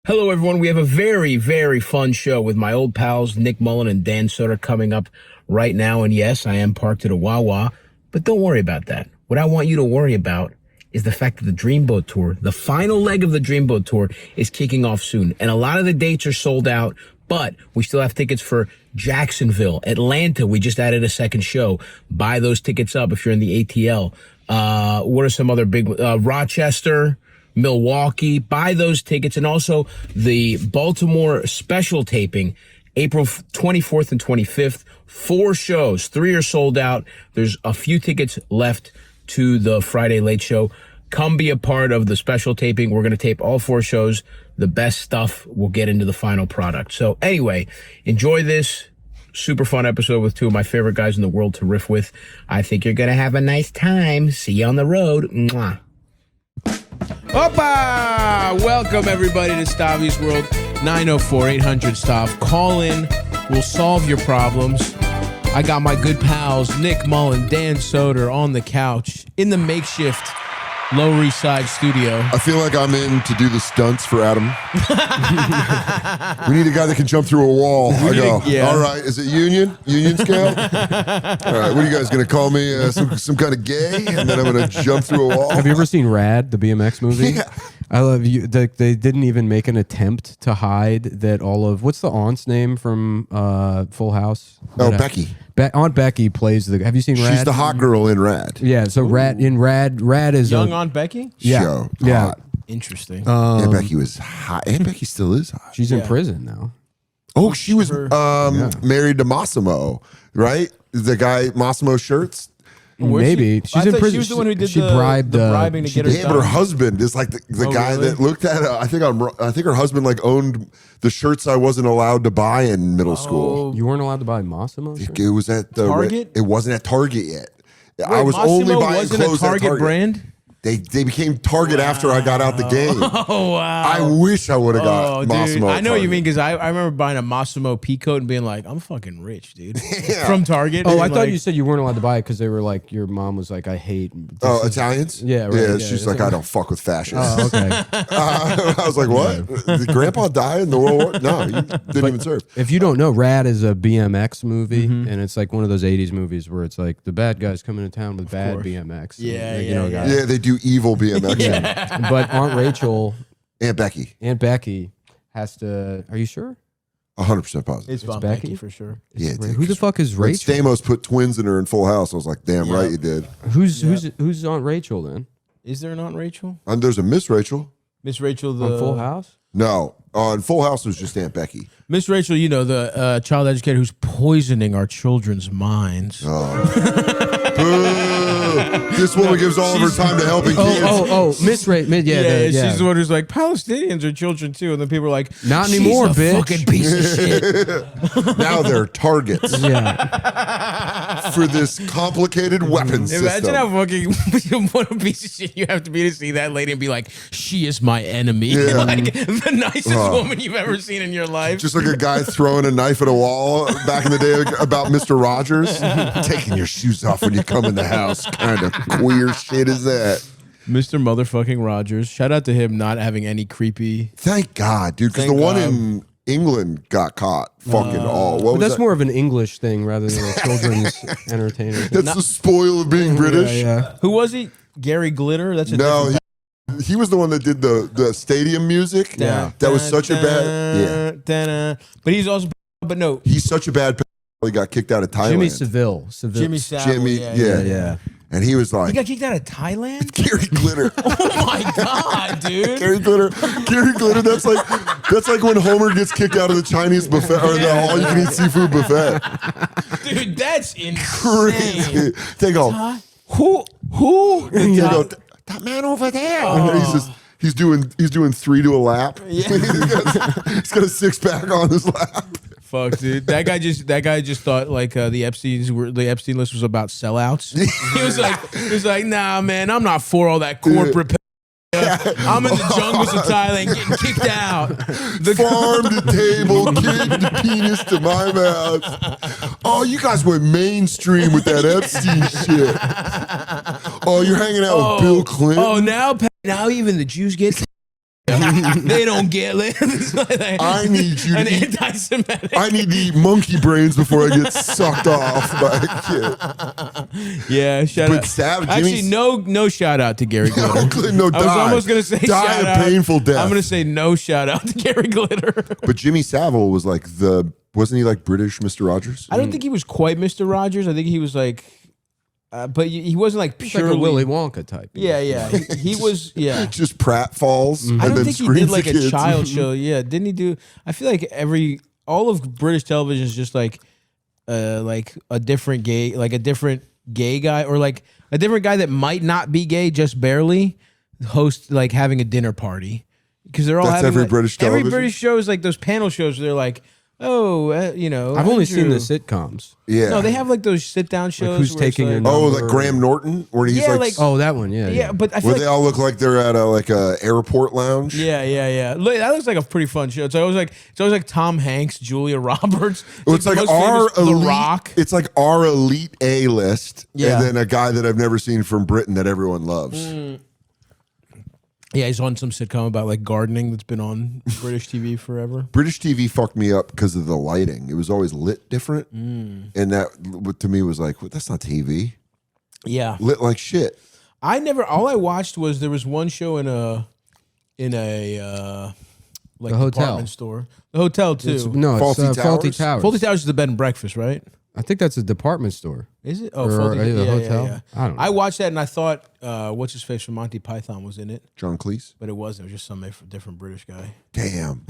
Hello, everyone. We have a very, very fun show with my old pals, Nick Mullen and Dan Soder, coming up right now. And yes, I am parked at a Wawa, but don't worry about that. What I want you to worry about is the fact that the Dreamboat Tour, the final leg of the Dreamboat Tour, is kicking off soon. And a lot of the dates are sold out, but we still have tickets for Jacksonville, Atlanta. We just added a second show. Buy those tickets up if you're in the ATL. What are some other big, Rochester, Milwaukee? Buy those tickets. And also the Baltimore special taping, April 24th and 25th. 4 shows. 3 are sold out. There's a few tickets left to the Friday Late Show. Come be a part of the special taping. We're going to tape all 4 shows. The best stuff will get into the final product. So anyway, enjoy this super fun episode with 2 of my favorite guys in the world to riff with. I think you're going to have a nice time. See you on the road. Mwah. Opa! Welcome, everybody, to Stavi's World. 904-800-STAV. Call in. We'll solve your problems. I got my good pals, Nick Mullen, Dan Soder, on the couch in the makeshift Lower East Side studio. I feel like I'm in to do the stunts for Adam. We need a guy that can jump through a wall. I go, yeah. All right, is it union? Union scale? All right, what are you guys going to call me? Some kind of gay? And then I'm going to jump through a wall? Have you ever seen Rad, the BMX movie? Yeah. I love you. They didn't even make an attempt to hide that all of, what's the aunt's name from Full House? Oh, Becky. Aunt Becky plays the, have you seen Rad? She's the hot girl in Rad. Yeah, so Rad is Young Aunt Becky? yeah, Show. yeah. Hot. Interesting. Aunt Becky was hot. Aunt Becky still is hot. She's in prison now. Oh, she was married to Massimo, right? The guy, Massimo Shirts. Maybe I she's in thought prison. She was the one who did she the bribed bribing to she get her did- Yeah, but her done. husband is like the guy really? that looked at her. I think her husband like owned the shirts I wasn't allowed to buy in middle school. You weren't allowed to buy Massimo. It was at the Target? It wasn't at Target yet. I Wait, was Massimo only buying wasn't clothes a Target at Target brand? They became Target after I got out the game. Oh, wow. I wish I would have got Oh, dude. Massimo. I know what you Target. mean, because I remember buying a Massimo peacoat and being like, I'm fucking rich, dude. Yeah. From Target. Oh, And I thought like, you said you weren't allowed to buy it because they were like, your mom was like, I hate. Oh, Italians? Yeah, right, Yeah, yeah, she's yeah. like, I don't fuck with fascists. Oh, okay. I was like, what? Did Grandpa die in the World War? No, he didn't even serve. If you don't know, Rad is a BMX movie, and it's like one of those 80s movies where it's like the bad guys coming to town with bad BMX. Yeah, Like, yeah, guys. Yeah, they do evil BMX. But Aunt Rachel, Aunt Becky, Aunt Becky has to. Are you sure? 100% positive. It's Aunt Becky? Becky for sure. Yeah, dude, Who the fuck is when Rachel? Stamos put twins in her in Full House, I was like, damn right you did. Who's Aunt Rachel then? Is there an Aunt Rachel? And there's a Miss Rachel. Miss Rachel, the On Full House? No, on Full House was just Aunt Becky. Miss Rachel, you know, the child educator who's poisoning our children's minds. Boo! This woman gives all of her time to helping kids. Miss Ray. Yeah, She's the one who's like, Palestinians are children too. And then people are like, Not she's anymore, a bitch. fucking piece of shit. Now they're targets Yeah. for this complicated weapons Imagine system. how fucking what a piece of shit you have to be to see that lady and be like, she is my enemy. Yeah. Like the nicest woman you've ever seen in your life. Just like a guy throwing a knife at a wall back in the day about Mr. Rogers. Taking your shoes off when you come in the house. Kind of queer shit is that? Mr. Motherfucking Rogers. Shout out to him not having any creepy. Thank God, dude. Because the Thank one God. in England got caught. Fucking all. What But was that's that? more of an English thing rather than a children's entertainer. That's the spoil of being British. Yeah. Who was he? Gary Glitter? That's a No, different he was the one that did the stadium music. Yeah. That was such a bad. Yeah. But he's also, but no, He's such a bad. He got kicked out of Thailand. Jimmy Seville. Jimmy Savile. Jimmy, Yeah. And he was like, He got kicked out of Thailand? Gary Glitter. Oh my God, dude. Gary Glitter. Gary Glitter. That's like when Homer gets kicked out of the Chinese buffet or the all-you-can-eat seafood buffet. Dude, that's insane. Crazy. They go, who? And they go, that man over there. And he's doing 3 to a lap. Yeah. he's got a 6-pack on his lap. Fuck, dude. That guy just thought like the Epstein list was about sellouts. He was like, nah, man, I'm not for all that corporate. I'm in the jungles of Thailand getting kicked out. The Farm to table, kid to penis to my mouth. Oh, you guys went mainstream with that Epstein shit. Oh, you're hanging out with Bill Clinton. Oh, now even the Jews get They don't get it. I need you an to eat, anti-Semitic. I need to eat monkey brains before I get sucked off by a kid. Yeah, shout But out. Savage, Actually, no shout out to Gary Glitter. No, I was die. almost gonna say Die shout a out. painful death. I'm gonna say no shout out to Gary Glitter. But Jimmy Savile was like wasn't he like British Mr. Rogers? I don't think he was quite Mr. Rogers. I think he was like, but he wasn't like It's purely like a Willy Wonka type. Yeah, yeah. He was. Yeah. Just pratfalls. And I don't then think he screams did like at a kids. child show. Yeah, didn't he do? I feel like all of British television is just like a different gay guy, or like a different guy that might not be gay, just barely host like having a dinner party, because they're all That's having every like, British every television? British show is like those panel shows where they're like, oh, I've only seen Andrew. the sitcoms. Yeah. No, they have like those sit down shows. Who's where it's taking like, your number? Oh, like Graham Norton, where he's Yeah, like, like- Oh, that one. Yeah. yeah, but I feel where like they all look like they're at a airport lounge. Yeah. Look, that looks like a pretty fun show. It's always like Tom Hanks, Julia Roberts. It's the like most our famous elite. The Rock. It's like our elite A list, Yeah. and then a guy that I've never seen from Britain that everyone loves. Yeah, he's on some sitcom about like gardening that's been on British TV forever. British TV fucked me up because of the lighting. It was always lit different, and that to me was like, well, that's not TV. Yeah, Lit like shit. all I watched was there was one show in a like The hotel. department store. The hotel too. It's Faulty Faulty Towers? Towers. Faulty Towers is the bed and breakfast, right? I think that's a department store. Is it? Oh, Or Faulty the yeah, hotel? Yeah. I don't know. I watched that and I thought, what's his face from Monty Python was in it, John Cleese. but it wasn't. It was just some different British guy. Damn.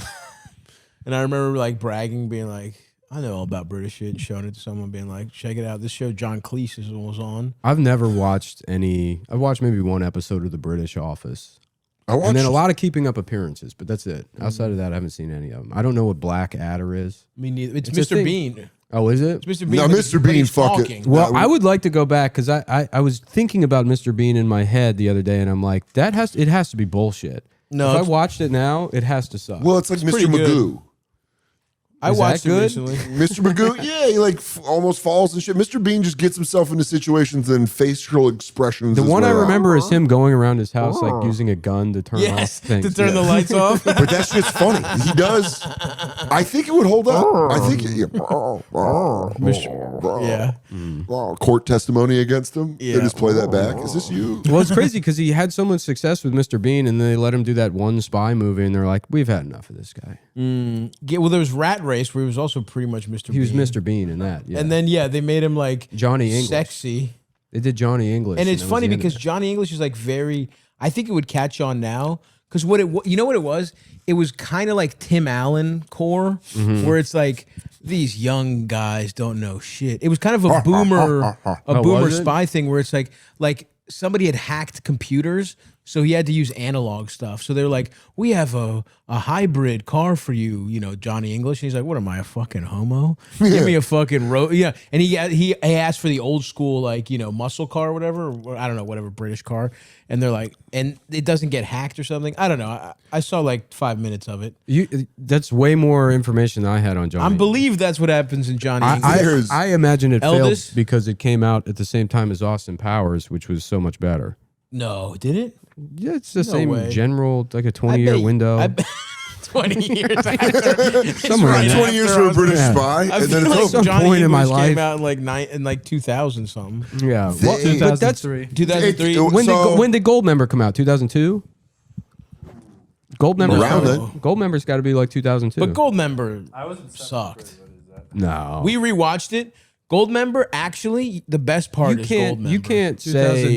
And I remember like bragging, being like, I know all about British shit, and showing it to someone, being like, check it out. This show John Cleese was on. I've never watched any. I've watched maybe one episode of The British Office. I watched. And then a lot of Keeping Up Appearances, but that's it. Outside of that, I haven't seen any of them. I don't know what Black Adder is. Me neither. It's It's a Mr. thing. Bean. Oh, is it? It's Mr. Bean. No, but Mr. but Bean, he's fuck it. talking. Well, That I would like to go back because I was thinking about Mr. Bean in my head the other day, and I'm like, it has to be bullshit. No, if I it's- watched it now, it has to suck. well, it's like Mr. pretty good. Magoo. I Is watched that it good? recently. Mr. Magoo, yeah, he like almost falls and shit. Mr. Bean just gets himself into situations and facial expressions. the his one way I out. remember is him going around his house like using a gun to turn Yes, off things. to turn the lights off. But that shit's funny. He does. I think it would hold up. I think Yeah. court testimony against him. Yeah. They just play that back. Is this you? Well, it's crazy because he had so much success with Mr. Bean, and they let him do that one spy movie, and they're like, "We've had enough of this guy." Yeah, well, there was Rat Race where he was also pretty much Mr. He was Bean. Mr. Bean in that. Yeah. And then they made him like Johnny English. sexy. They did Johnny English, And it's that was funny the end because of it. Johnny English is like very. I think it would catch on now because you know what it was? It was kind of like Tim Allen core, Mm-hmm. where it's like these young guys don't know shit. It was kind of a boomer, was it? spy thing where it's like somebody had hacked computers, so he had to use analog stuff. So they're like, we have a hybrid car for you, Johnny English. And he's like, what am I, a fucking homo? Give me a fucking road. Yeah. And he asked for the old school, like, muscle car or whatever, or I don't know, whatever British car. And they're like, and it doesn't get hacked or something. I don't know. I saw like 5 minutes of it. That's way more information than I had on Johnny. I believe that's what happens in Johnny English. There's- I imagine it Eldest? failed because it came out at the same time as Austin Powers, which was so much better. No, did it? Yeah, it's the No same way. general, like a I 20-year bet- window. I bet 20 years after. Somewhere in right there. 20 years after for a British Yeah. spy, I and feel then it's like over. Some Johnny point in my English came life. out in like 2000 something. Yeah, They- but that's 2003. when did Goldmember come out? 2002. Goldmember. Around then. Goldmember's got to be like 2002. But Goldmember sucked. no, We rewatched it. Goldmember, actually, the best part is Goldmember. You can't say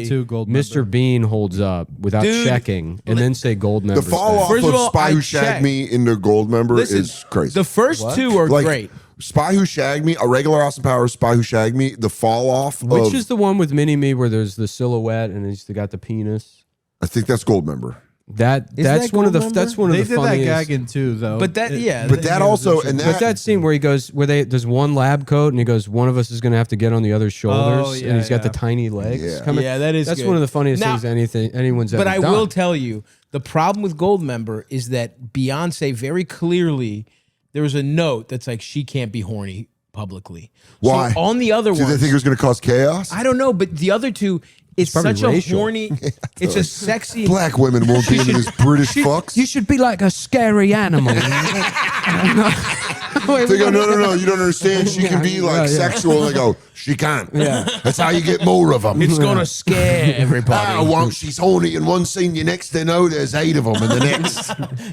2002 Goldmember. Mr. Bean holds up without Dude, checking and then say Goldmember. The fall off First of of all, Spy I Who Shagged checked. Me into Goldmember Listen, is crazy. The first two are like, great. Spy Who Shagged Me, a regular Austin Powers Spy Who Shagged Me, the fall off Which of, is the one with Mini Me where there's the silhouette and he's got the penis? I think that's Goldmember. That's that one of the Goldmember? that's one of They the did that funniest. gag in two, though. But that, But that also, and But that scene where he goes, there's one lab coat, and he goes, one of us is going to have to get on the other's shoulders, Oh, and yeah, he's got the yeah. tiny legs. Yeah. coming. Yeah, that is That's good. one of the funniest Now- things anyone's ever But I done. will tell you, the problem with Goldmember is that Beyonce very clearly, there was a note that's like, she can't be horny publicly. Why? So on the other Do ones, they think it was going to cause chaos? I don't know, but the other two, it's probably such a racial. horny. It's a sexy. Black women won't be into this British fucks. You should be like a scary animal. They go, no, you don't understand. She can be like sexual. They go, she can't. Yeah. That's how you get more of them. It's gonna scare everybody. Once she's horny in one scene, the next thing know, there's 8 of them in the next.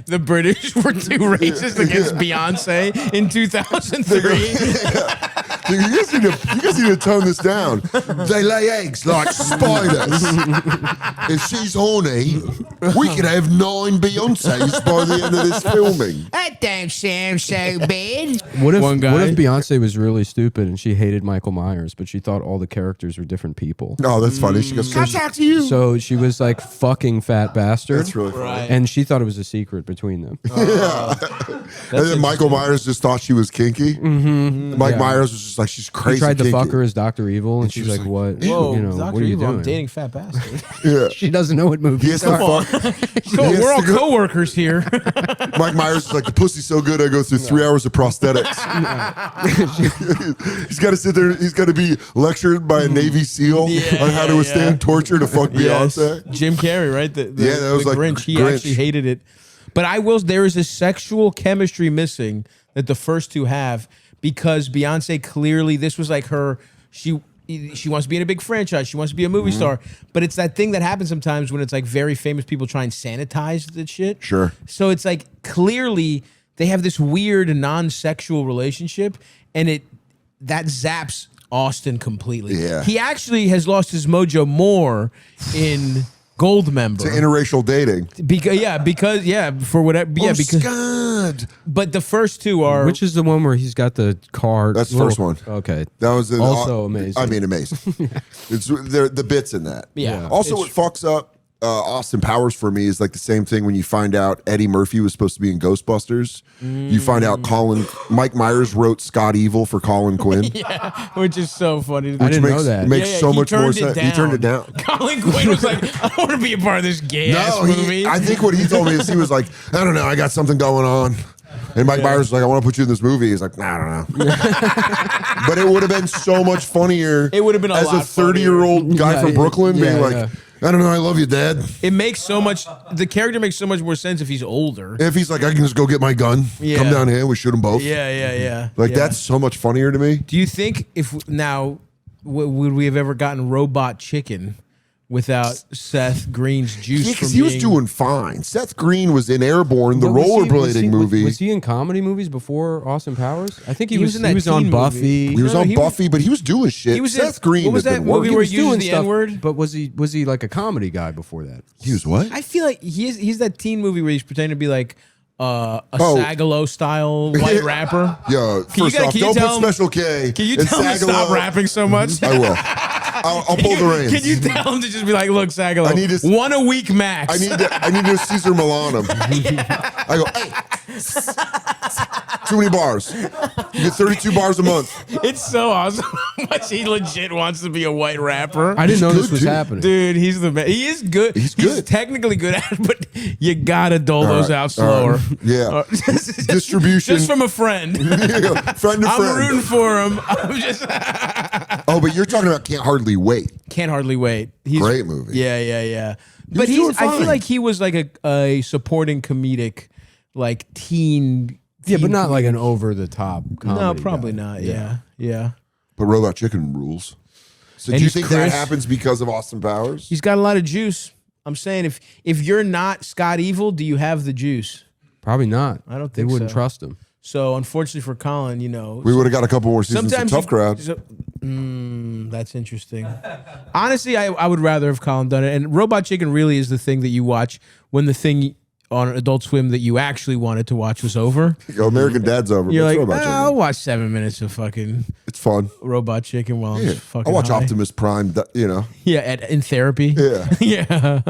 The British were too racist against Beyonce in 2003. You guys need to tone this down. They lay eggs like spiders. If she's horny, we could have 9 Beyoncés by the end of this filming. That don't sound so bad. What if One guy- What if Beyonce was really stupid and she hated Michael Myers, but she thought all the characters were different people? Oh, that's funny. She goes, "Can I talk to you?" So she was like fucking fat bastard. That's really funny. Right. And she thought it was a secret between them. And then Michael Myers just thought she was kinky. Mm-hmm. Mike Myers was just like, she's crazy. He tried to kinky. fuck her as Dr. Evil, and she she's was like, like, "What? Whoa, You know, Dr. what are you Evil, I'm doing?" dating fat bastard. Yeah. She doesn't know what movie. He has to fuck. Cool, He has we're all to go- co-workers here. Mike Myers is like, the pussy's so good, I go through 3 hours of prosthetics. He's got to sit there. He's got to be lectured by a Navy SEAL on how to withstand torture to fuck Beyonce. Jim Carrey, right? Yeah, that was the like Grinch. He Grinch. actually hated it. But there is a sexual chemistry missing that the first two have because Beyonce clearly, this was like her, she wants to be in a big franchise. She wants to be a movie star. But it's that thing that happens sometimes when it's like very famous people try and sanitize the shit. Sure. So it's like clearly they have this weird non-sexual relationship and that zaps Austin completely. Yeah. He actually has lost his mojo more in Goldmember. To interracial dating. For whatever, because God. but the first two are Which is the one where he's got the car? That's the first one. Okay. That was Also amazing. I mean, amazing. It's the bits in that. Yeah. Also, what fucks up Austin Powers for me is like the same thing when you find out Eddie Murphy was supposed to be in Ghostbusters. You find out Mike Myers wrote Scott Evil for Colin Quinn. yeah, which is so funny. I didn't know that. It makes so he much more turned it sense. He turned it down. Colin Quinn was like, I don't want to be a part of this gay ass movie. I think what he told me is he was like, I don't know, I got something going on. And Mike Myers was like, I want to put you in this movie. He's like, I don't know. But it would have been so much funnier. It would have been as a 30-year-old guy from Brooklyn being like, I don't know, I love you, Dad. It makes so much. The character makes so much more sense if he's older. If he's like, I can just go get my gun, Yeah. come down here, we shoot them both. Yeah. Like that's so much funnier to me. Do you think would we have ever gotten Robot Chicken without Seth Green's juice? Yeah, because he was doing fine. Seth Green was in Airborne, the rollerblading movie. Was he in comedy movies before Austin Powers? I think he was in that on teen Buffy. movie. He was No, on he was- Buffy, but he was doing shit. He was Seth in- Green what was had that been movie working. where was he uses doing the stuff, N-word? but was he like a comedy guy before that? He was what? I feel like he's that teen movie where he's pretending to be like a Oh. Sagalo style white rapper. Yo, Can you first off, can you don't tell put him- Special K. Can you and tell him to stop Sagalo. rapping so much? I will. I'll pull the reins. Can you tell him to just be like, look, Sagalo, I need to- one a week max. I need to Caesar Milan him. I go, hey, too many bars. You get 32 bars a month. It's so awesome how much he legit wants to be a white rapper. I didn't know this good, was dude. happening. Dude, he's the man. He is good. He's good. technically good at it, but you gotta dole those right, out slower. all right. Yeah. Just- Distribution. Just from a friend. Friend to I'm friend. rooting for him. I'm just Oh, but you're talking about Can't Hardly Wait. can't hardly wait. He's, Great movie. Yeah. was But doing I feel fine. like he was like a supporting comedic, like teen. Yeah, but not like an over the top comedy. No, probably guy. not. Yeah. But Robot Chicken rules. So And do you he's think Chris. that happens because of Austin Powers? He's got a lot of juice. I'm saying if you're not Scott Evil, do you have the juice? Probably not. I don't They think wouldn't so. trust him. So unfortunately for Colin, We would have got a couple more seasons of Tough Crowd. That's interesting. Honestly, I would rather have Colin done it. And Robot Chicken really is the thing that you watch when the thing on Adult Swim that you actually wanted to watch was over. Yo, American Dad's over. You're but it's like, Robot Chicken. I'll watch 7 minutes of fucking It's fun. Robot Chicken while I'm Yeah. just fucking I'll watch high. Optimus Prime, Yeah, in therapy. Yeah. Yeah.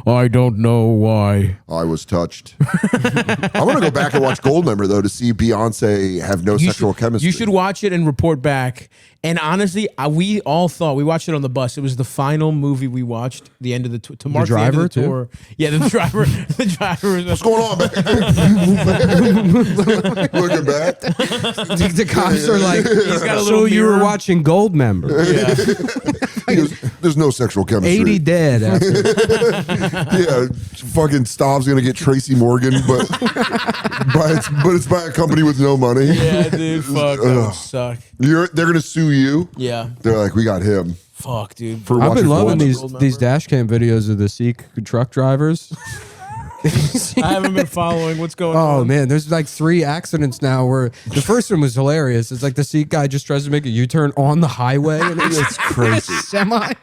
I don't know why. I was touched. I want to go back and watch Goldmember, though, to see Beyonce have no sexual chemistry. You should watch it and report back. And honestly, we all thought we watched it on the bus. It was the final movie we watched. The end of the to mark the end of the driver, tour. Yeah, the driver. The driver. What's going on, man? Looking back. The cops are like, He's got a so little you were mirror." watching Goldmember. Yeah. He goes, there's no sexual chemistry. 80 dead. After. Yeah, fucking Stav's gonna get Tracy Morgan, but it's by a company with no money. Yeah, dude. Fuck. That would suck. They're gonna sue you. Yeah. They're like, we got him. Fuck, dude. For I've been watching loving Goldmember. these dash cam videos of the Sikh truck drivers. I haven't been following what's going Oh on. man, there's like 3 accidents now where the first one was hilarious. It's like the Sikh guy just tries to make a U-turn on the highway and it's crazy. semi.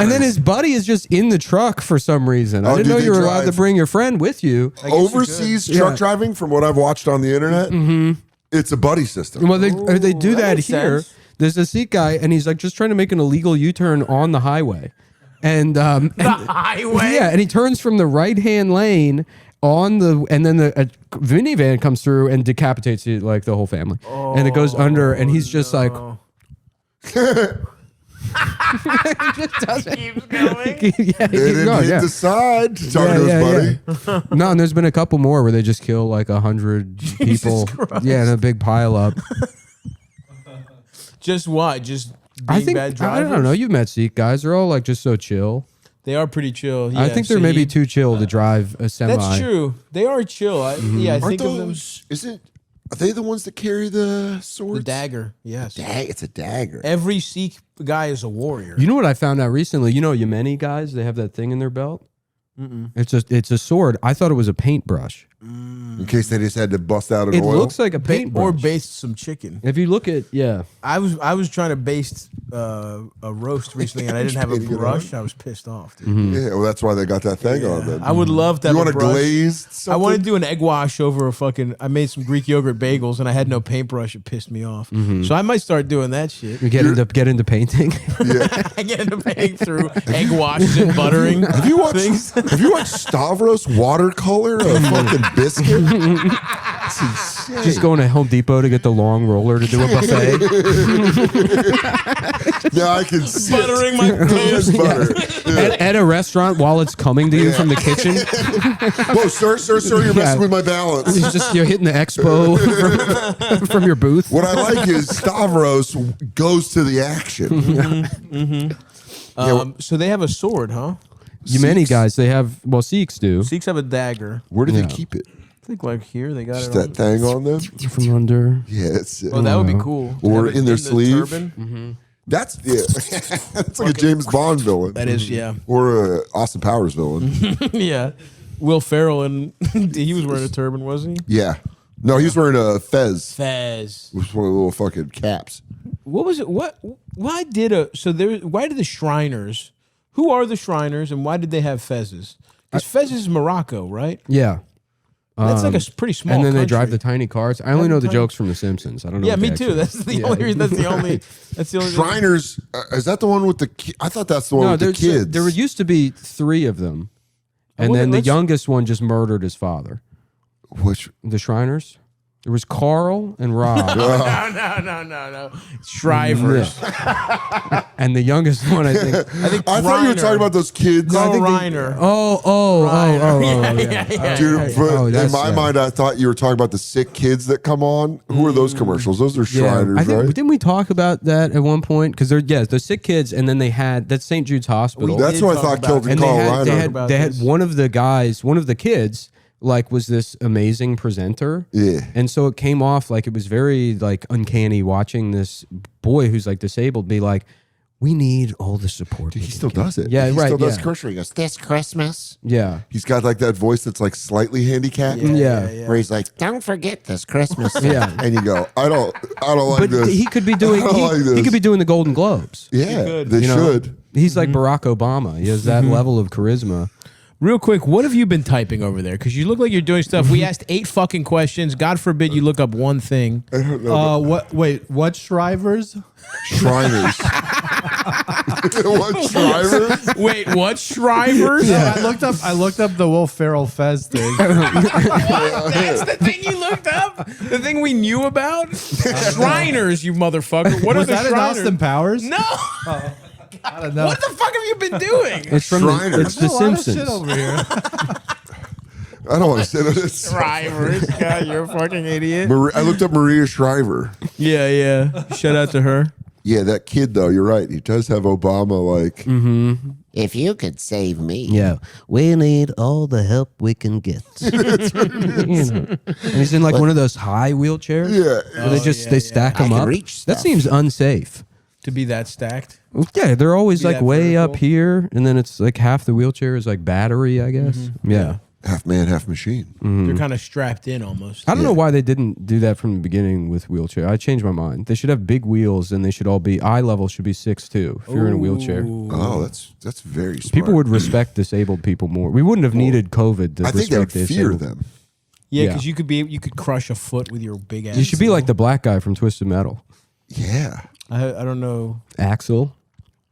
And then his buddy is just in the truck for some reason. I Oh, didn't do know they you were allowed to drive? bring your friend with you. Overseas truck driving, from what I've watched on the internet, it's a buddy system. Well, they do that makes here. sense. There's a Sikh guy and he's like just trying to make an illegal U-turn on the highway. And The highway. yeah, and he turns from the right-hand lane on the, and then a minivan comes through and decapitates like the whole family, and it goes under, and he's just like, he just does it. Keeps going. Yeah, he They keeps didn't going, hit yeah. the side. Talking to his buddy. No, and there's been a couple more where they just kill like 100 people. Christ. Yeah, in a big pile up. Just what? Just being I think bad I drivers? don't know. You've met Sikh guys; they're all like just so chill. They are pretty chill. Yeah, I think they're so maybe you- too chill to drive a semi. That's true. They are chill. Yeah, I Aren't think of them. those? Are they the ones that carry the swords? The dagger. Yes. It's a dagger. Every Sikh guy is a warrior. You know what I found out recently? You know, Yemeni guys, they have that thing in their belt. It's a sword. I thought it was a paintbrush. In case they just had to bust out an It oil. looks like a paintbrush. or baste some chicken. If you look at I was trying to baste a roast recently, and I didn't have a Painting it brush. I was pissed off, dude. Yeah, well, that's why they got that thing on. Then. I would love to. You have want a to brush. glaze? I Something? wanted to do an egg wash over a fucking. I made some Greek yogurt bagels, and I had no paintbrush. It pissed me off. So I might start doing that shit. you get into painting. I get into painting through egg washes and buttering. Have you watched? things. Have you watched Stavros watercolor a fucking biscuit? Just going to Home Depot to get the long roller to do a buffet. Yeah, I can see Buttering my toast. toast. Butter. at a restaurant while it's coming to you from the kitchen. Whoa, sir, you're messing with my balance. You're hitting the expo from your booth. What I like is Stavros goes to the action. So they have a sword, huh? Yemeni Sikhs? guys, they have, well, Sikhs do. Sikhs have a dagger. Where do Yeah. they keep it? I think like here they got Just it. that thing on them? From under. Yeah, it's Oh, that would be cool. To Or have it in their the sleeve. turban. that's that's like a James Bond villain. That is, yeah, Or a Austin Powers villain. yeah. Will Ferrell and he was wearing a turban, wasn't he? Yeah. No, he's wearing a fez. Fez. With one of the little fucking caps. What was it? Why did why did the Shriners? Who are the Shriners and why did they have fezzes? Because Fez is Morocco, right? Yeah. That's like a pretty small. And then they country. drive the tiny cars. I only know the tiny- jokes from The Simpsons. I don't know. Yeah, what me they too. actually- That's the Yeah. only reason. That's the only. That's the only. Shriners, is that the one with the I thought that's the one No, with the kids. there used to be 3 of them, and wonder- then the let's- youngest one just murdered his father. Which The Shriners. There was Carl and Rob, No. Shrivers. and the youngest one, I think. I thought you were talking about those kids. Carl think they- Reiner. Oh, yeah. Dude, but Oh, in that's- my yeah. mind, I thought you were talking about the sick kids that come on. Who are those commercials? Those are Yeah, Shriners, I think, right? didn't we talk about that at one point? Because they're sick kids, and then they had that's St. Jude's Hospital. That's did what I talk thought about killed that. and Carl they Reiner. had about they had this. one of the kids like was this amazing presenter. Yeah. And so it came off like it was very like uncanny watching this boy who's like disabled be like, we need all the support. He we still can does it. Yeah, he right, still does yeah. commercial. He goes, "This Christmas." Yeah. He's got like that voice that's like slightly handicapped. Yeah. Where he's like, "Don't forget this Christmas." Yeah. And you go, "I don't like But this." he could be doing I don't like he this. could be doing the Golden Globes. Yeah, could. they You know? should. He's like Barack Obama. He has that level of charisma. Real quick, what have you been typing over there? Because you look like you're doing stuff. We asked 8 fucking questions. God forbid you look up one thing. What? Wait, what Shrivers? Shriners. What Shriners? Wait, what? Shrivers? I looked up the Will Ferrell Fez thing. That's the thing you looked up? The thing we knew about? Shriners, you motherfucker. What Was are the that in Shriners? Austin Powers? No. I don't know. What the fuck have you been doing? It's from Shriners. it's The There's a lot of Simpsons. shit over here. I don't want to say that. Shriners. God, you're a fucking idiot. I looked up Maria Shriver. Yeah. Shout out to her. Yeah, that kid though. You're right. He does have Obama like. If you could save me. Yeah. We need all the help we can get. You know. And he's in like one of those high wheelchairs. Yeah. Where they stack I them can up. reach That stuff. seems unsafe. To be that stacked. Yeah, they're always Be like that way vertical. up here, and then it's like half the wheelchair is like battery, I guess. Yeah. Half man, half machine. They're kind of strapped in almost. I don't know why they didn't do that from the beginning with wheelchair. I changed my mind. They should have big wheels, and they should all be eye level should be 6'2" if you're in a wheelchair. Oh, that's very smart. People would respect disabled people more. We wouldn't have needed COVID to I think they would respect fear disabled. them. Yeah, Yeah. because you could crush a foot with your big ass. You should be like the black guy from Twisted Metal, Yeah. I don't know. Axel.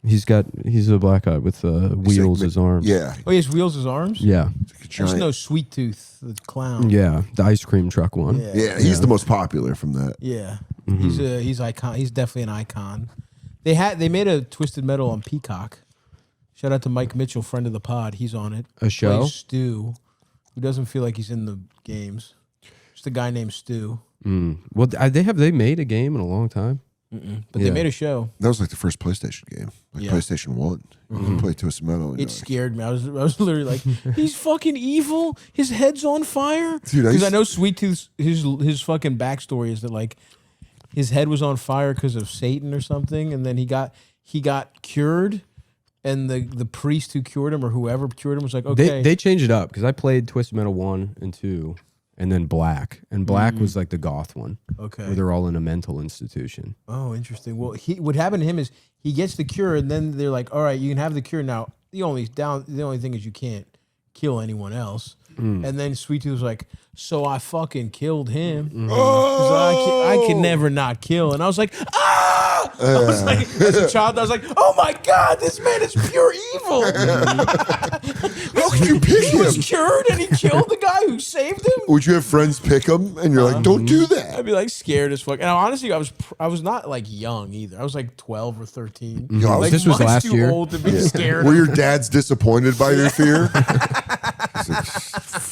He's a black guy with wheels as arms. Yeah. Oh, he has wheels as arms? Yeah. I just Giant. know Sweet Tooth, the clown. Yeah. The ice cream truck one. Yeah, he's the most popular from that. Yeah. He's icon. He's definitely an icon. They made a Twisted Metal on Peacock. Shout out to Mike Mitchell, friend of the pod. He's on it. A show? Plays Stu, who doesn't feel like he's in the games. Just a guy named Stu. Well, have they made a game in a long time? But they made a show. That was like the first PlayStation game, like Yeah. PlayStation 1. You can play Twisted Metal. and It you're like, scared me. I was literally like, he's fucking evil. His head's on fire. Dude, Because I used- know Sweet Tooth's his fucking backstory is that like his head was on fire because of Satan or something, and then he got cured, and the priest who cured him or whoever cured him was like, okay, They changed it up because I played Twisted Metal 1 and 2 and then Black. And Black was like the goth one. okay. Where they're all in a mental institution. Oh, interesting. Well, what happened to him is he gets the cure, and then they're like, all right, you can have the cure now. The only thing is you can't kill anyone else. And then Sweet Tooth was like, so I fucking killed him. 'Cause I can never not kill. And I was like, ah! I was like, as a child, I was like, oh my God, this man is pure evil. How could you pick He was him? cured and he killed the guy who saved him. Would you have friends pick him? And you're like, don't do that. I'd be like scared as fuck. And honestly, I was not like young either. I was like 12 or 13. Yo, Like, This was much last too year? old to be scared. Were your dads disappointed by your fear? He's like,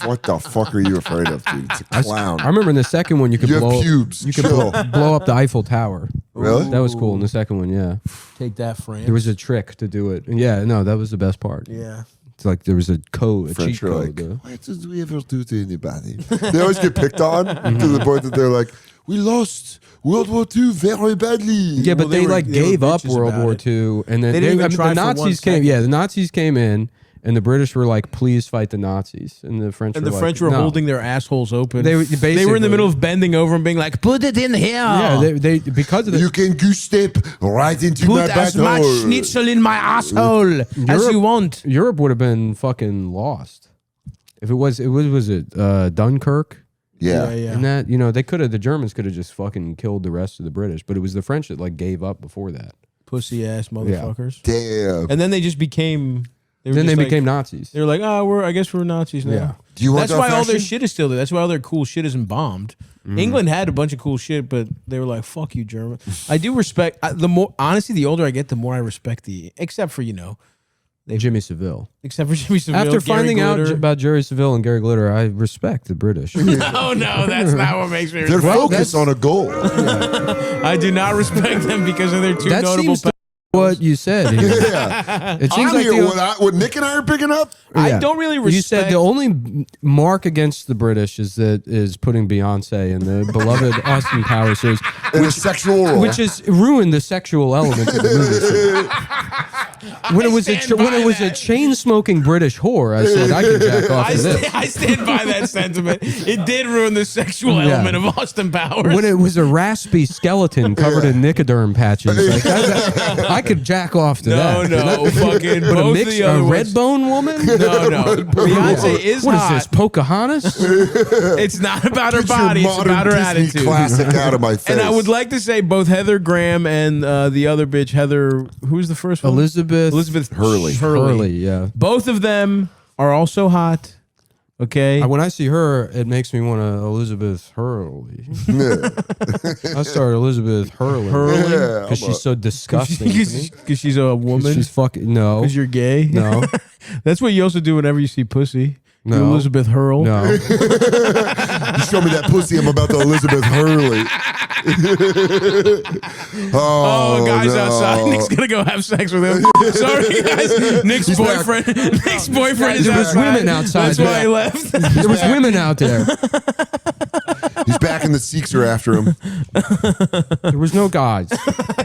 what the fuck are you afraid of, dude? It's a clown. I remember in the second one you could You have blow pubes. you could Chill. blow up the Eiffel Tower. Really? That was cool in the second one, yeah. Take that, France. There was a trick to do it. And yeah, no, that was the best part. yeah. It's like there was a code, a French cheat are code. like, what did we ever do to anybody? They always get picked on to the point that they're like, we lost World War II very badly. Yeah, but Well, they they, were- like they were gave up bitches World about War it. II, and then They didn't even try the for one Nazis came. second. Yeah, the Nazis came in, and the British were like, "Please fight the Nazis," and the French. And were the like, French were "No." holding their assholes open. They were They were in basically- the middle of bending over and being like, put it in here. Yeah, they because of the You can goose step right into my Put as battle. much schnitzel in my asshole as Europe- you want. Europe would have been fucking lost if it was Dunkirk. Yeah. And that the Germans could have just fucking killed the rest of the British, but it was the French that like gave up before that. Pussy ass motherfuckers. Damn. And then they just became. Then they became Nazis. They were like, oh, I guess we're Nazis now. Yeah. Do you want That's that why all their fashion? shit is still there. That's why all their cool shit isn't bombed. England had a bunch of cool shit, but they were like, "Fuck you, German." I do respect honestly. The older I get, the more I respect except for Jimmy Savile. except for Jimmy Savile. After Gary finding out Glitter. about Jerry Savile and Gary Glitter, I respect the British. No, that's not what makes me. They're respect. focused on a goal. I do not respect them because of their two that notable. seems to be what you said. Yeah. It seems I'm like here, the, what Nick and I are picking up. I yeah. don't really respect. You said the only mark against the British is putting Beyonce in the beloved Austin Powers series, In a sexual role. which has ruined the sexual element of the movie. When it was a chain smoking British whore, I said I could jack off to this. I stand by that sentiment. It did ruin the sexual Yeah. element of Austin Powers. When it was a raspy skeleton covered in Nicoderm patches, like I could jack off to that. no, fucking But a both mix, the a other red ones. bone woman? No. Beyonce is What hot. is this, Pocahontas? It's not about her Get your body. It's modern about her Disney attitude. classic out of my face. And I would like to say both Heather Graham and the other bitch, Heather. Who's the first one? Elizabeth Elizabeth Hurley. Hurley, yeah. Both of them are also hot. Okay. When I see her, it makes me want to Elizabeth Hurley. I start Elizabeth Hurley. Yeah, Because she's so disgusting. Because she's a woman. She's fucking no. Because you're gay. No. That's what you also do whenever you see pussy. No. You Elizabeth Hurl. No. You show me that pussy, I'm about to Elizabeth Hurley. Oh, guys no. outside. Nick's gonna go have sex with him. Sorry, guys. Nick's boyfriend. Nick's boyfriend is There was outside. women outside. That's why he left. There was women out there. He's back and the Sikhs are after him. There was no guys.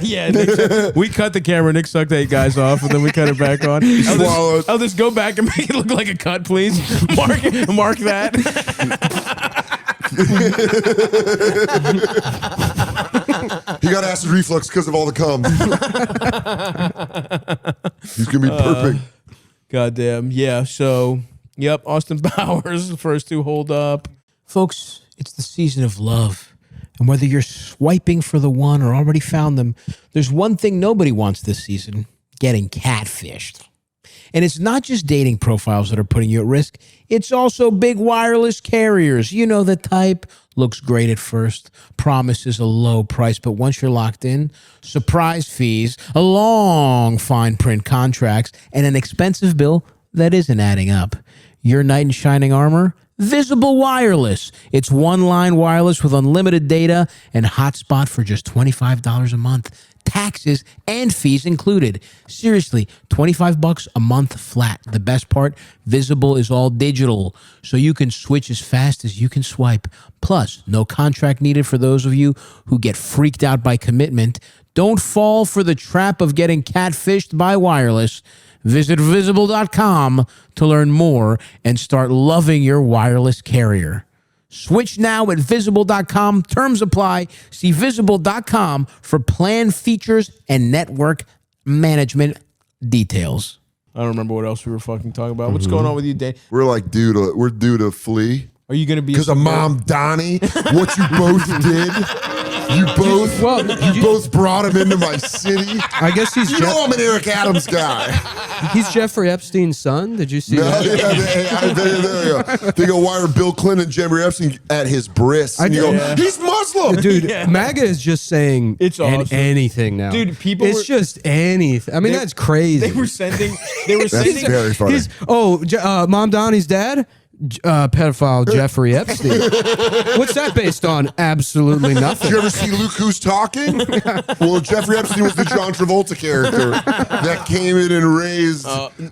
Yeah, Nick, we cut the camera. Nick sucked 8 guys off, and then we cut it back on. swallowed. I'll just go back and make it look like a cut, please. Mark that. He got acid reflux because of all the cum. He's gonna be perfect. Goddamn. Yeah. So, yep. Austin Powers. The first 2 hold up. Folks, it's the season of love. And whether you're swiping for the one or already found them, there's one thing nobody wants this season: getting catfished. And it's not just dating profiles that are putting you at risk. It's also big wireless carriers. You know the type. Looks great at first, promises a low price, but once you're locked in, surprise fees, a long fine print contracts, and an expensive bill that isn't adding up. Your knight in shining armor? Visible Wireless. It's one-line wireless with unlimited data and hotspot for just $25 a month. Taxes and fees included. Seriously, $25 a month flat. The best part, Visible is all digital, so you can switch as fast as you can swipe. Plus, no contract needed for those of you who get freaked out by commitment. Don't fall for the trap of getting catfished by wireless. Visit Visible.com to learn more and start loving your wireless carrier. Switch now at Visible.com. Terms apply. See Visible.com for plan features and network management details. I don't remember what else we were fucking talking about. What's going on with you, Dave? We're like we're due to flee. Are you going to be... Because of Mom Donnie, what you both did. You both brought him into my city. I guess he's You know I'm an Eric Adams guy. he's Jeffrey Epstein's son. Did you see that? They go, why are Bill Clinton and Jeffrey Epstein at his bris? And you go, he's Muslim. Dude, MAGA is just saying It's awesome. anything now. Dude, people It's were- just anything. I mean, that's crazy. They were sending... That's very funny. Mom Donnie's dad? Pedophile Jeffrey Epstein. What's that based on? Absolutely nothing. Did you ever see Luke Who's Talking? Well, Jeffrey Epstein was the John Travolta character that came in and raised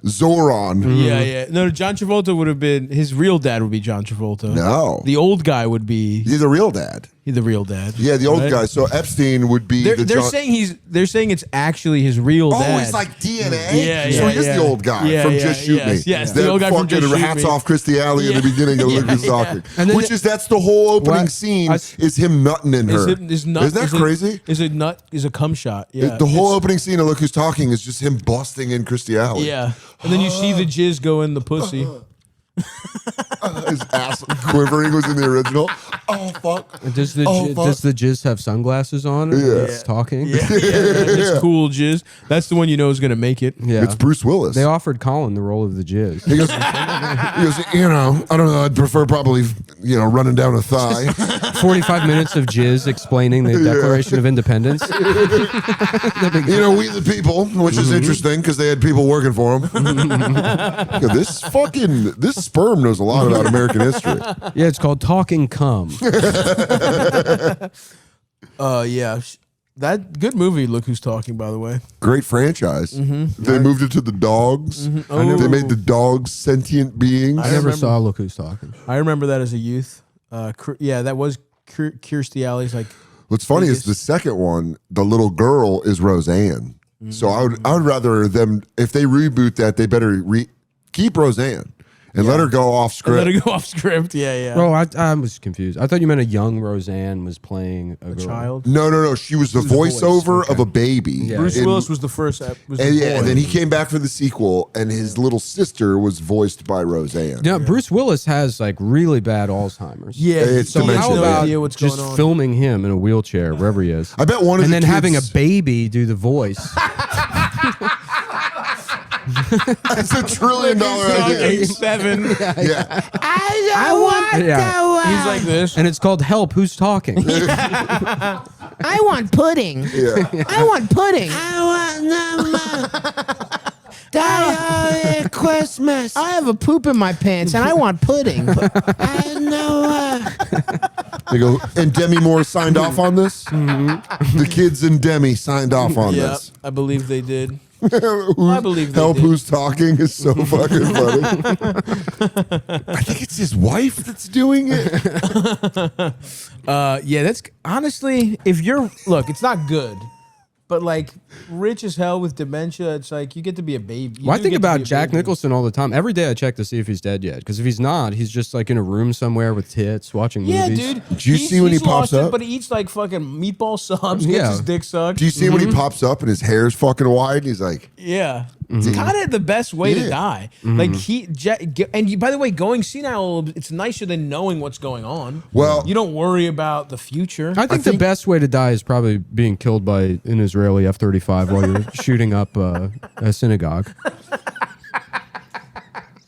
Zoran. Yeah. No, John Travolta would have been... His real dad would be John Travolta. No. The old guy would be... He's a real dad. He's the real dad. Yeah, the old Right? guy. So Epstein would be They're, the they're John... saying they're saying it's actually his real dad. Oh, he's like DNA? Yeah, So he is yeah. the old guy Yeah, from yeah, Just Shoot yes, Me. yes, That the old guy from fucking Just Shoot hats Me. off Christy Alley in the Yeah. beginning of Luke Who's Yeah. Talking. And then That's the whole opening What? scene I- is him nutting in her. Isn't that crazy? Is a cum shot? Yeah. The whole opening scene of Look Who's Talking is just him busting in Christy Alley. Yeah. And then you see the jizz go in the pussy. His ass quivering was in the original. Oh, fuck. Does the fuck. does the jizz have sunglasses on? Yeah. It's talking. It's cool jizz. That's the one you know is gonna make it. Yeah. It's Bruce Willis. They offered Colin the role of the jizz. He goes, I don't know. I'd prefer probably, running down a thigh. 45 minutes of jizz explaining the Declaration of Independence. We the people, which is interesting because they had people working for them. This sperm knows a lot about American history. Yeah, it's called Talking Cum. Yeah. That good movie. Look Who's Talking. By the way. Great franchise. They moved it to the dogs. They made the dogs sentient beings. I never remember- saw Look Who's Talking. I remember that as a youth. That was Kirstie Alley's like. What's funny is the second one, the little girl is Roseanne. So I would rather them, if they reboot that, they better keep Roseanne and let her go off script. Let it go off script. Yeah. Oh, I was confused. I thought you meant a young Roseanne was playing a girl. Child. No. She was the voiceover of a baby. Yeah. Bruce in- Willis was the first. Was the And boy. and then he came back for the sequel, and his little sister was voiced by Roseanne. Yeah, Bruce Willis has like really bad Alzheimer's. Yeah. It's So dementia. how about idea what's just going on. filming him in a wheelchair wherever he is, I bet one of and the then having a kids- baby do the voice? It's $1 trillion idea. 7. Yeah. I want Yeah. He's like this. And it's called Help, Who's Talking? I want pudding. Yeah. I want pudding. I want Christmas. I have a poop in my pants and I want pudding. I know. They go, and Demi Moore signed off on this? The kids and Demi signed off on Yeah, this. I believe they did. I believe they Help did. Who's Talking is so fucking funny. I think it's his wife that's doing it. Yeah, that's honestly, if you're look, it's not good, but like rich as hell with dementia, it's like you get to be a baby. Well, I think about Jack Nicholson all the time. Every day I check to see if he's dead yet. Because if he's not, he's just like in a room somewhere with tits watching Yeah, movies. dude. Do you see when he he's pops lost it, up? but he eats like fucking meatball subs, gets Yeah. his dick sucked. Do you see him when he pops up and his hair's fucking wide and he's like, Yeah. It's kind of the best way to Yeah. die. Like and you, by the way, going senile, it's nicer than knowing what's going on. Well- you don't worry about the future. I think the best way to die is probably being killed by an Israeli F-35 while you're shooting up a synagogue.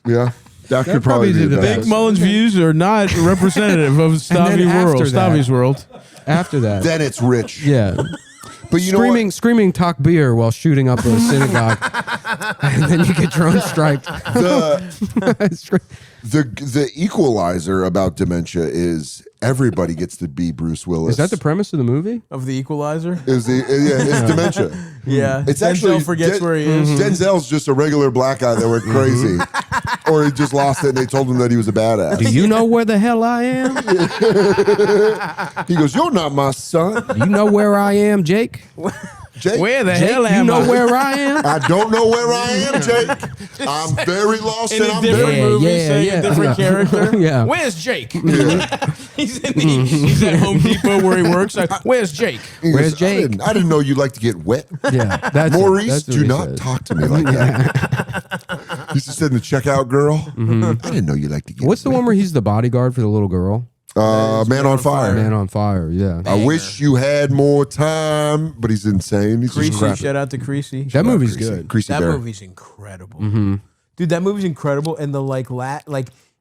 yeah, that could probably probably be did the the best. Big Mullen's views are not representative of then after that- Stavi's world. After that, Then it's rich. yeah, But you know what? screaming takbir while shooting up a synagogue, and then you get drone striked. The equalizer about dementia is everybody gets to be Bruce Willis. Is that the premise of the movie? Of the Equalizer? It's dementia. Yeah. It's Denzel actually forgets where he is. Denzel's just a regular black guy that went crazy, or he just lost it and they told him that he was a badass. Do you know where the hell I am? He goes, "You're not my son, Do you know where I am, Jake? Jake. Where the Jake, hell you am know I? where I am? I don't know where I am, Jake. I'm very lost In and a I'm different very." movie, Yeah, saying yeah. a different character. Yeah. Where's Jake? he's at Home Depot where he works. Like, where's Jake? He goes, Where's Jake? I didn't know you like to get wet. Yeah, that's Maurice, that's what do he not said. talk to me like that. He used to say in the checkout girl, I didn't know you like to get What's the wet. one where he's the bodyguard for the little girl? Man on Fire. Man on Fire. Yeah, I wish you had more time, but he's insane. He's just Creasy. crapping. Shout out to Creasy. that movie's Creasy. good. Creasy That Bear. movie's incredible. Dude, that movie's incredible. And the like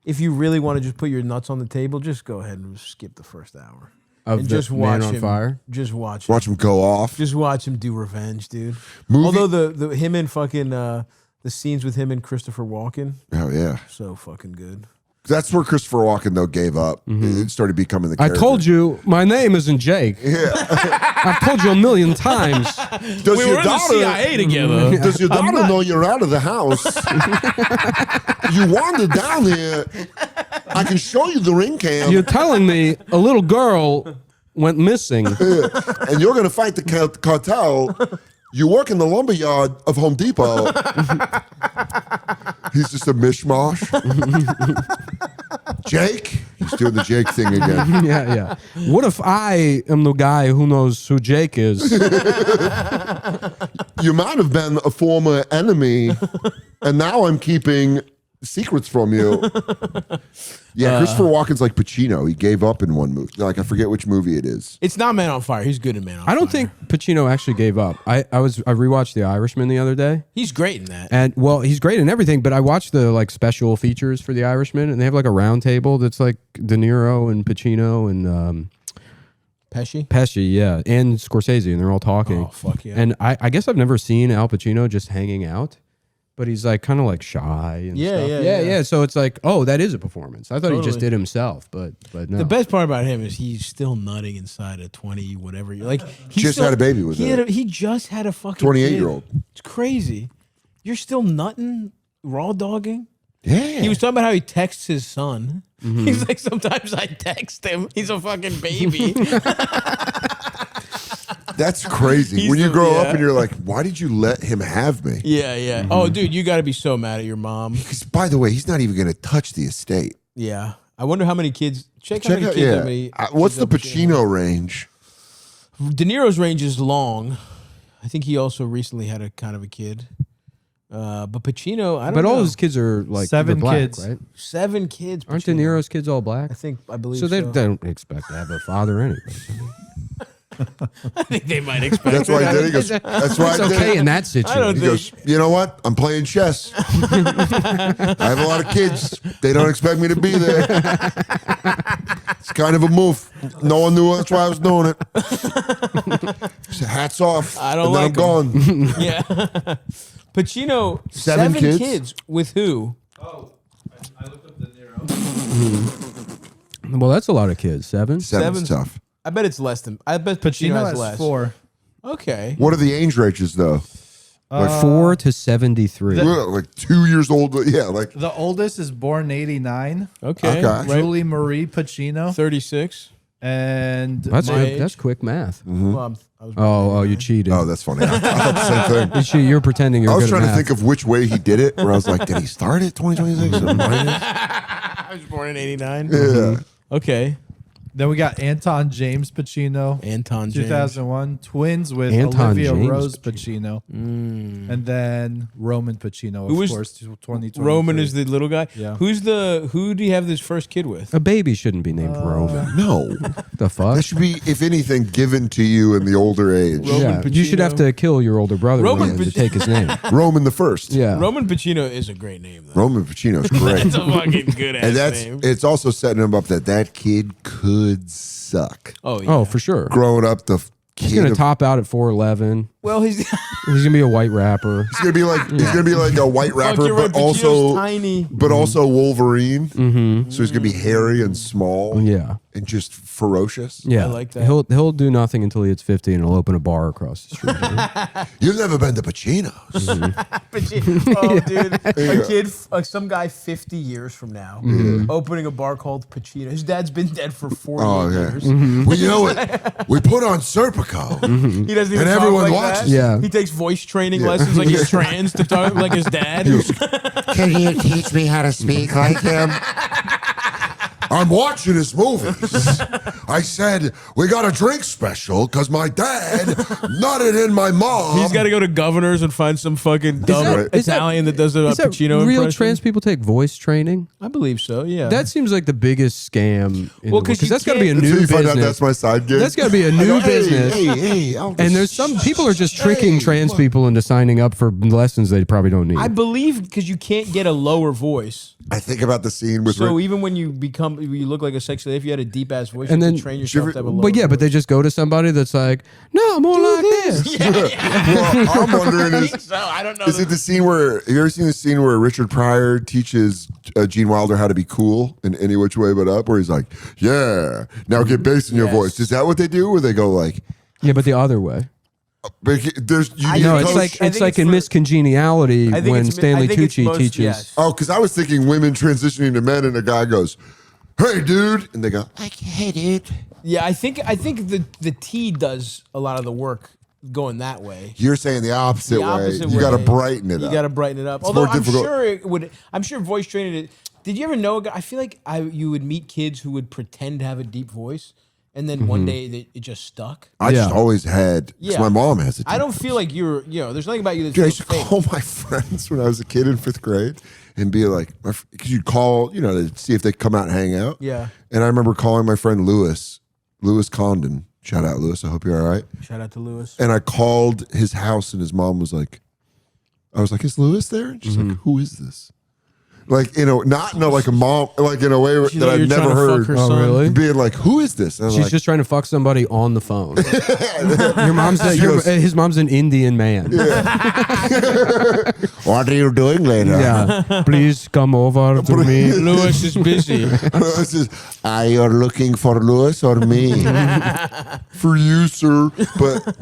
if you really want to just put your nuts on the table, just go ahead and skip the first hour. Of And the just watch Man on him. Fire. Just watch him. Watch him go off. Just watch him do revenge, dude. Movie- Although the him and fucking the scenes with him and Christopher Walken, Oh yeah, so fucking good. that's where Christopher Walken though gave up. It started becoming the. I Character. told you my name isn't Jake. Yeah. I've told you a million times. Does We your were in the daughter? CIA together. Does your daughter know you're out of the house? You wandered down here. I can show you the ring cam, You're telling me a little girl went missing. and you're going to fight the cartel. You work in the lumber yard of Home Depot. He's just a mishmash. Jake? He's doing the Jake thing again. Yeah, yeah. What if I am the guy who knows who Jake is? You might have been a former enemy, and now I'm keeping secrets from you. Yeah, Christopher Walken's like Pacino. He gave up in one movie. Like, I forget which movie it is. It's not Man on Fire. He's good in Man on Fire. I don't think Pacino actually gave up. I rewatched The Irishman the other day. he's great in that. And well, he's great in everything, but I watched the like special features for The Irishman, and they have like a round table that's like De Niro and Pacino and Pesci, yeah, and Scorsese, and they're all talking. Oh, fuck yeah. And I guess I've never seen Al Pacino just hanging out, but he's like kind of like shy and Yeah, stuff. yeah. So it's like, oh, that is a performance. I thought he just Totally. did himself, but no. The best part about him is he's still nutting inside a 20 whatever. Like he Just had a baby with her. He just had a fucking 28-year-old. kid. It's crazy. You're still nutting, raw dogging. Yeah. He was talking about how he texts his son. Mm-hmm. He's like, sometimes I text him. He's a fucking baby. That's crazy. He's When you the- grow up yeah. and you're like, why did you let him have me? Yeah, yeah. Oh, dude, you got to be so mad at your mom. Because, by the way, he's not even going to touch the estate. Yeah. I wonder how many kids. Check how Check many out, kids. yeah. How many What's kids the Al Pacino Pacino range? has. De Niro's range is long. I think he also recently had a kind of a kid. But Pacino, I don't but know. all his kids are like 7 they're black, kids. right? 7 kids. Aren't De Pacino. Niro's kids all black? I believe So so. they don't expect to have a father anyway. I think they might expect That's why I did it. He goes, that's why It's I did okay it. in that situation. He goes, you know what? I'm playing chess. I have a lot of kids. They don't expect me to be there. It's kind of a move. No one knew that's why I was doing it. So hats off. I don't and then like I'm gone. Yeah. Pacino, Seven seven kids? with who? Oh, I looked up De Niro. Well, that's a lot of kids. Seven's Seven's- tough. I bet it's less than. I bet Pacino, Pacino has has less. 4. Okay. What are the age ranges, though? 4 to 73. Like 2 years old. Yeah, like The oldest is born 89. Okay. Okay. Right. Julie Marie Pacino. 36. And That's My good. age? That's quick math. Well, I was Oh, you cheated. oh, that's funny. I thought the same thing. You're pretending you're I was good trying at to math. think of which way he did it. Where I was like, did he start at 2026? I was born in 89. Yeah. Okay. then we got Anton James Pacino. Anton James. 2001. Twins with Anton Olivia James Rose Pacino. And then Roman Pacino, Who of was- course, 2023. Roman is the little guy. Yeah. Who do you have this first kid with? A baby shouldn't be named Roman. No. The fuck? That should be, if anything, given to you in the older age. Roman Yeah, you should have Pacino. to kill your older brother Roman to Pac- take his name. Roman the First. Yeah. Roman Pacino is a great name, though. Roman Pacino's great. That's a fucking good ass And that's name. it's also setting him up that kid could suck. Oh, yeah. Oh, for sure. Growing up, the He's kid gonna of- top out at 4'11". Well, he's He's gonna be a white rapper. he's gonna be like a white Fuck, rapper, you're right, but Pacino's also tiny. but also Wolverine. Mm-hmm. So he's gonna be hairy and small Yeah. and just ferocious. Yeah. I like that. He'll do nothing until he hits 50 and he'll open a bar across the street. You've never been to Pacino's. Oh, dude, a kid, some guy 50 years from now, opening a bar called Pacino. His dad's been dead for 40 Oh, yeah. years. Well, you know what? We put on Serpico. He doesn't even And talk everyone like watches. that. Yeah. He takes voice training lessons like he's trans to talk like his dad. Can you teach me how to speak like him? I'm watching his movies. I said, we got a drink special because my dad nutted in my mom. He's got to go to Governor's and find some fucking dumb is that- Italian that does a Is that Pacino real impression. trans people take voice training? I believe so, yeah. That seems like the biggest scam. Well, 'cause Because you that's got to be a can't- Until new you find out business. that's my side gig. That's got to be a I new go, hey, business. Hey, I'll And there's some people are just tricking trans people into signing up for lessons they probably don't need. I believe because you can't get a lower voice. I think about the scene with So Rick. even when you look like a sex slave, if you had a deep ass voice, And you then- could train yourself to have a lower But yeah, but they voice. just go to somebody that's like, no, more like this. Well, I'm wondering is So I don't know. it the scene where have you ever seen the scene where Richard Pryor teaches Gene Wilder how to be cool in any which way but up? Where he's like, "Yeah, now get bass in your Yes. voice." Is that what they do? Where they go like, Yeah, but the other way. "There's you I need No, a it's coach." like I it's think like it's in for- Miss Congeniality I think when it's- Stanley I think it's Tucci most- teaches. yes. Oh, because I was thinking women transitioning to men, and the guy goes, "Hey, dude," and they go, like, "Hey, dude." Yeah, I think the T does a lot of the work going that way. You're saying the opposite, The opposite way. You way. got to brighten it You up. got to brighten it up. Although more I'm difficult. sure it would. I'm sure voice training. Did you ever know a guy? I feel like you would meet kids who would pretend to have a deep voice, and then one day it just stuck. I just Yeah. always had because Yeah. my mom has it. I don't feel like you're. There's nothing about you that Dude, I feels used to fake. call my friends when I was a kid in 5th grade and be like, because you'd call, to see if they come out and hang out. Yeah. And I remember calling my friend Lewis Condon. Shout out, Lewis. I hope you're all right. Shout out to Lewis. And I called his house, and his mom was like, I was like, is Lewis there? And she's like, who is this? Like, not in a, like a mom, like in a way She that thought you I've were never trying to fuck heard. her Oh, son. really? Being like, who is this? And I'm She's like, just trying to fuck somebody on the phone. His mom's an Indian man. what are you doing later? Yeah. Please come over to me. Lewis is busy. Lewis is, are you looking for Lewis or me? For you, sir. But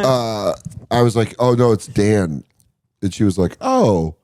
I was like, oh, no, it's Dan. And she was like, oh,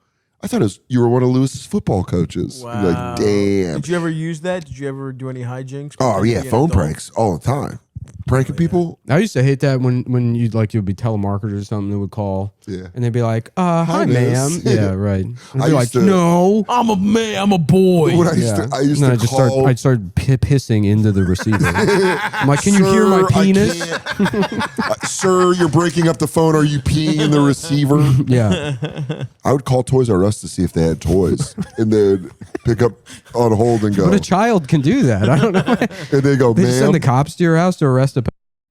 I thought you were one of Lewis's football coaches. I'm like, damn. Did you ever use that? Did you ever do any hijinks? Oh, yeah, Being an phone adult? pranks all the time. Pranking people. I used to hate that when you'd be telemarketers or something that would call. Yeah. And they'd be like, hi, ma'am. miss. Yeah, right. And I I'd be like, used to- no. I'm a man. I'm a boy. When I used Yeah. to, I used And then to call. I'd start pissing into the receiver. I'm like, can you hear "Sir, my I penis? can't." Sir, you're breaking up the phone. Are you peeing in the receiver? Yeah. I would call Toys R Us to see if they had toys, and they'd pick up on hold and go. But a child can do that. I don't know. And they go, They just send ma'am. the cops to your house to arrest a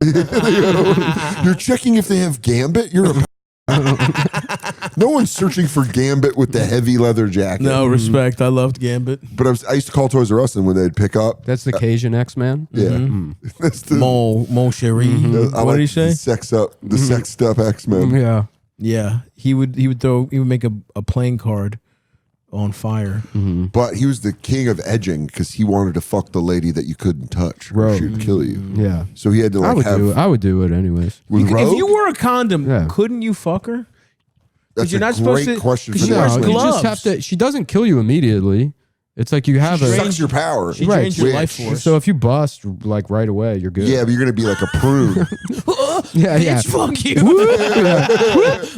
You're checking if they have Gambit? You're a no one's searching for Gambit with the heavy leather jacket. No respect. I loved Gambit. But I used to call Toys R Us, and when they'd pick up, That's the Cajun X-Man. yeah, that's the Mon chéri. I What like did he say? The sexed up X-Men. Yeah. Yeah, he would make a playing card on fire. But he was the king of edging because he wanted to fuck the lady that you couldn't touch, or Rogue. she'd kill you. Yeah. So he had to I like would have do it. I would do it anyways. with If Rogue? you wore a condom, Yeah. couldn't you fuck her? That's you're a not supposed great to- question. 'cause For she the wears X-Men. You just gloves. have to. She doesn't kill you immediately. It's like you have She a. sucks your power. She Right. drains your Wait, life force. So if you bust like right away, you're good. Yeah, but you're gonna be like a prude. Yeah. Yeah. Bitch, fuck you.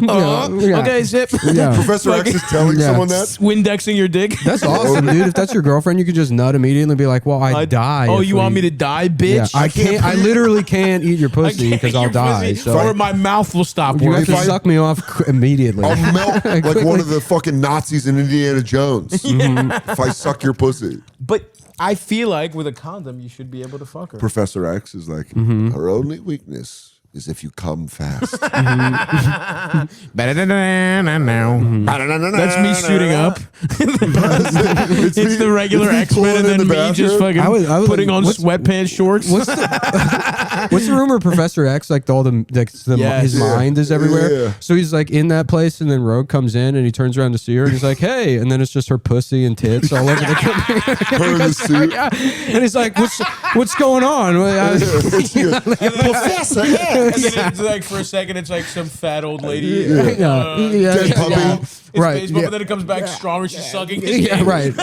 Yeah. Okay, zip. Yeah. Professor X is telling Yeah. someone that. Windexing your dick. That's awesome, dude. If that's your girlfriend, you could just nut immediately and be like, "Well, I die." Oh, if you want we- me to die, Yeah, bitch? I can't. I literally can't eat your I pussy can't because eat I'll your die. pussy, So or my mouth will stop you have working. to suck me off immediately. I'll melt like Quickly. one of the fucking Nazis in Indiana Jones if I suck your pussy. But I feel like with a condom, you should be able to fuck her. Professor X is like, her only weakness is if you come fast. That's me suiting up. It's the regular me X-Men and pulling in then the me just bathroom? fucking I would putting on what's- sweatpants shorts. What's the rumor? Professor X, like all Yes. his mind is everywhere. Yeah. So he's like in that place, and then Rogue comes in, and he turns around to see her, and he's like, "Hey!" And then it's just her pussy and tits all over the Her in the suit. And he's like, "What's going on?" Professor And X. then it's like for a second, it's like some fat old lady. Dead puppy. It's Right, baseball, yeah. but then it comes back stronger. She's sucking his Yeah, dick. right.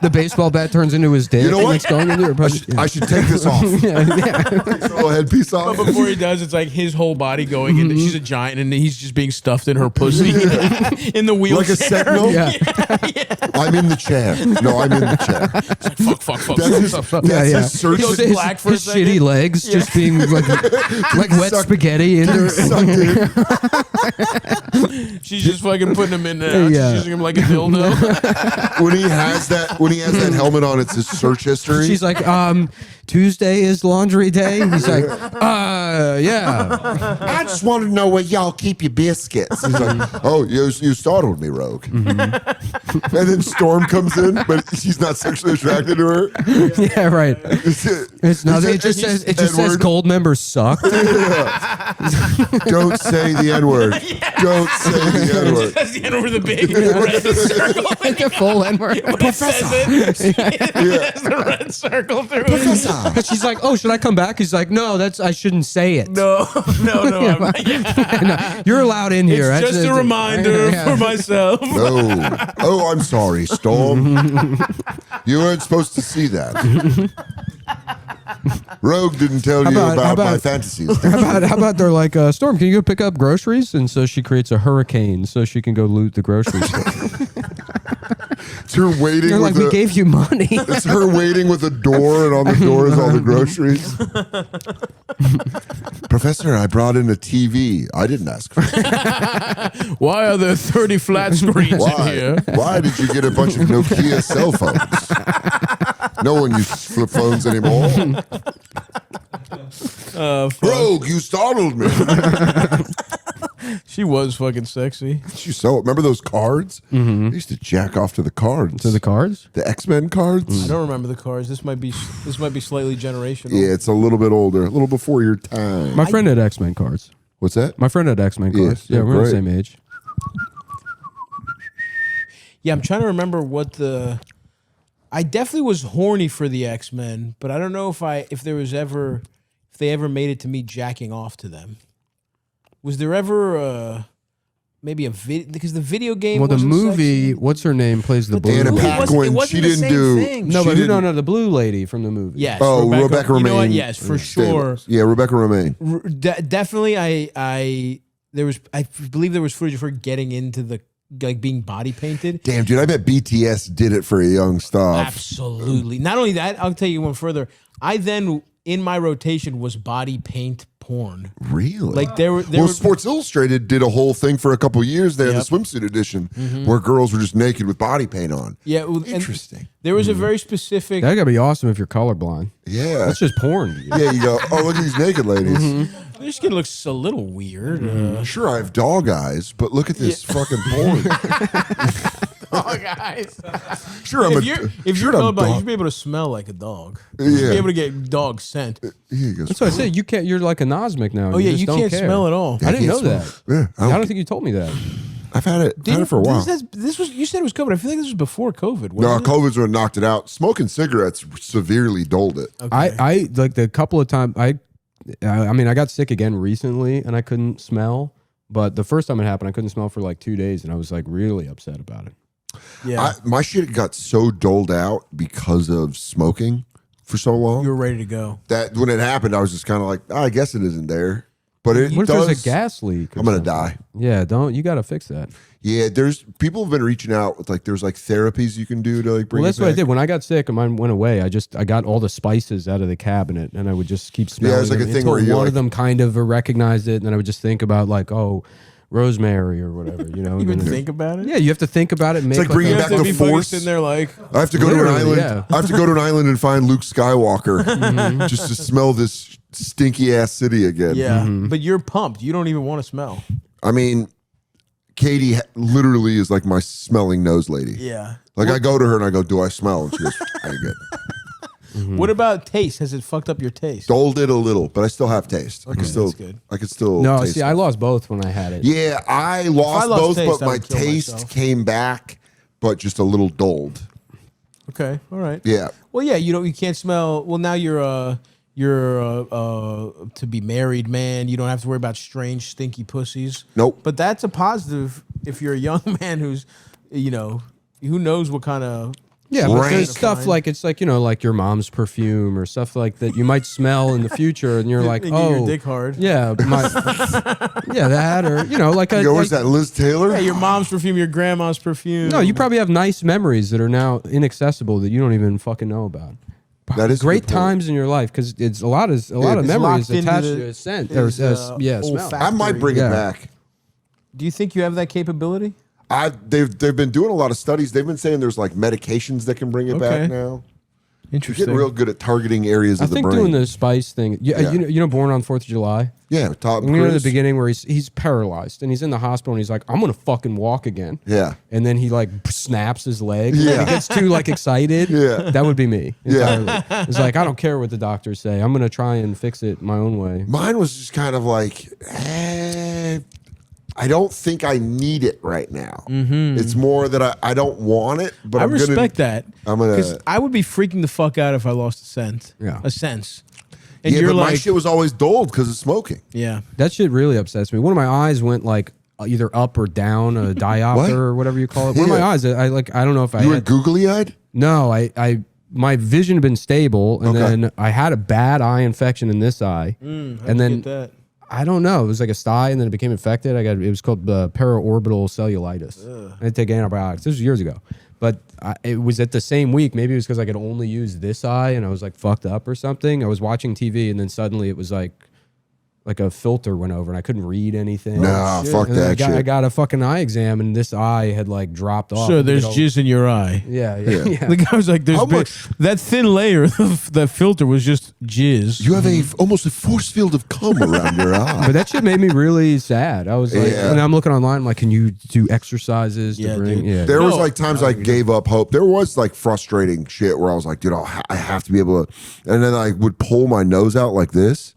The baseball bat turns into his dick. You know and what? it's going into her pussy. I should take this off. Take the little headpiece off. But before he does, it's like his whole body going into. She's a giant, and he's just being stuffed in her pussy in the wheelchair. Like a sentinel? Yeah. I'm in the chair. No, I'm in the chair. Fuck. That's his, fuck. that's Yeah, yeah. his search. Goes His, black for a his second. shitty legs just being like wet Suck- spaghetti into her. Sucked in. She's just fucking putting him in there. Yeah. She's using him like a dildo. When he has that helmet on, it's his search history. She's like, Tuesday is laundry day. He's like, yeah. I just want to know where y'all keep your biscuits. He's like, oh, you startled me, Rogue. And then Storm comes in, but she's not sexually attracted to her. Yeah, right. It's nothing. It just says N-word. gold members suck. Don't say the N-word. Don't say the N-word. That's the end over the big red circle. Like a full N-word. When it says it, there's the red circle through it. And she's like, oh, should I come back? He's like, no, I shouldn't say it. No. No, you're allowed in here. It's just a reminder Yeah. for myself. No. Oh, I'm sorry, Storm. You weren't supposed to see that. Rogue didn't tell you How about my about- fantasies. How about they're like, Storm, can you go pick up groceries? And so she creates a hurricane so she can go loot the grocery store. It's her waiting They're like, with we a, gave you money. it's her waiting with a door, and on the door is all the groceries. Professor, I brought in a TV. I didn't ask for it. Why are there 30 flat screens in Why? here? Why did you get a bunch of Nokia cell phones? No one uses flip phones anymore. Rogue, you startled me. She was fucking sexy. You so remember those cards? I used to jack off to the cards. To the cards? The X-Men cards? I don't remember the cars. This might be slightly generational. Yeah, it's a little bit older, a little before your time. My friend had X-Men cards. What's that? My friend had X-Men Yeah, cards. Yeah, they're we're the great. same age. Yeah, I'm trying to remember what the. I definitely was horny for the X-Men, but I don't know if they ever made it to me jacking off to them. Was there ever maybe a video? Because the video game. Well, the wasn't movie, sexy. what's her name, plays the But the blue Anna movie lady. Paquin. wasn't- it wasn't She the didn't same do- thing. No, She but didn't- no, the blue lady from the movie. Yes. Oh, Rebecca You know what? Romaine. Yes, for sure. Yeah, Rebecca Romaine. Definitely. I believe there was footage of her getting into the being body painted. Damn, dude, I bet BTS did it for a young stuff. Absolutely. Not only that, I'll tell you one further. I then in my rotation was body paint porn. Really? Like there were Sports Illustrated did a whole thing for a couple years there, Yep. the swimsuit edition, where girls were just naked with body paint on. yeah, well, and Interesting. there was a very specific. That gotta be awesome if you're colorblind. Yeah. That's just porn. to you. Yeah, you go, oh, look at these naked ladies. Their skin looks a little weird. Sure, I have dog eyes, but look at this fucking porn. Oh, guys. Sure, I'm If you're sure colorblind, I'm you dog. should be able to smell like a dog. You should Yeah. be able to get dog scent. Here he goes. That's what I said. You can't. You're like a nosmic now. Oh yeah, just you don't can't care. smell at all. I didn't know can't that. smell. Yeah, I don't think you told me that. I've had it for a while. This was you said it was COVID. I feel like this was before COVID. No, wasn't it? COVID's what knocked it out. Smoking cigarettes severely dulled it. I like the couple of times I mean I got sick again recently and I couldn't smell, but the first time it happened I couldn't smell for like 2 days and I was like really upset about it. Yeah, My shit got so dulled out because of smoking for so long you were ready to go. that when it happened, I was just kind of like, I guess it isn't there. But it What if does. there's a gas leak? or I'm gonna something? die. Yeah, don't you got to fix that. Yeah, there's people have been reaching out with like there's like therapies you can do to like bring. Well, that's it what I back. did when I got sick and mine went away. I got all the spices out of the cabinet and I would just keep smelling. it's like a them thing until where you, one like- of them kind of recognized it, and then I would just think about like, oh, rosemary or whatever, you know. You and would then- think about it. Yeah, you have to think about it. And make like bringing You a- have back to the be fucking Force. sitting there like, I have to go to an Literally, island. yeah. I have to go to an island and find Luke Skywalker just to smell this stinky ass city again. yeah. But you're pumped. You don't even want to smell. I mean, Katie literally is like my smelling nose lady. Yeah. Like I go to her and I go, "Do I smell?" And she goes, "I good." What about taste? Has it fucked up your taste? Dulled it a little, but I still have taste. I can still. that's good. I can still. No, taste see, it. I lost both when I had it. Yeah, I lost lost both, taste, but I my would kill taste myself. came back, but just a little dulled. Okay. All right. Yeah. Well, yeah. You can't smell. Well, now you're to be married man. You don't have to worry about strange stinky pussies. Nope. But that's a positive if you're a young man who's, who knows what kind of. Yeah, but Rank. there's stuff Fine. like it's like like your mom's perfume or stuff like that you might smell in the future, and you're like, and get oh, your dick hard. yeah, yeah, that or like a. Yo, where's like- that Liz Taylor? Yeah, your mom's perfume, your grandma's perfume. No, you probably have nice memories that are now inaccessible that you don't even fucking know about. That is a Great good point. times in your life because it's a lot of It's memories locked into attached the- to a scent is, or smell. olfactory. I might bring Yeah. it back. Do you think you have that capability? They've been doing a lot of studies. They've been saying there's like medications that can bring it back Okay. now. You're Interesting. getting real good at targeting areas I of the think brain. doing the spice thing. Yeah, Yeah. you know, Born on 4th of July. Yeah, Tom You know, in the Cruise. beginning where he's paralyzed and he's in the hospital and he's like, I'm gonna fucking walk again. Yeah. And then he like snaps his leg. Yeah. He gets too like excited. Yeah. That would be me. Yeah. Entirely. It's like I don't care what the doctors say. I'm gonna try and fix it my own way. Mine was just kind of like, I don't think I need it right now. It's more that I don't want it, but I I'm respect that. I'm gonna- Because I would be freaking the fuck out if I lost a scent. Yeah. A sense. And Yeah, you're but my like, shit was always dulled because of smoking. yeah. That shit really upsets me. One of my eyes went like either up or down, a diopter What? or whatever you call it. One of my Yeah. eyes, I don't know if I You were had, googly eyed? no, my vision had been stable, and Okay. then I had a bad eye infection in this eye, and then Get that. I don't know. It was like a sty, and then it became infected. It was called paraorbital cellulitis. I had to take antibiotics. This was years ago, but it was at the same week. Maybe it was because I could only use this eye, and I was like fucked up or something. I was watching TV, and then suddenly it was like a filter went over, and I couldn't read anything. Nah, fuck And then that I shit. got a fucking eye exam, and this eye had like dropped off. So there's You know? jizz in your eye. Yeah. The guy was like, "There's How been- much- that thin layer of that filter was just jizz." You have almost a force field of cum around your eye. But that shit made me really sad. I was like, Yeah. and I'm looking online, I'm like, can you do exercises Yeah, to bring? dude. Yeah. There was No. like times I gave up hope. There was like frustrating shit where I was like, dude, I have to be able to. And then I would pull my nose out like this.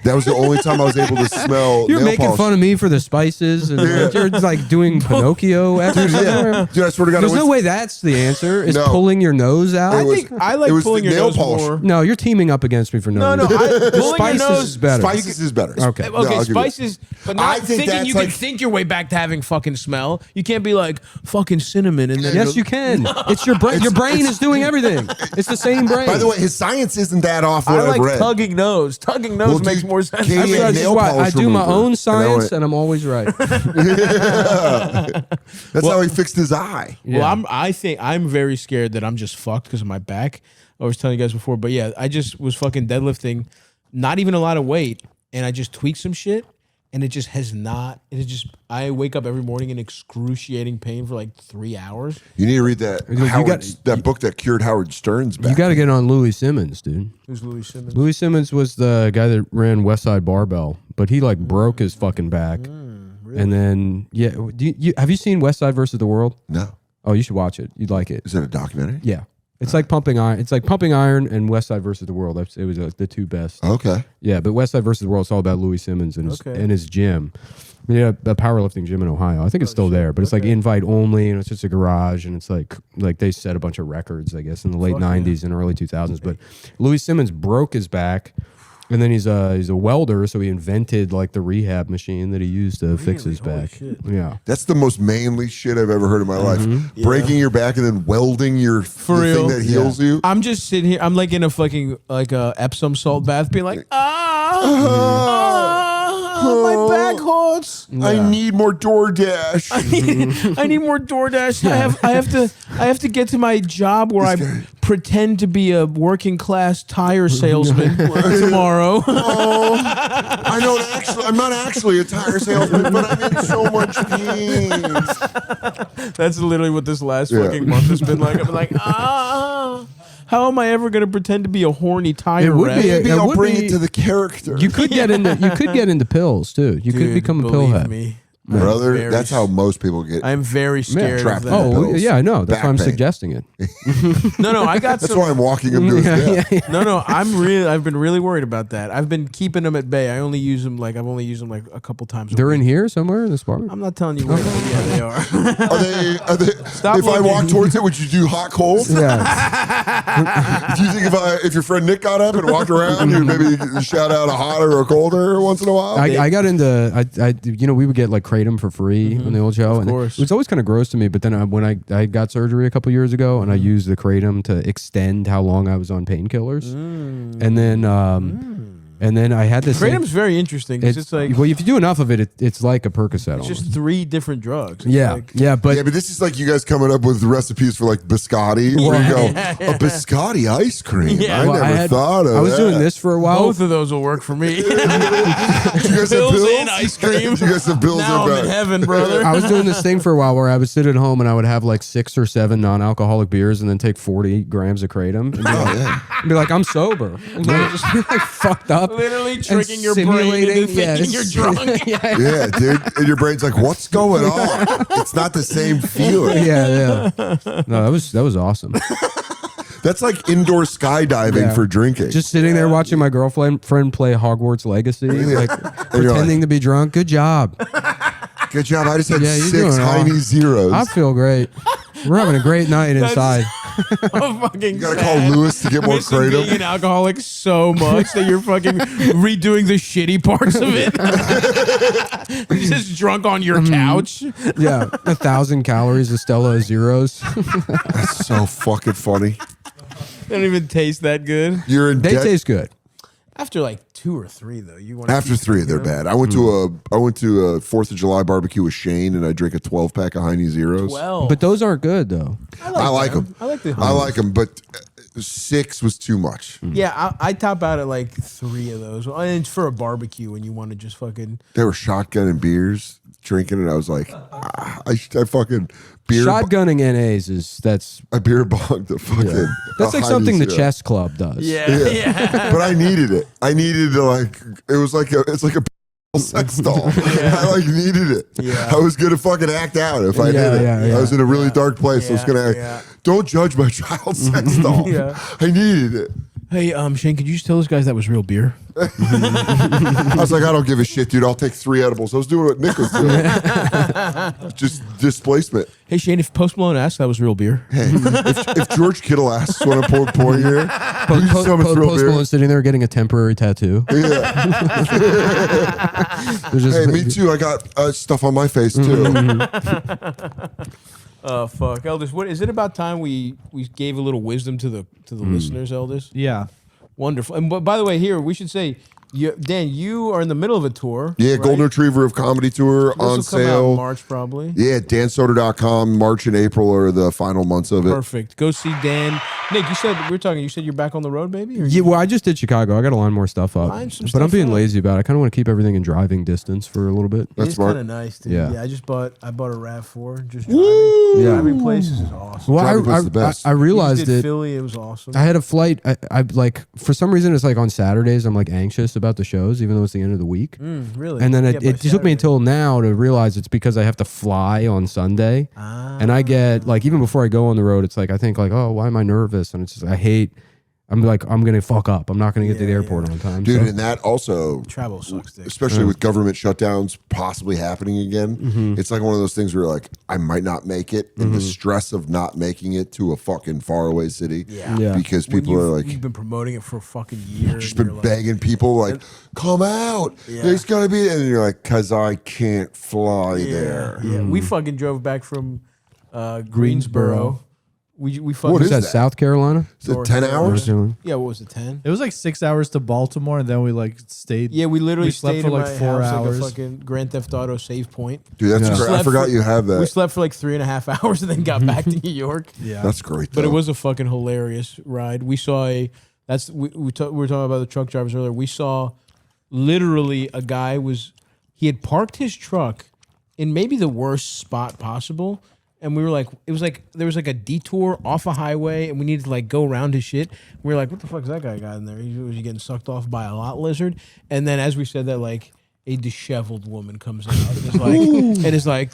That was the only time I was able to smell. You're nail making polish. fun of me for the spices, and like, you're like doing Pinocchio. Dude, yeah. Dude, I swear to God, There's I no was- way that's the answer. Is No. pulling your nose out? I was- think I like it was pulling the your nail nose polish. more. No, you're teaming up against me for no No, reason. no. The Pulling your spices nose is better. Spices is better. Okay. No, I'll give you that. Spices, but not I think thinking that's you like- can think your way back to having fucking smell. You can't be like fucking cinnamon and then Yes, you can. It's your brain. Your brain is doing everything. It's the same brain. By the way, his science isn't that off what I I've like read. tugging nose. Tugging nose Well, makes dude, more sense. Katie that's, had that's nail why I polish do my remover. own And I science, went- and I'm always right. That's how he fixed his eye. Well, I think I'm very scared that I'm just fucked because of my back. I was telling you guys before, but yeah, I just was fucking deadlifting, not even a lot of weight, and I just tweaked some shit, and it just has not. It just I wake up every morning in excruciating pain for like 3 hours. You need to read that that book that cured Howard Stern's back. You got to get on Louis Simmons, dude. Who's Louis Simmons? Louis Simmons was the guy that ran West Side Barbell, but he like broke his fucking back. Really? And then have you seen West Side versus the World? No. Oh, you should watch it. You'd like it. Is it a documentary? Yeah. It's like Pumping Iron. It's like Pumping Iron and West Side versus the World. It was the two best. Okay. Yeah, but West Side versus the World is all about Louis Simmons and his gym. I mean, a powerlifting gym in Ohio. I think it's still there, but it's like invite only, and it's just a garage, and it's like they set a bunch of records, I guess, in the late '90s and early 2000s. But Louis Simmons broke his back, and then he's a welder, so he invented like the rehab machine that he used to fix his back. Shit. Yeah. That's the most manly shit I've ever heard in my life. Breaking your back and then welding the thing that heals you. I'm just sitting here. I'm like in a fucking like a Epsom salt bath, being like, my back hurts. I need more DoorDash. I need more DoorDash. I have to get to my job where I pretend to be a working class tire salesman tomorrow. I know. I'm not actually a tire salesman, but I'm in so much pain. That's literally what this last fucking month has been like. I've been like, how am I ever going to pretend to be a horny tire rep? Maybe I'll bring it to the character. You could get into pills too. You could become a pill head. Me. Brother, that's how most people get. I'm very scared of trapped that. in Oh pills. yeah, I know. That's Back why I'm pain. suggesting it. No, I got That's some. why I'm walking him to his death. No, I've been really worried about that. I've been keeping them at bay. I've only used them like a couple times. They're in here somewhere in this apartment. I'm not telling you where. But yeah, they are. Are they? Stop if I looking. walk towards it, would you do hot cold? Yeah. Do you think if your friend Nick got up and walked around, you'd maybe shout out a hotter or colder once in a while? I got into we would get like kratom for free on the old show. Of course. It was always kind of gross to me. But then when I got surgery a couple years ago, and I used the kratom to extend how long I was on painkillers, and then I had this. Kratom's very interesting. It's like well, if you do enough of it, it's like a Percocet. it's just 3 different drugs. It's yeah, like, but Yeah, but this is like you guys coming up with recipes for like biscotti, where you go, a biscotti ice cream. Yeah. I well, never thought of I was that. doing this for a while. both of those will work for me. Do you guys have Pills pills? and ice cream. Do you guys have pills Now in I'm in back? heaven, brother. I was doing this thing for a while where I would sit at home and I would have like 6 or 7 non-alcoholic beers and then take 40 grams of kratom and be like, I'm sober. And then just be like fucked up. Literally and tricking your brain into thinking you're drunk. Yeah, dude. And your brain's like, what's going on? It's not the same feeling. Yeah. No, that was awesome. That's like indoor skydiving Yeah. for drinking. Just sitting there watching my girlfriend play Hogwarts Legacy, like you're pretending to be drunk. Good job. Good job. I just had Yeah, you're 6 doing tiny all- zeros. I feel great. We're having a great night inside. I'm fucking You gotta sad. call Lewis to get more Missing being kratom. an alcoholic so much that you're fucking redoing the shitty parts of it. You're just drunk on your couch. Yeah, 1,000 calories of Stella Zeros. That's so fucking funny. They don't even taste that good. You're in They debt. taste good. After like 2 or 3, though, you want After 3, they're bad. I went to a 4th of July barbecue with Shane, and I drank a 12-pack of Heine Zeros. Well, But those aren't good though. I like them. I like the. I like them, but 6 was too much. Yeah, I top out at like 3 of those. And it's for a barbecue when you want to just fucking. They were shotgunning beers, drinking, and I was like, I fucking beer. Shotgunning NAs I beer bogged the fucking. that's like Heine something the Zero. chess club does. Yeah. But I needed it. I needed to like. It was like it's like a sex doll. I like needed it. Yeah. I was gonna fucking act out if I Yeah, did it. yeah, I was in a really dark place. I was Yeah, gonna act. yeah. Don't judge my child sex doll. Yeah. I needed it. Hey, Shane, could you just tell those guys that was real beer? I was like, I don't give a shit, dude. I'll take 3 edibles. I was doing what Nick was doing. Just displacement. Hey, Shane, if Post Malone asked, that was real beer. Hey, if George Kittle asks what I'm pouring here, you just tell him it's real Post beer. Malone sitting there getting a temporary tattoo. Yeah. There's just- Hey, me too. I got stuff on my face too. Oh fuck, Elders! What is it about time we gave a little wisdom to the listeners, Elders? Yeah. Wonderful. And by the way, here we should say Dan, you are in the middle of a tour. Yeah, right? Golden Retriever of Comedy Tour This on will come out in sale. March probably. Yeah, dansoder.com. March and April are the final months of it. Perfect. Go see Dan. Nick, you said you said you're back on the road, baby? Or Yeah, well, I just did Chicago. I got to line more stuff up, Line some but I'm stuff being up. lazy about it. I kind of want to keep everything in driving distance for a little bit. It That's is smart. kind of nice, dude. Yeah. Yeah, I bought a RAV4. Just driving. Yeah. Driving places is awesome. Well, Driving was the best. I We just realized did it. Philly. It was awesome. I had a flight. I like for some reason it's like on Saturdays I'm like anxious about the shows, even though it's the end of the week. Really? And then Yeah, it by took me Saturday. until now to realize it's because I have to fly on Sunday. And I get like even before I go on the road, it's like I think like, oh, why am I nervous? And it's just I'm like I'm gonna fuck up. I'm not gonna get to the airport on time. Dude, so. and that also, Travel sucks, dude. especially with government shutdowns possibly happening again, it's like one of those things where like, I might not make it. And the stress of not making it to a fucking faraway city. Yeah. Because people are like, you've been promoting it for a fucking year. just and been you're like, begging people like, come out. There's gonna be, and you're like, cause I can't fly there. Yeah, we fucking drove back from Greensboro. We fucking What Is is that that? South Carolina? Is it 10 hours? Yeah, what was it, 10? It was like 6 hours to Baltimore, and then we like stayed. Yeah, we literally slept stayed for in like my 4 house hours. like a fucking Grand Theft Auto save point. Dude, that's Yeah. great. I Slept forgot for- you have We that. slept for like 3.5 hours and then got back to New York. Yeah, That's great. But it though. was a fucking hilarious ride. We saw we were talking about the truck drivers earlier. We saw literally a guy he had parked his truck in maybe the worst spot possible. And we were like, it was like there was like a detour off a highway, and we needed to like go around his shit. We were like, what the fuck is that guy got in there? Was he getting sucked off by a lot lizard? And then as we said that, like a disheveled woman comes out and is like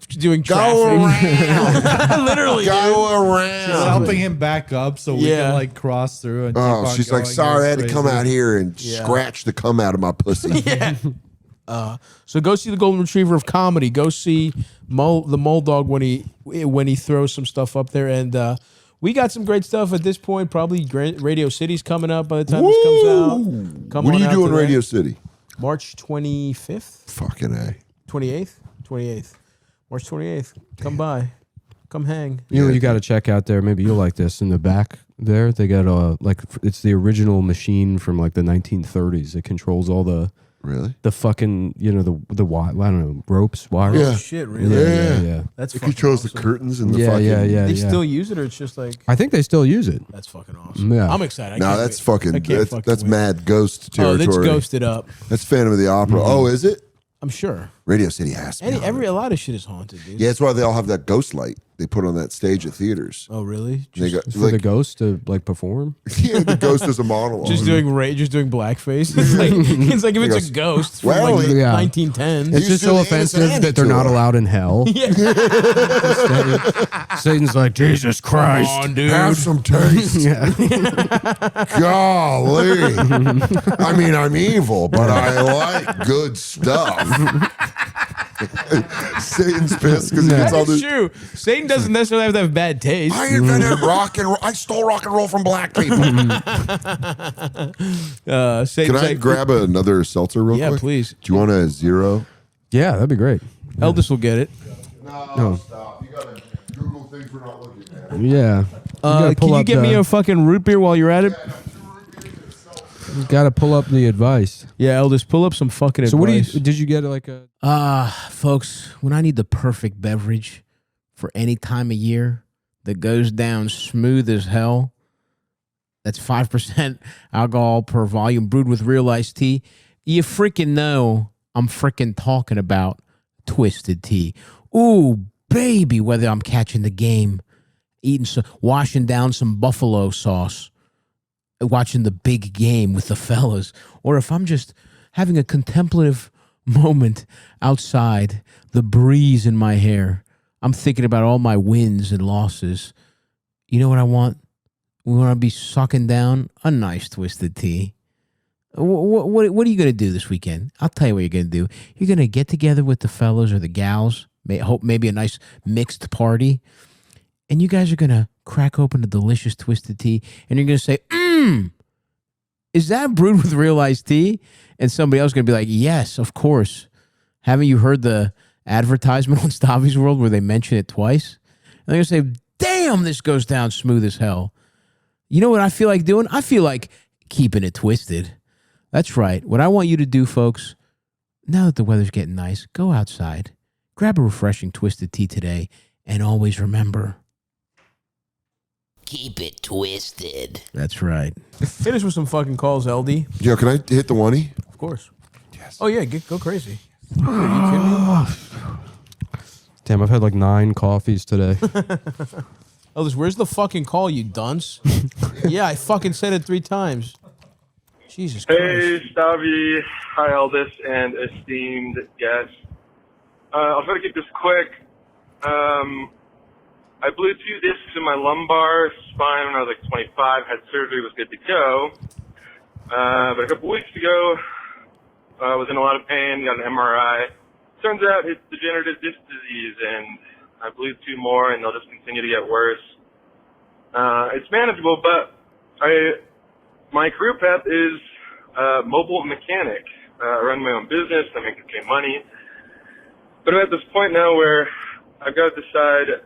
doing traffic. Literally. Go around. She's helping him back up so we Yeah. can like cross through. And keep Oh, on she's like, going. sorry, I had It to was come crazy. out here and scratch the cum out of my pussy. So go see the Golden Retriever of Comedy. Go see the Mole Dog when he throws some stuff up there. And we got some great stuff at this point. Probably Radio City's coming up by the time this comes out. Come What on are you out doing, to that. Radio City? March 25th, Fucking A. 28th, March 28th. Come by, come hang. You know what you got to check out there. Maybe you'll like this in the back there. They got it's the original machine from like the 1930s. It controls all the Really? fucking the wire, I don't know, ropes, wires. Yeah. Oh, shit, really? Yeah. That's It fucking controls the awesome. curtains and the Yeah, fucking... yeah. They still use it, or it's just like I think they still use it. that's fucking awesome. Yeah. I'm excited. I No, can't that's wait. I fucking... can't That's, fucking that's wait. mad ghost Oh, territory. that's ghosted up. That's Phantom of the Opera. Oh, is it? I'm sure. Radio City has to be on it. A lot of shit is haunted, dude. Yeah, that's why they all have that ghost light they put on that stage at theaters. Oh, really? They got, For the like, ghost to like perform. yeah, the ghost is a monologue. Just doing blackface. It's like if it's a goes, ghost from "Well, like yeah. 1910. It's just do so the offensive innocent that they're Annie not tour. allowed in hell. Satan's like, Jesus Christ. Come on, dude. Have some taste. Yeah. Golly. I mean, I'm evil, but I like good stuff. Satan's pissed because he gets all That's this. true. Satan doesn't necessarily have to have bad taste. I invented rock and roll. I stole rock and roll from black people. Satan's Can I like, grab another seltzer real Yeah, quick? please. Do you want a zero? Yeah, that'd be great. Eldest will get it. No, stop. You gotta Google things we're not looking at. Yeah. gotta pull Can you up get me the- a fucking root beer while you're at it? You gotta pull up the advice. Yeah, Eldest, pull up some fucking So advice. did you get like a Folks, when I need the perfect beverage for any time of year that goes down smooth as hell, that's 5% alcohol per volume, brewed with real iced tea, you freaking know I'm freaking talking about Twisted Tea. Ooh, baby, whether I'm catching the game, washing down some buffalo sauce, watching the big game with the fellas, or if I'm just having a contemplative moment outside, the breeze in my hair, I'm thinking about all my wins and losses. You know what I want? We want to be sucking down a nice Twisted Tea. What are you going to do this weekend? I'll tell you what you're going to do. You're going to get together with the fellas or the gals, maybe a nice mixed party, and you guys are going to crack open a delicious Twisted Tea, and you're going to say, is that brewed with real iced tea? And somebody else is going to be like, yes, of course. Haven't you heard the advertisement on Stavi's World where they mention it twice? And they're going to say, damn, this goes down smooth as hell. You know what I feel like doing? I feel like keeping it twisted. That's right. What I want you to do, folks, now that the weather's getting nice, go outside, grab a refreshing Twisted Tea today, and always remember, keep it twisted. that's right. Hit us with some fucking calls, LD. Yo, can I hit the one-y? Of course. Yes. Oh, yeah. Go crazy. Are you kidding me? Damn, I've had like 9 coffees today. Elvis, where's the fucking call, you dunce? Yeah, I fucking said it 3 times. Jesus Christ. Hey, Stavi. Hi, Elvis, and esteemed guests. I'll try to keep this quick. I blew 2 discs in my lumbar spine when I was like 25, had surgery, was good to go. But a couple weeks ago, I was in a lot of pain, got an MRI. Turns out it's degenerative disc disease, and I blew 2 more, and they'll just continue to get worse. It's manageable, but my career path is mobile mechanic. I run my own business, I make okay money. But I'm at this point now where I've got to decide,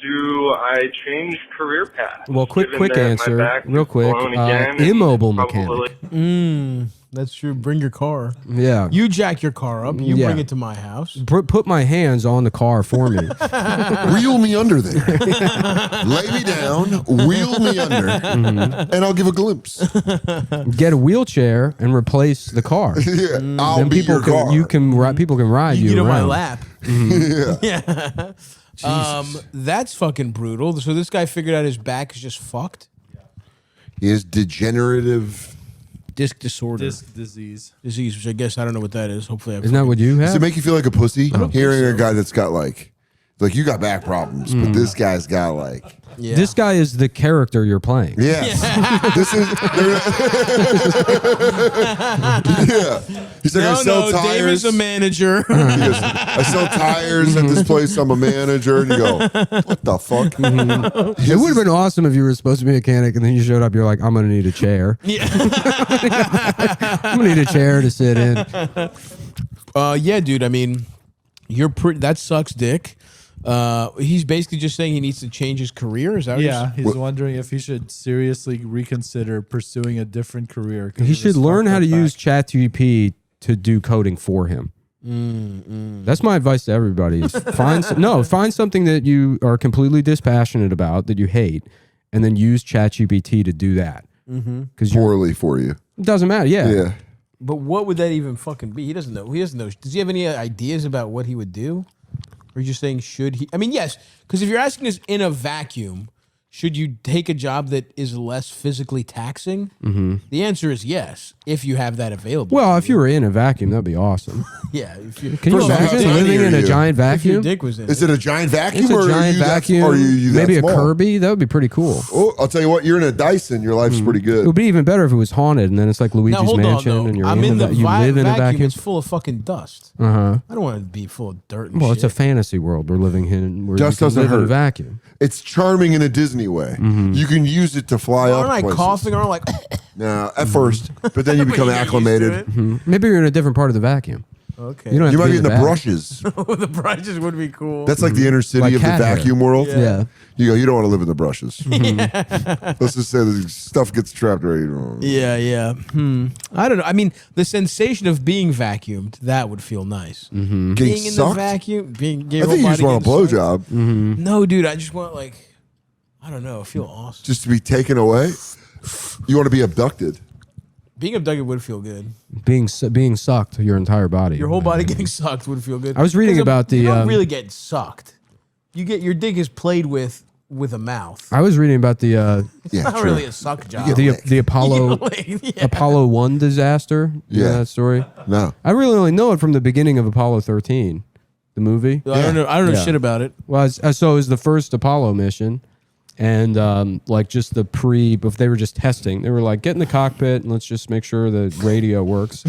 do I change career path? Well, quick Given that my answer, back real is quick. blown again and Immobile probably- mechanic. That's true. Bring your car. Yeah. You jack your car up. You Yeah. bring it to my house. Put my hands on the car for me. Reel me under there. Lay me down, wheel me under, and I'll give a glimpse. Get a wheelchair and replace the car. Yeah, I'll Then be people your can car. people can ride You you get on my around. lap. Yeah. That's fucking brutal. So this guy figured out his back is just fucked. He has degenerative. Disc disorder. Disc disease. Disease, which I guess I don't know what that is. Hopefully, Isn't that what you Does have? it make you feel like a pussy? Hearing a guy that's got like you got back problems, but this guy's got like. yeah. This guy is the character you're playing. Yes. This is. Yeah. He's like, I sell Dave tires. is a manager. He goes, I sell tires at this place. I'm a manager. And you go, what the fuck? It would have been awesome if you were supposed to be a mechanic and then you showed up. You're like, I'm gonna need a chair. Yeah. I'm gonna need a chair to sit in. Yeah, dude. I mean, you're pretty. That sucks, dick. He's basically just saying he needs to change his career. Is that what Yeah, he's wondering if he should seriously reconsider pursuing a different career. 'cause He of should his learn fucked how up to use back. ChatGPT to do coding for him. That's my advice to everybody. Is find something that you are completely dispassionate about that you hate, and then use ChatGPT to do that. Because Poorly for you. it doesn't matter. Yeah. Yeah. But what would that even fucking be? He doesn't know. He doesn't know. Does he have any ideas about what he would do? Or are you just saying should he? I mean, yes. Because if you're asking us in a vacuum, should you take a job that is less physically taxing? The answer is yes, if you have that available. Well, to if you were in a vacume, that'd be awesome. yeah, if you Can you First of all, imagine how tiny living are in a you? giant if your vacuum? dick was in Is it a giant vacuum It's or a are giant you vacuum. That, or are you that maybe a small? Kirby. That would be pretty cool. Oh, I'll tell you what, you're in a Dyson. Your life's pretty It good. would be even better if it was haunted, and then it's like Luigi's now hold on Mansion, though. and you're I'm in the you live in a vacuum. vacuum. It's full of fucking dust. Uh huh. I don't want to be full of dirt. And Well, shit. it's a fantasy world we're living in. Where Dust you can doesn't live in a hurt. vacuum. It's charming in a Disney way. You can use it to fly up Aren't I places. coughing? Aren't I like? No, at first, but then you become You get used to acclimated. it. Maybe you're in a different part of the vacuum. Okay. You don't have You to might be in the back. brushes. the brushes would be cool. That's like the inner city Like of the cat hair. vacuum world. Yeah. You go, you don't want to live in the brushes. Let's just say the stuff gets trapped right. Yeah. I don't know. I mean, the sensation of being vacuumed, that would feel nice. Getting Being in sucked? the vacuum, being your I think whole you just body want a getting sucked. blowjob No, dude, I just want like, I don't know, feel awesome. just to be taken away. You want to be abducted. Being abducted would feel good. Being sucked your entire body. Your whole body getting sucked would feel good. I was reading 'Cause about you the, don't really get sucked. You get your dick is played with a mouth. I was reading about the Yeah, Not true. really a suck job. the Apollo Yeah. Apollo 1 disaster. You know Yeah. that story. No. I really only know it from the beginning of Apollo 13, the movie. I don't know. I don't know Yeah. shit about it. Well, so it was the first Apollo mission, and like just if they were just testing, they were like, get in the cockpit and let's just make sure the radio works.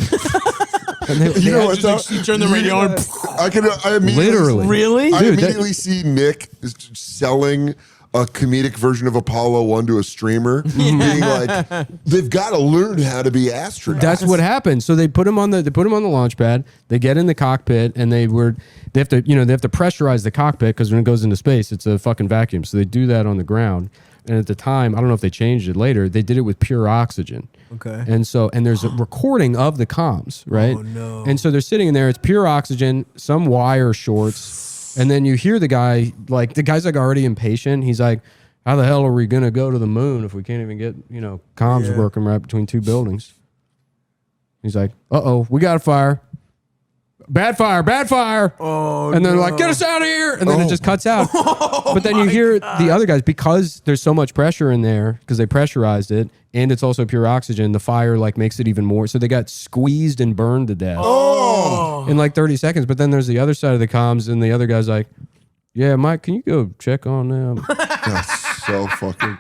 And they, You know what? Just like, you turn the radio on. I immediately Literally. Really? I Dude, that- immediately see Nick selling a comedic version of Apollo 1 to a streamer, being like, they've got to learn how to be astronauts. That's what happened. So they put him on the launch pad. They get in the cockpit and they have to pressurize the cockpit because when it goes into space, it's a fucking vacuum. So they do that on the ground. And at the time, I don't know if they changed it later, they did it with pure oxygen. Okay. And there's a recording of the comms, right? Oh, no. And so they're sitting in there, it's pure oxygen, some wire shorts, and then you hear the guy, like, the guy's like already impatient. He's like, how the hell are we going to go to the moon if we can't even get, comms working right between two buildings? He's like, uh-oh, we got a fire. Bad fire. Oh, and then they're like, get us out of here. And then it just cuts out. But then you hear the other guys, because there's so much pressure in there, because they pressurized it, and it's also pure oxygen, the fire like makes it even more. So they got squeezed and burned to death in like 30 seconds. But then there's the other side of the comms, and the other guy's like, yeah, Mike, can you go check on them? That's so fucking.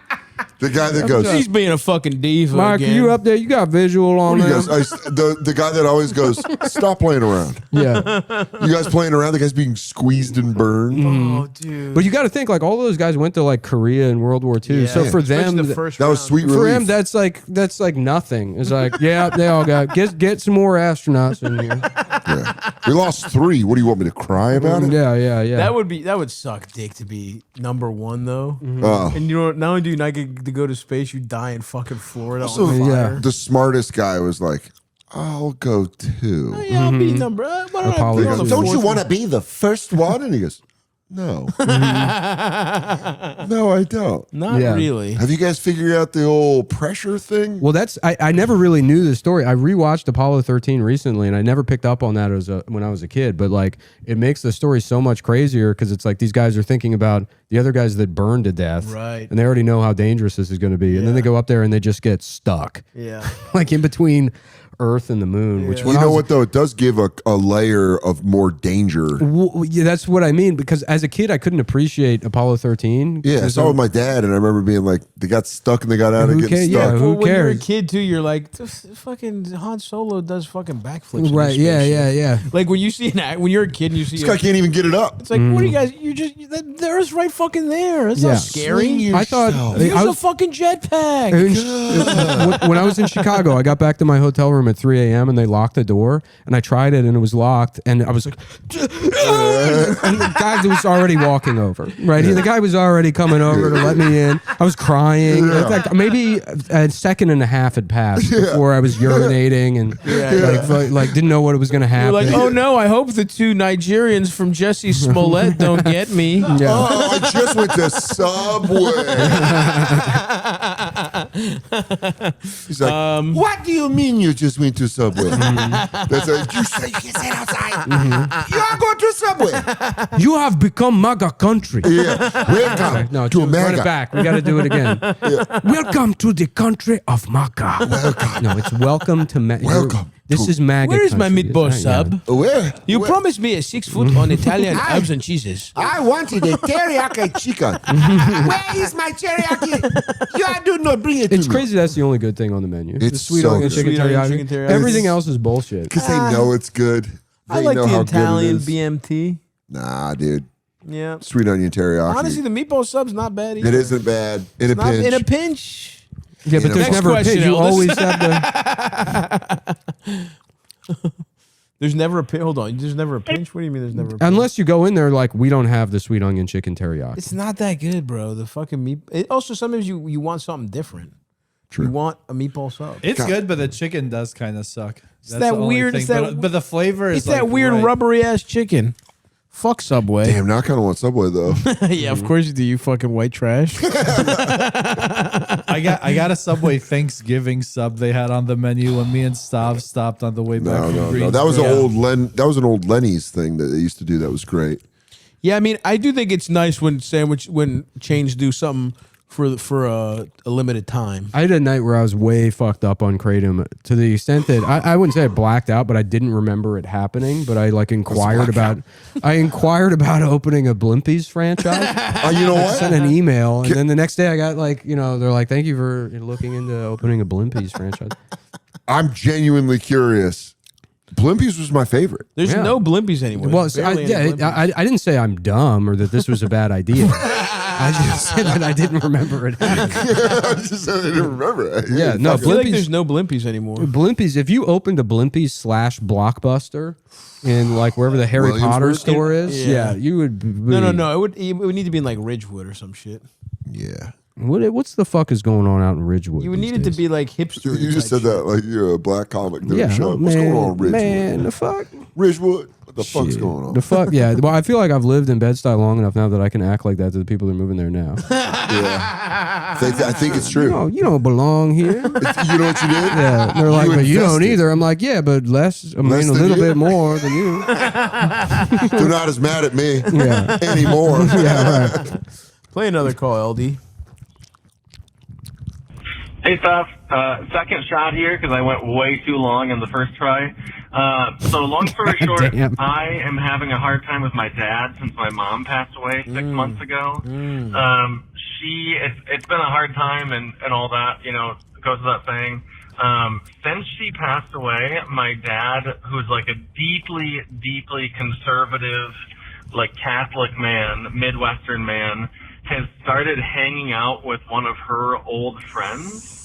The guy that goes, He's being a fucking diva. Mike, again. are you up there? You got visual on you there? guys, the guy that always goes, stop playing around. Yeah. You guys playing around? The guy's being squeezed and burned. Oh, dude. But you got to think, like, all those guys went to like Korea in World War II. So for them, the first That was round. sweet for relief. him, that's like nothing. It's like, yeah, they all got get some more astronauts in here. Yeah. We lost 3. What do you want me to cry about it? Yeah. That would suck dick to be number 1 though. Oh. And not only do you not get to go to space, you die in fucking Florida So, on fire. the smartest guy was like, I'll go 2. Oh, yeah, I'll be number. Why don't I Apollo be on the Don't you fourth want to be the first one? And he goes, no. No, I don't. Not Yeah. really. Have you guys figured out the old pressure thing? Well, I never really knew the story. I rewatched Apollo 13 recently, and I never picked up on that when I was a kid. But like, it makes the story so much crazier because it's like these guys are thinking about the other guys that burned to death, Right. And they already know how dangerous this is going to be, and then they go up there and they just get stuck, Yeah. like in between Earth and the moon. Which when You I know was- what, though? It does give a layer of more danger. Well, yeah, that's what I mean. Because as a kid, I couldn't appreciate Apollo 13. Yeah, I saw it with my dad, and I remember being like, they got stuck and they got out and Who getting cares? stuck. Yeah, who Well, when you're a cares? kid too, you're like, fucking Han Solo does fucking backflips. in Right? this Yeah, spaceship." yeah. Like when you see when you're a kid and you see This guy can't even get it up. it's like, what are you guys? You just the Earth's right fucking there. It's Yeah. not scary. I thought Use I a was, fucking jetpack. when I was in Chicago, I got back to my hotel room at 3 a.m. and they locked the door, and I tried it and it was locked, and I was like, and the guy was already walking over, right? The guy was already coming over to let me in. I was crying. Like maybe a second and a half had passed before I was urinating and like didn't know what was going to You're happen. like, oh no, I hope the 2 Nigerians from Jesse Smollett don't get me. Yeah. Oh, I just went to Subway. He's like, what do you mean you just went to Subway? That's like, you say you sit outside. You are going to Subway. You have become MAGA country. Yeah. Welcome No, to run it America. back. We got to do it again. Welcome to the country of MAGA. Welcome. No, it's welcome to MAGA. Welcome This to- is MAGA. Where is my country. meatball It's not- sub? Where? You Where? promised me a 6 foot on Italian herbs and cheeses. I wanted a teriyaki chicken. Where is my teriyaki? You do not bring it It's to me. crazy. That's the only good thing on the menu. The It's sweet so onion good. chicken Sweet onion teriyaki. chicken teriyaki. Everything else is bullshit. Because they know it's good. They I like know the how Italian good it is. BMT. Nah, dude. Yeah. Sweet onion teriyaki. Honestly, the meatball sub's not bad either. it isn't bad. In a Not pinch. in a pinch. Yeah, but there's Next never a question, pinch. You Elvis. always have the. There's never a pinch. Hold on. There's never a pinch? What do you mean there's never a pinch? Unless you go in there like we don't have the sweet onion chicken teriyaki. It's not that good, bro. The fucking meat. Also, sometimes you want something different. True. You want a meatball sub. It's good, but the chicken does kind of suck. That's that the only weird- thing. it's that- but the flavor is It's that like weird right. rubbery ass chicken. Fuck Subway. Damn, now I kind of want Subway, though. Yeah, of course you do. You fucking white trash. I got a Subway Thanksgiving sub they had on the menu when me and Stav stopped on the way back. No, from no. That was an Greensboro. old that was an old Lenny's thing that they used to do. That was great. Yeah, I mean, I do think it's nice when chains do something for a limited time. I had a night where I was way fucked up on Kratom to the extent that I wouldn't say I blacked out, but I didn't remember it happening. But I like inquired about opening a Blimpies franchise. You know I what? sent an email, and then the next day I got like, they're like, thank you for looking into opening a Blimpies franchise. I'm genuinely curious. Blimpies was my favorite. There's Yeah. no Blimpies anymore. Well, There's barely any Blimpies. I didn't say I'm dumb or that this was a bad idea. I just said that I didn't remember it happening. I just said I didn't remember it. Yeah, no, I feel like Blimpies. there's no Blimpies anymore. Blimpies, if you opened a Blimpies / Blockbuster in like wherever the Harry Potter Williamsburg? store is, Yeah. yeah, you would. No. It would need to be in like Ridgewood or some shit. Yeah. What's the fuck is going on out in Ridgewood? You would these need it to days? be like hipster. You just said that like you're a black comic doing a show. oh, What's going on in Ridgewood? Man, the fuck? Ridgewood? What the fuck's Shit. going on? The fuck, yeah. Well, I feel like I've lived in Bed-Stuy long enough now that I can act like that to the people that are moving there now. Yeah. I think it's true. You don't belong here. You know what you did? Yeah, they're like, but you don't invested. either. I'm like, yeah, but less. I mean, Less a than little you? bit more than you. They're not as mad at me Yeah. anymore. Yeah, right. Play another call, LD. Hey, Steph. Second shot here because I went way too long in the first try. So long story short, Damn. I am having a hard time with my dad since my mom passed away 6 months ago. It's been a hard time and all that, you know, goes without saying. Since she passed away, my dad, who's like a deeply, deeply conservative, like Catholic man, Midwestern man, has started hanging out with one of her old friends,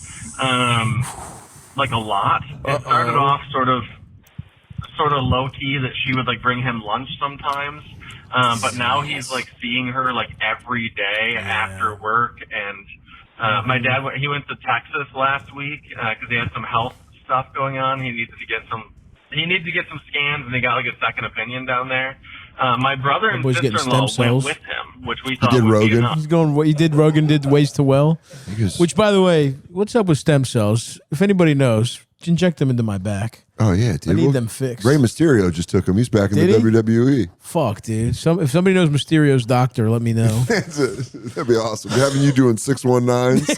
like a lot. It started off sort of low key that she would like bring him lunch sometimes, but now he's like seeing her like every day after work. And my dad he went to Texas last week because he had some health stuff going on. He needed to get some scans, and he got like a second opinion down there. My brother and boy's getting sister-in-law stem cells. went with him, which we thought did would be Rogan? enough. He's going. He did. Rogan did ways to well. Because- Which, by the way, what's up with stem cells? If anybody knows, inject them into my back. Oh yeah, dude. I need Well, them fixed. Rey Mysterio just took him. He's back in Did the he? WWE. Fuck, dude. If somebody knows Mysterio's doctor, let me know. That'd be awesome. Having you doing 619s,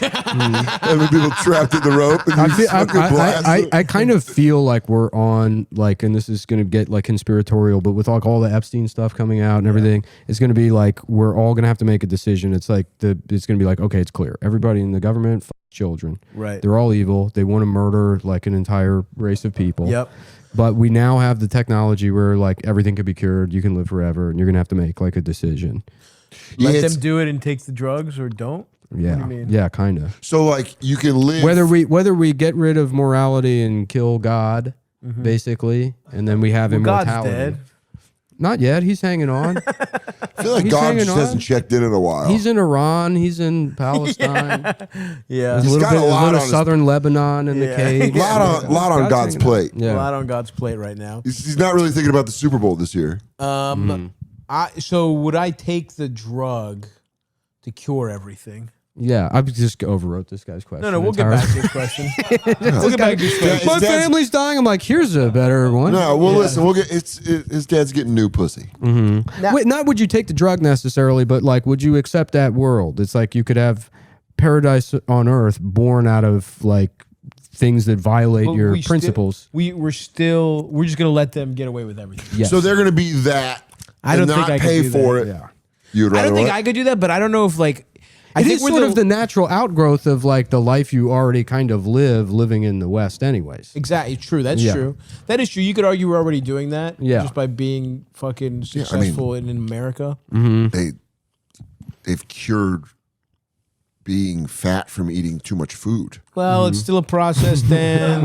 having people trapped in the rope, and you fucking blast them. I kind of feel like we're on like, and this is going to get like conspiratorial, but with like all the Epstein stuff coming out and everything, it's going to be like we're all going to have to make a decision. It's like it's going to be like, okay, it's clear. Everybody in the government, children, Right. They're all evil. They want to murder like an entire race of people. Yep. But we now have the technology where like everything could be cured. You can live forever, and you're gonna have to make like a decision. Yeah, Let it's- them do it and take the drugs, or don't. Yeah, do you mean? yeah, kind of. So like you can live. Whether we get rid of morality and kill God, basically, and then we have God's immortality. dead. Not yet. He's hanging on. I feel like he's God hanging just on. hasn't checked in a while. He's in Iran. He's in Palestine. Yeah. There's He's a little got bit, a lot a on little his- southern Lebanon in the Yeah. cage. lot on God's hanging plate. out. Yeah. A lot on God's plate right now. He's not really thinking about the Super Bowl this year. So would I take the drug to cure everything? Yeah, I just overwrote this guy's question. No, we'll get entirely. back to this question. We'll get back to this question. My His dad's- family's dying. I'm like, here's a better one. No, well, listen, we'll get. His dad's getting new pussy. Wait, not would you take the drug necessarily, but like, would you accept that world? It's like you could have paradise on earth born out of like things that violate But your we principles. We're just gonna let them get away with everything. Yes. So they're going to be that. I don't and think not I could pay do for that. it. Yeah. You'd I rather don't think what? I could do that, but I don't know if like I It think is we're sort of the natural outgrowth of like the life you already kind of living in the West, anyways. exactly true. That's Yeah. true. That is true. You could argue we're already doing that. Yeah. Just by being fucking I mean- successful in America. They've cured being fat from eating too much food. Well, it's still a process, Dan.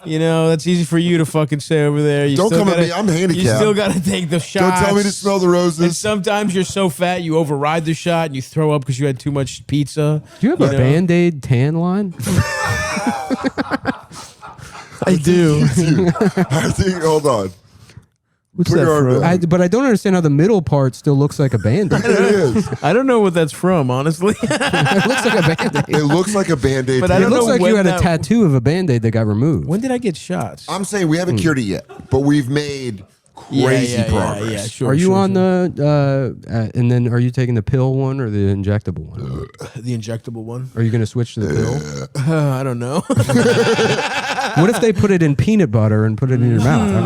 You know, that's easy for you to fucking say over there. You Don't still come at gotta- me. I'm You handicapped. still got to take the Don't shots. tell me to smell the And roses. sometimes you're so fat you override the shot and you throw up because you had too much pizza. Do you have a know? Band-Aid tan line? I do. I think. Hold on. What's Put that your arm from? down. But I don't understand how the middle part still looks like a Band-Aid. It is. I don't know what that's from, honestly. It looks like a Band-Aid. It looks like a Band-Aid. But I It don't looks know like when you had a that- tattoo of a Band-Aid that got removed. When did I get shots? I'm saying we haven't cured it yet, but we've made crazy progress. Yeah, sure. Are you sure, on sure. the, and then are you taking the pill one or the injectable one? the injectable one? Are you going to switch to the pill? I don't know. What if they put it in peanut butter and put it in your mouth? I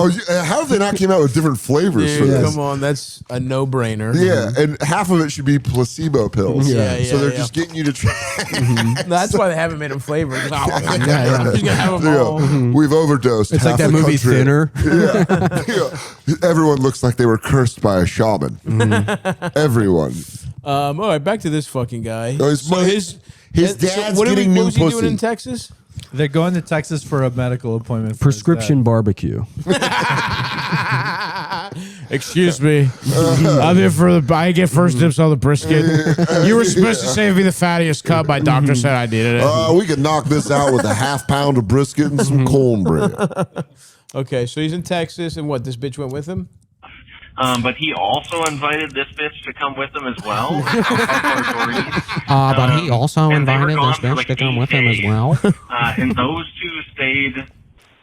mean, How have they not came out with different flavors for Dude, this? come on, that's a no-brainer. Yeah, and half of it should be placebo pills. Yeah, yeah, so they're yeah. just getting you to try. That's why they haven't made them flavored. I'm yeah. just gonna have them all. We've overdosed. it's like half that the movie country. Thinner. Yeah. Everyone looks like they were cursed by a shaman. Everyone. All right, back to this fucking guy. Oh, his dad's what getting new was he doing pussy. in Texas? They're going to Texas for a medical appointment. For his Prescription barbecue. Excuse me. I'm here for I get first dibs on the brisket. You were supposed to save me the fattiest cut. My doctor said I needed it. We could knock this out with a half pound of brisket and some cornbread. Okay, so he's in Texas, and what? This bitch went with him? But he also invited this bitch to come with him as well. But he also and they were invited gone this for, bitch like, to come 8 with him as days. well. And those two stayed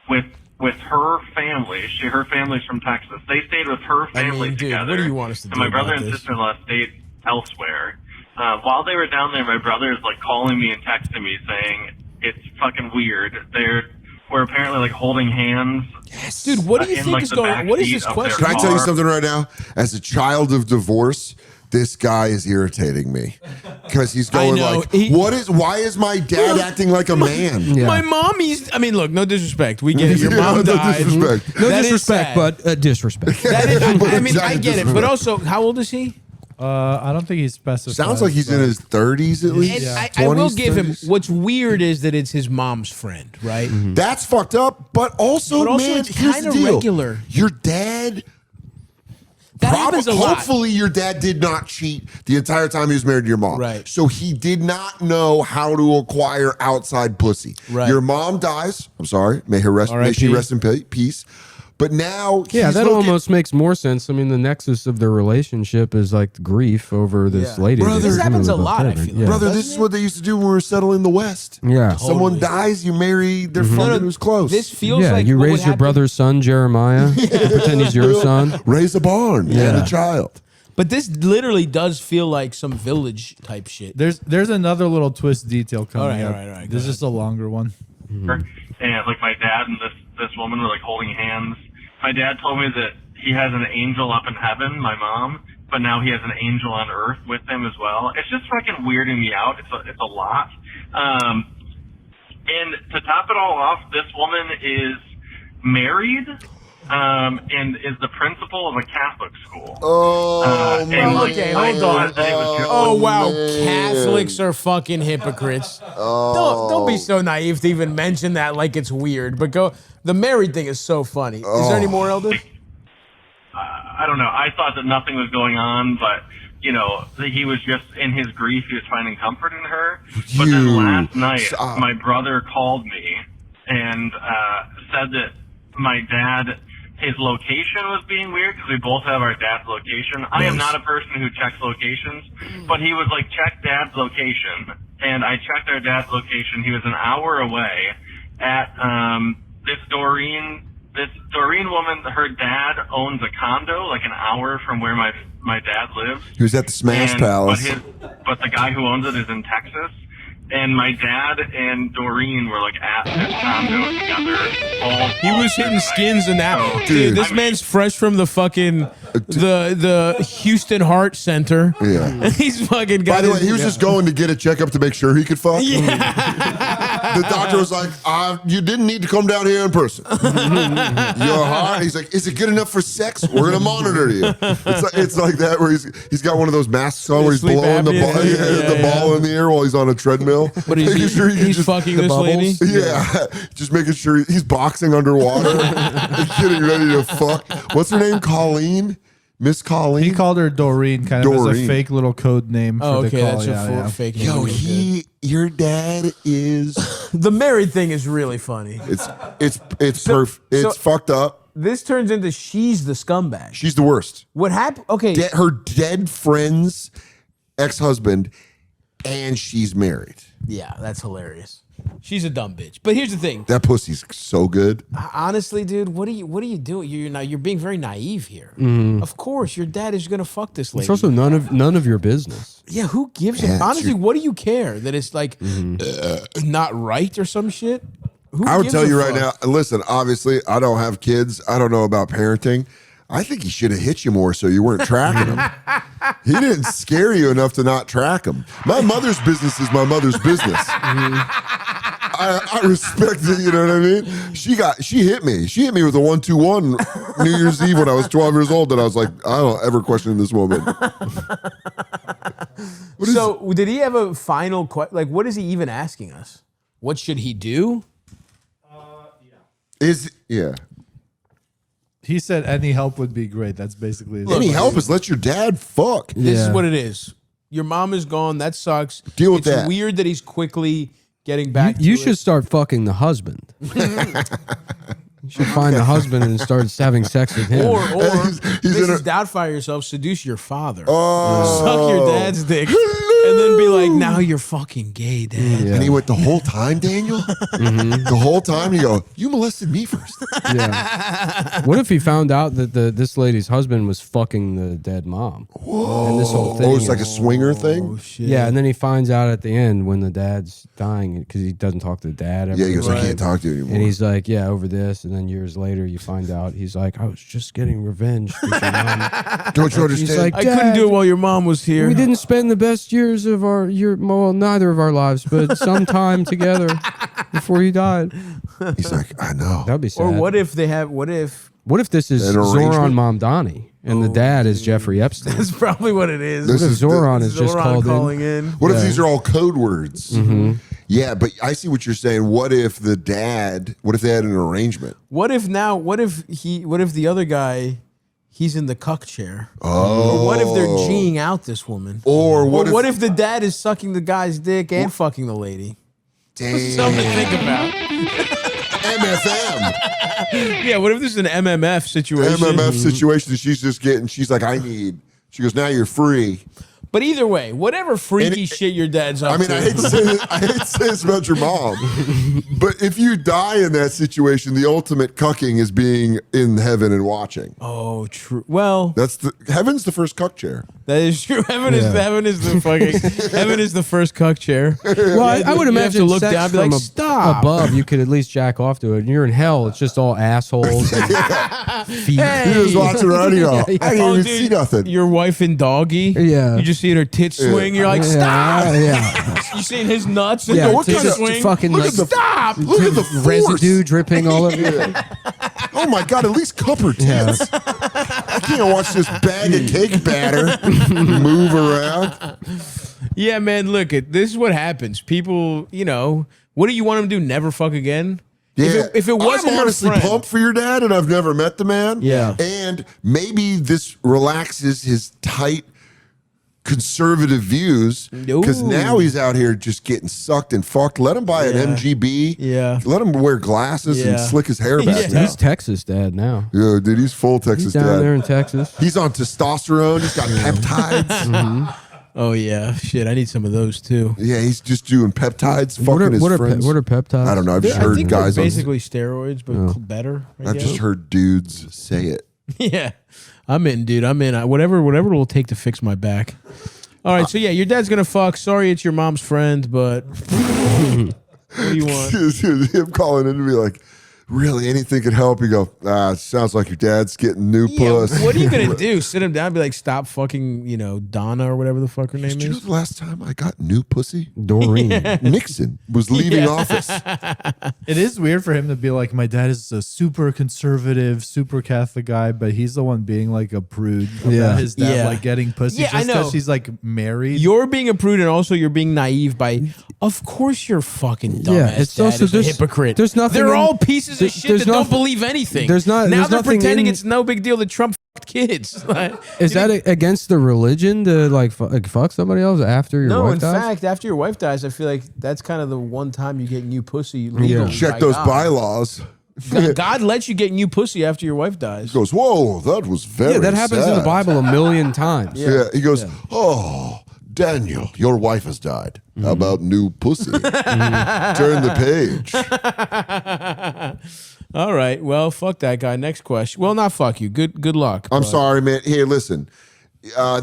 with her family. Her family's from Texas. They stayed with her family dude, together. what do you want us to and do my brother about and this? sister-in-law stayed elsewhere. While they were down there, my brother is like calling me and texting me saying it's fucking weird. We're apparently like holding hands. Yes, dude. What do you in, think like, is the going? What is backseat this of question? their Can I tell you car. something right now? As a child of divorce, this guy is irritating me because he's going know. like, why is my dad acting like a man? My mommy's. I mean, look, no disrespect. We get it. Your mom No died. disrespect. No That is disrespect, sad. but disrespect. That is, I mean, I Exactly, get it. But also, how old is he? I don't think he specified. Sounds like he's in but- his 30s at least. And I will 20s, give him. 30s. What's weird is that it's his mom's friend, right? That's fucked up, but also, man, it's here's the kinda deal. regular. Your dad. That happens a lot. Hopefully, your dad did not cheat the entire time he was married to your mom. Right. So he did not know how to acquire outside pussy. Right. Your mom dies. I'm sorry. May she R.I.P. rest in peace. But now, Yeah, he's that looking- almost makes more sense. I mean, the nexus of their relationship is like grief over this lady. Brother, that this was happens a really lot, I pathetic. feel like. Yeah. brother, this is what they used to do when we were settling the West. Yeah. Someone dies, you marry their friend who's close. This feels Yeah, like you what would raise your happen- brother's son, Jeremiah. Pretend he's your son. Raise a barn and a child. But this literally does feel like some village type shit. There's another little twist detail coming All up. right, go This is just a longer one. And like my dad and this woman were like holding hands. My dad told me that he has an angel up in heaven, my mom, but now he has an angel on earth with him as well. It's just fucking weirding me out. It's a lot. And to top it all off, this woman is married and is the principal of a Catholic school. Oh, and, my like, okay, my hold on. birthday was just- Oh wow, man. Catholics are fucking hypocrites. Don't be so naive to even mention that like it's weird. But go, the married thing is so funny. Is there any more, Elder? I don't know. I thought that nothing was going on, but you know, he was just in his grief. He was finding comfort in her. But then You last night, stop. my brother called me and said that my dad, his location was being weird because we both have our dad's location. I am not a person who checks locations, but he was like, check dad's location. And I checked our dad's location. He was an hour away at this Doreen woman. Her dad owns a condo like an hour from where my dad lives. He was at the Smash Palace. But the guy who owns it is in Texas. And my dad and Doreen were like at this condo together. He was hitting skins and that. So, Dude, this I mean, man's fresh from the fucking the Houston Heart Center. Yeah. And he's fucking got By the way, his- he was just going to get a checkup to make sure he could fuck. The doctor was like, you didn't need to come down here in person. Your heart. He's like, is it good enough for sex? We're gonna monitor you. It's like that where he's got one of those masks on where he's Sleep blowing the apnea ball, thing. the ball in the air while he's on a treadmill. But he's, Making sure he can he's just- fucking the this lady. bubbles. Yeah, just making sure he's boxing underwater, getting ready to fuck. What's her name? Colleen, Miss Colleen. He called her Doreen, kind of as Doreen. a fake little code name Oh, for okay, the call. that's Yeah, a fake. Yo, name. your dad is. The married thing is really funny. It's perfect. It's fucked up. This turns into she's the scumbag. She's the worst. What happened? Okay, Her dead friend's ex-husband, and she's married. yeah, that's hilarious. She's a dumb bitch. But here's the thing. That pussy's so good. Honestly, dude, what are you doing? You're being very naive here. Of course, your dad is gonna fuck this lady. It's also none of your business. yeah, who gives Yeah, a it's honestly? your- What do you care that it's like not right or some shit? Who I would gives tell a you right fuck? now. Listen, obviously, I don't have kids. I don't know about parenting. I think he should have hit you more so you weren't tracking him. He didn't scare you enough to not track him. My mother's business is my mother's business. I respect it, you know what I mean? She hit me. She hit me with a 1-2-1 New Year's Eve when I was 12 years old, and I was like, I don't ever question this woman. So, did he have a final question? Like, what is he even asking us? What should he do? Yeah. He said any help would be great. That's basically his Any help is let your dad fuck. This is Yeah. what it is. Your mom is gone. That sucks. Deal with it's that. weird that he's quickly getting back You to should it. start fucking the husband. You should find the husband and start having sex with him. Or He's Mrs. in Doubtfire yourself, seduce your father. Oh. Suck your dad's dick. And then be like, now you're fucking gay, Dad. Yeah. And he went the whole time, Daniel? The whole time? You go, you molested me first. Yeah. What if he found out that this lady's husband was fucking the dead mom? Whoa. And this whole thing. Oh, it's like a swinger thing? Yeah, and then he finds out at the end when the dad's dying because he doesn't talk to the dad. Yeah, he goes, I Right. can't talk to you anymore. And he's like, yeah, over this. And then years later, you find out he's like, I was just getting revenge. 'cause your mom-" Don't you understand? He's like, I couldn't do it while your mom was here. we didn't spend the best years of well, neither of our lives, but some time together before he died. He's like, I know. That'd be sad. Or what if they have? What if What if this is An Zoran arrangement? Mamdani and the dad is Jeffrey Epstein? that's probably what it is? This What if is Zoran is just Zoran called calling in? in. What if Yeah. these are all code words? Yeah, but I see what you're saying. What if they had an arrangement? What if the other guy, he's in the cuck chair? Oh. Or what if they're G'ing out this woman? Or what if the dad is sucking the guy's dick and fucking the lady? Damn. Something to think about. MFM. Yeah, what if this is an MMF situation? MMF situation that she's like, she goes, now you're free. But either way, whatever freaky And it- shit your dad's up I mean, to. I hate to say this about your mom, but if you die in that situation, the ultimate cucking is being in heaven and watching. Oh, true. Well, Heaven's the first cuck chair. that is true. Heaven is the first cuck chair. Well, I would You have imagine to look sex down and be from like, "Stop." above, you could at least jack off to it. And you're in hell, it's just all assholes and feet. You just watch around, you go, I didn't Oh, even dude, see nothing. Your wife and doggy. Yeah. You just see her tits swing. You're like, stop. Yeah. You seeing his nuts? Yeah, what it's kind of just swing? fucking Look like at the Stop. Look at the force. residue dripping all over you. Oh my God, at least cup her tits. I can't watch this bag of cake batter move around. Yeah, man. Look, this is what happens. People, what do you want them to do? Never fuck again? Yeah. If it wasn't I'm her honestly friend- pumped for your dad, and I've never met the man. Yeah. And maybe this relaxes his tight conservative views because Ooh. now he's out here just getting sucked and fucked. Let him buy an MGB. Yeah. Let him wear glasses and Yeah. slick his hair back. Yeah. now. He's Texas dad now. Yeah, dude, he's full Texas He's down there dad. in Texas. He's on testosterone. He's got peptides. Oh yeah, shit. I need some of those too. Yeah, he's just doing peptides, What fucking his are friends. peptides? I don't know. I've just I heard think guys they're on. basically steroids, but better. I I've guess. just heard dudes say it. Yeah, I'm in, dude. I'm in. Whatever it will take to fix my back. All right, so yeah, your dad's gonna fuck. Sorry, it's your mom's friend, but what do you want? Him calling in to be like, really, anything could help. You go, it sounds like your dad's getting new Yeah, puss. what are you gonna do? Sit him down, and be like, stop fucking, Donna or whatever the fuck her name Did you know is. the last time I got new pussy? Doreen. Nixon was leaving office. It is weird for him to be like, my dad is a super conservative, super Catholic guy, but he's the one being like a prude about Yeah. his dad Yeah. like getting pussy Yeah, I just because know. she's like married. You're being a prude, and also you're being naive by. Of course, you're fucking dumb. Yeah, it's dad also- is a there's- hypocrite. there's nothing They're in- all pieces of shit there's that don't nothing- believe anything. there's now nothing they're pretending in- it's no big deal that Trump fucked kids. Is that against the religion to like fuck somebody else after your No, wife in dies? fact, after your wife dies, I feel like that's kind of the one time you get new pussy legally. Check by those God. bylaws. God lets you get new pussy after your wife dies. He goes, whoa, that was very Yeah, that happens in the sad. Bible a million times. Yeah, he goes, oh, Daniel, your wife has died. How about new pussy? Turn the page. All right, well, fuck that guy. Next question. Well, not fuck you. Good luck. I'm but- sorry, man. Here, listen.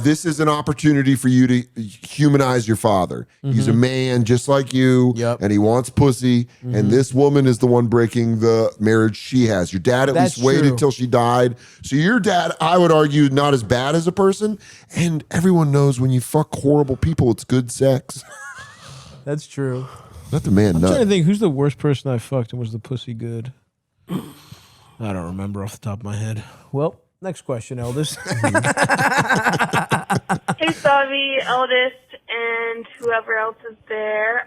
This is an opportunity for you to humanize your father. He's a man just like you, Yep. and he wants pussy. And this woman is the one breaking the marriage she has. Your dad at That's least waited true. till she died. So your dad, I would argue, not as bad as a person. And everyone knows when you fuck horrible people, it's good sex. That's true. Let the man I'm trying to know. think who's the worst person I fucked and was the pussy good. I don't remember off the top of my head. Well, next question, Eldest. Hey, Savi, Eldest, and whoever else is there.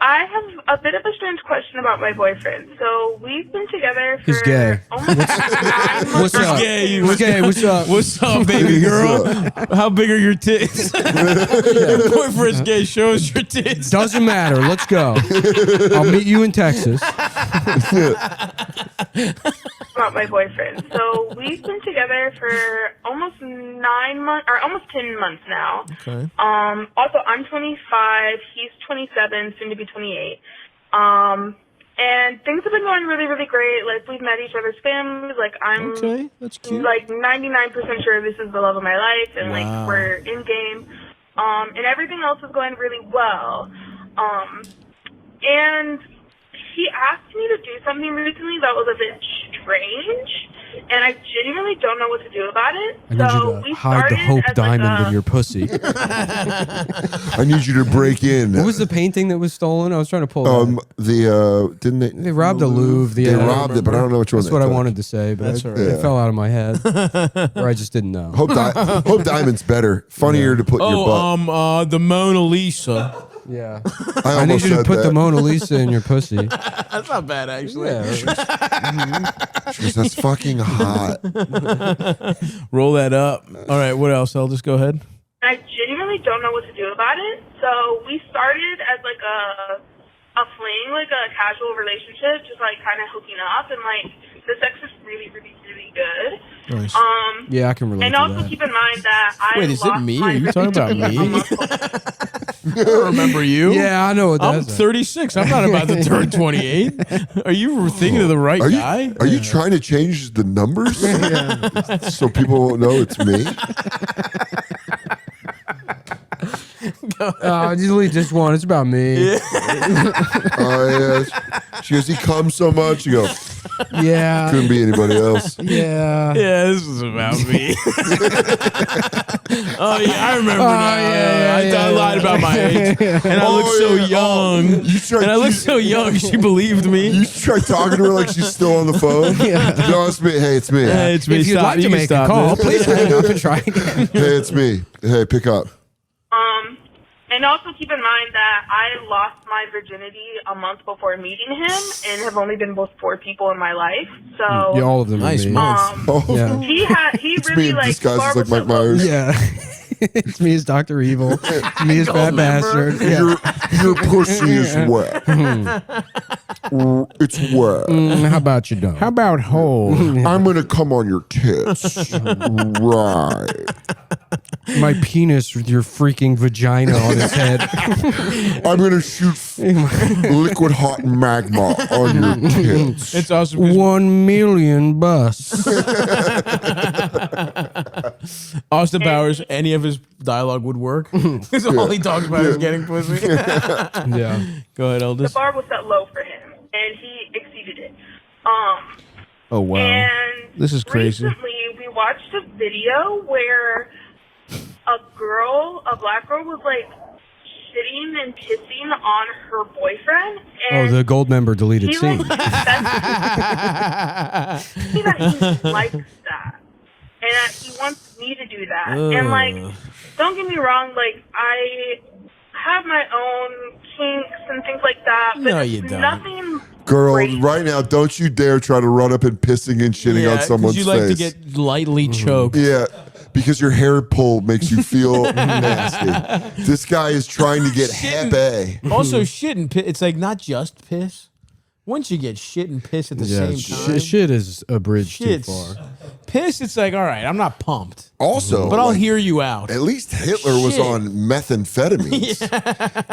I have a bit of a strange question about my boyfriend. So we've been together for He's gay. almost 9 months. What's up? What's gay? What's up? What's up, baby girl? How big are your tits? Your boyfriend's gay. Show us your tits. Doesn't matter. Let's go. I'll meet you in Texas. About my boyfriend. So we've been together for almost 9 months, or almost 10 months now. Okay. Also, I'm 25. He's 27, soon to be 28. And things have been going really, really great. Like, we've met each other's families. Like, I'm Okay, that's cute. like 99% sure this is the love of my life, and Wow. like we're in game. And everything else is going really well. And he asked me to do something recently that was a bit strange, and I genuinely don't know what to do about it. I need So you we to hide the started hope as diamond like in your pussy. I need you to break in. What was the painting that was stolen? I was trying to pull that. Didn't they? They robbed the Louvre. They robbed it, but I don't know which one. That's they what I took. wanted to say, but That's it, all right. it fell out of my head, or I just didn't know. Hope Diamond's better, funnier to put in your butt. The Mona Lisa. Yeah, I I need almost you to said put that. the Mona Lisa in your pussy. That's not bad, actually. Jeez, that's fucking hot. Roll that up. All right, what else? I'll just go ahead. I genuinely don't know what to do about it. So we started as like a fling, like a casual relationship, just like kind of hooking up, and like the sex is really, really, really good. Nice. Yeah, I can relate And to also that. keep in mind that I Wait, is it lost me? my Are you talking about virginity me? a month before. I don't remember you. Yeah, I know what I'm that's. 36. I'm not about to turn 28. Are you thinking of the right guy? Are you trying to change the numbers so people won't know it's me? Delete this one. It's about me. Oh yeah. She goes, he comes so much. You go, Yeah. couldn't be anybody else. Yeah. Yeah, this is about me. Oh yeah, I remember now. I lied about my age, and I look so young. You tried, And I look so young. She believed me. you tried talking to her like she's still on the phone. No, it's me. Hey, it's me. Hey, it's me. If you'd Stop. like You to can make a stop call, this. please hang up and try again. Hey, it's me. Hey, pick up. And also keep in mind that I lost my virginity a month before meeting him, and have only been with 4 people in my life. So Yeah, all of them. Nice are me. month. Oh, Yeah. he it's me really in like disguise as like Barbara Mike Myers. Yeah. It's me as Dr. Evil. It's me as Fat Bastard. Yeah. Your pussy is wet. It's wet. How about you don't? How about whole? I'm gonna come on your tits. Right. My penis with your freaking vagina on its head. I'm gonna shoot liquid hot magma on your tits. It's awesome. 'Cause 1 million bucks. Austin Powers, any of his dialogue would work. Because all he talks about is getting pussy. Yeah. Go ahead, the Eldest. bar was set low for him, and he exceeded it. Oh wow, And this is crazy. recently, we watched a video where a black girl, was like shitting and pissing on her boyfriend. Oh, And the gold member deleted he scene. like that he likes that, and that he wants me to do that. And like, don't get me wrong, like I have my own kinks and things like that, but No, it's you don't. nothing. Girl, crazy. right now, don't you dare try to run up and pissing and shitting on 'cause someone's you like face. to get lightly choked. Yeah, because your hair pull makes you feel nasty. This guy is trying to get Hep Also, shit and piss. It's like not just piss. Once you get shit and piss at the Yeah, same time, shit is a bridge too shit's far. piss. It's like, all right, I'm not pumped, Also, but I'll like, hear you out. At least Hitler was Shit. on methamphetamines.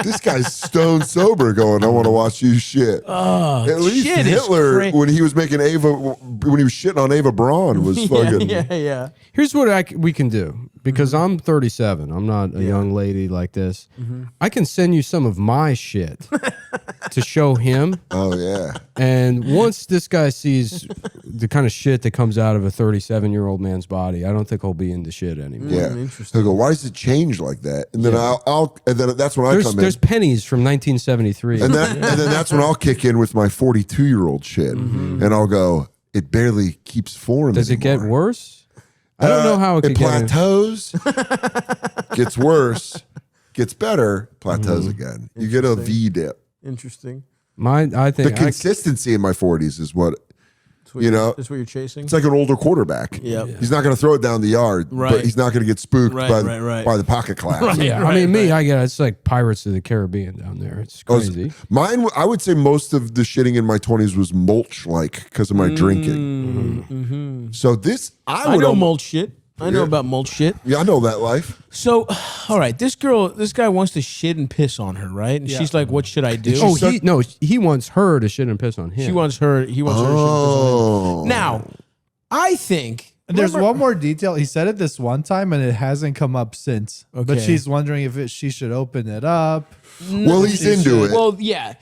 This guy's stone sober going, I want to watch you shit. At least shit is Hitler, when he was making Ava, when he was shitting on Ava Braun, was fucking. yeah. Here's what we can do, because I'm 37. I'm not a young lady like this. I can send you some of my shit to show him. Oh, yeah. And once this guy sees the kind of shit that comes out of a 37-year-old man's body, I don't think he'll be into shit anymore. Yeah. He'll go, why does it change like that? And then and then that's when I come There's in. pennies from 1973. And then that's when I'll kick in with my 42-year-old shit. And I'll go, it barely keeps form. Does it get anymore. worse? I don't know how it could it get. plateaus, gets worse, gets better, plateaus again. You get a V dip. Interesting. I think The consistency in my 40s is what, That's what you're chasing. it's like an older quarterback. Yep. He's not going to throw it down the yard, Right. but he's not going to get spooked Right, by, right. by the pocket class. Yeah, I mean, I get it. It's like Pirates of the Caribbean down there. It's crazy. Mine, I would say most of the shitting in my 20s was mulch-like because of my drinking. So this, I know mulch shit. I know about mulch shit. Yeah, I know that life. So, all right, this guy wants to shit and piss on her, right? And she's like, "What should I do?" Oh, he wants her to shit and piss on him. He wants her. He wants her to shit and piss on him. Now, I think There's one more detail. He said it this one time, and it hasn't come up since. Okay. But she's wondering if she should open it up. Well, he's into it. Well, yeah,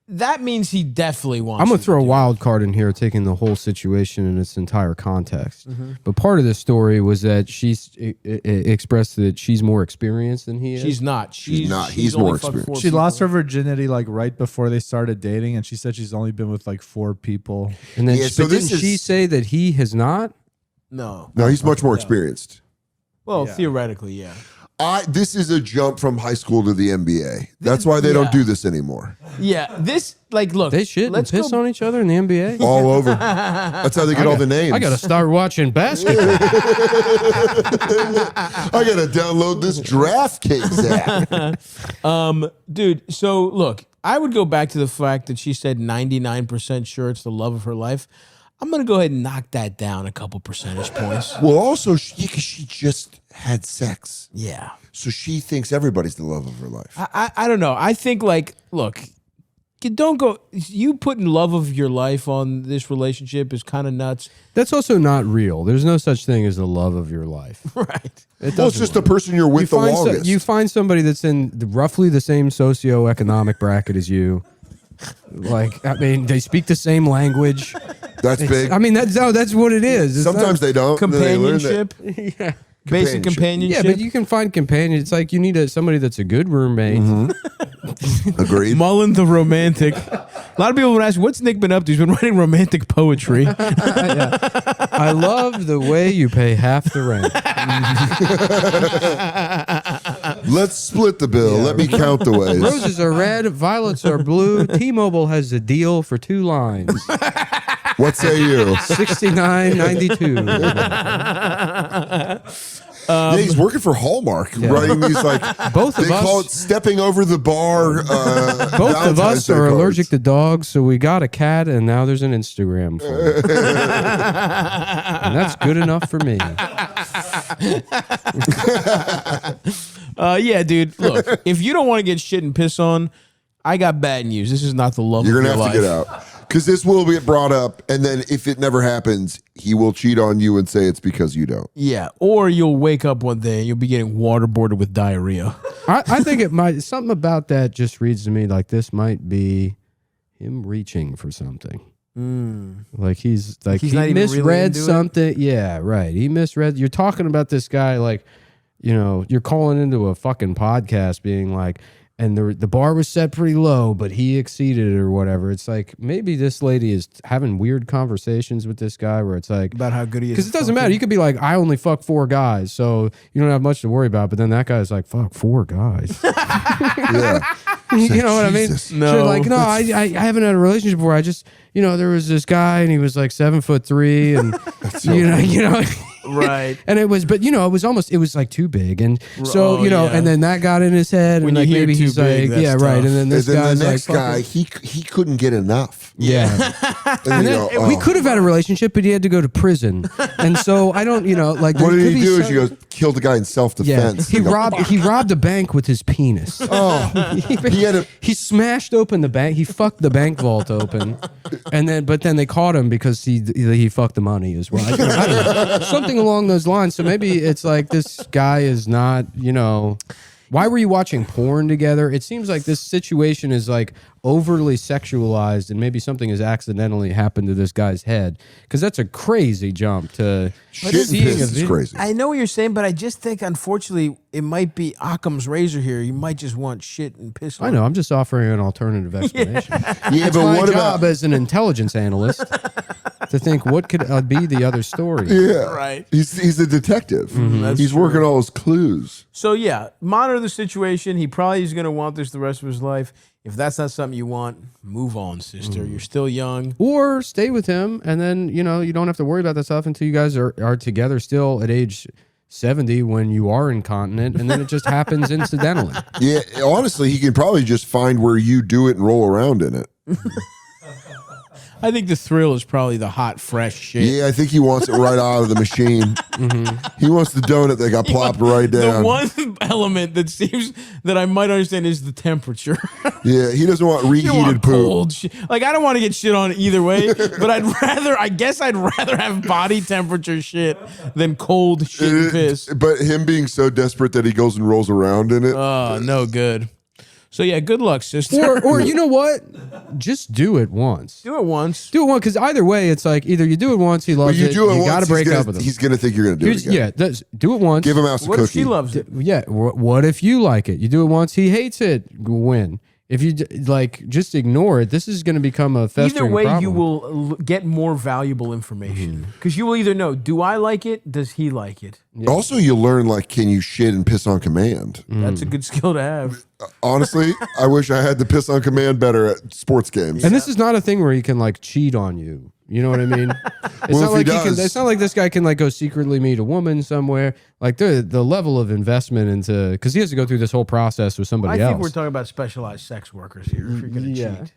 that means he definitely wants. I'm gonna her throw a to do wild card in here, taking the whole situation in its entire context. Mm-hmm. But part of this story was that she's expressed that she's more experienced than he it. is. She's not. She's not. she's He's only more fucked experienced. 4 She people. lost her virginity like right before they started dating, and she said she's only been with like 4 people. And then, Yeah, so but this didn't she is- say that he has not? No. No, he's much more experienced. Well, theoretically, yeah. This is a jump from high school to the NBA. That's why they don't do this anymore. Yeah. This, like, look. They shit and let's piss go- on each other in the NBA. All over. That's how they get all the names. I gotta start watching basketball. I gotta download this DraftKings app. Dude, so look, I would go back to the fact that she said 99% sure it's the love of her life. I'm going to go ahead and knock that down a couple percentage points. Well, also, because she just had sex. Yeah. So she thinks everybody's the love of her life. I don't know. I think, like, look, you don't go, you putting love of your life on this relationship is kind of nuts. That's also not real. There's no such thing as the love of your life. Right. Well, it's just the person you're with the longest. You find somebody that's in roughly the same socioeconomic bracket as you. Like, I mean, they speak the same language. That's big. I mean, that's what it is. It's Sometimes they don't. Then they learn that- Companionship. yeah. Basic companionship. Yeah, but you can find companion. It's like you need somebody that's a good roommate. Agreed. Mullen the romantic. A lot of people would ask, what's Nick been up to? He's been writing romantic poetry. I love the way you pay half the rent. Let's split the bill. Let me count the ways. Roses are red, violets are blue. T-Mobile has a deal for 2 lines. What say you? $69.92. Yeah, he's working for Hallmark, writing these like Both they of call us- it stepping over the bar. Both of us are allergic to dogs, so we got a cat, and now there's an Instagram for it. And that's good enough for me. Yeah, dude. Look, if you don't want to get shit and piss on, I got bad news. This is not the love You're of gonna your have to life. get out because this will get brought up, and then if it never happens, he will cheat on you and say it's because you don't. Yeah, or you'll wake up one day and you'll be getting waterboarded with diarrhea. I think it might. Something about that just reads to me like this might be him reaching for something. Like he's not he even really misread into it? something. Yeah, right. He misread. You're talking about this guy like, you're calling into a fucking podcast being like, and the bar was set pretty low, but he exceeded it or whatever. It's like maybe this lady is having weird conversations with this guy where it's like About how good he is. because it doesn't matter. You could be like, I only fuck 4 guys, so you don't have much to worry about. But then that guy's like, fuck 4 guys. Yeah, You know what I mean? Jesus. No. So like, no, I haven't had a relationship before. I just, there was this guy and he was like 7'3" and you know, Right. and it was, but it was like too big, and so yeah. and then that got in his head, When and you like hear maybe too he's big, like, that's yeah, right, tough. and then and this then guy's the next like, guy, he couldn't get enough. yeah. And And you then go, we oh. could have had a relationship, but he had to go to prison, and so I don't, like What there did could he be do? some- She goes, killed the guy in self-defense. He You go, he robbed a bank with his penis. Oh, he had a. He smashed open the bank. He fucked the bank vault open, but then they caught him because he fucked the money as well. I don't know. Something along those lines. So maybe it's like this guy is not. Why were you watching porn together? It seems like this situation is like overly sexualized, and maybe something has accidentally happened to this guy's head because that's a crazy jump to Shit and seeing piss a is video. crazy. I know what you're saying, but I just think, unfortunately, it might be Occam's razor here. You might just want shit and piss on I know. I'm just offering an alternative explanation. Yeah, It's but my what job about? as an intelligence analyst to think what could be the other story. Yeah, Right. He's a detective. That's He's working all his clues. So, yeah, monitor the situation. He probably is going to want this the rest of his life. If that's not something you want, move on, sister. You're still young. Or stay with him, and then you don't have to worry about that stuff until you guys are together still at age 70 when you are incontinent, and then it just happens incidentally. Yeah, honestly, he can probably just find where you do it and roll around in it. I think the thrill is probably the hot, fresh shit. Yeah, I think he wants it right out of the machine. He wants the donut that got plopped right down. The one element that seems that I might understand is the temperature. Yeah, he doesn't want You reheated don't want poop. cold shit. Like, I don't want to get shit on either way, but I guess I'd rather have body temperature shit than cold shit and piss. But him being so desperate that he goes and rolls around in it. Oh, no good. So yeah, good luck, sister. Or you know what? Just do it once. Do it once. Do it once, because either way, it's like either you do it once, he But loves you it, do it you once, got to break up with him. he's going to think you're going to do it again. Yeah, do it once. Give him out a What cookie. if she loves it? Yeah. What if you like it? You do it once, he hates it. Win. If you just ignore it, this is going to become a festering Either way, problem. you will get more valuable information because you will either know: do I like it? Does he like it? Also, you learn, like, can you shit and piss on command? That's a good skill to have. Honestly, I wish I had the piss on command better at sports games. And this is not a thing where he can like cheat on you. You know what I mean? It's Well, not if he like does- it's not like this guy can like go secretly meet a woman somewhere. Like the level of investment into, because he has to go through this whole process with somebody I else. think we're talking about specialized sex workers here. If you're going to cheat,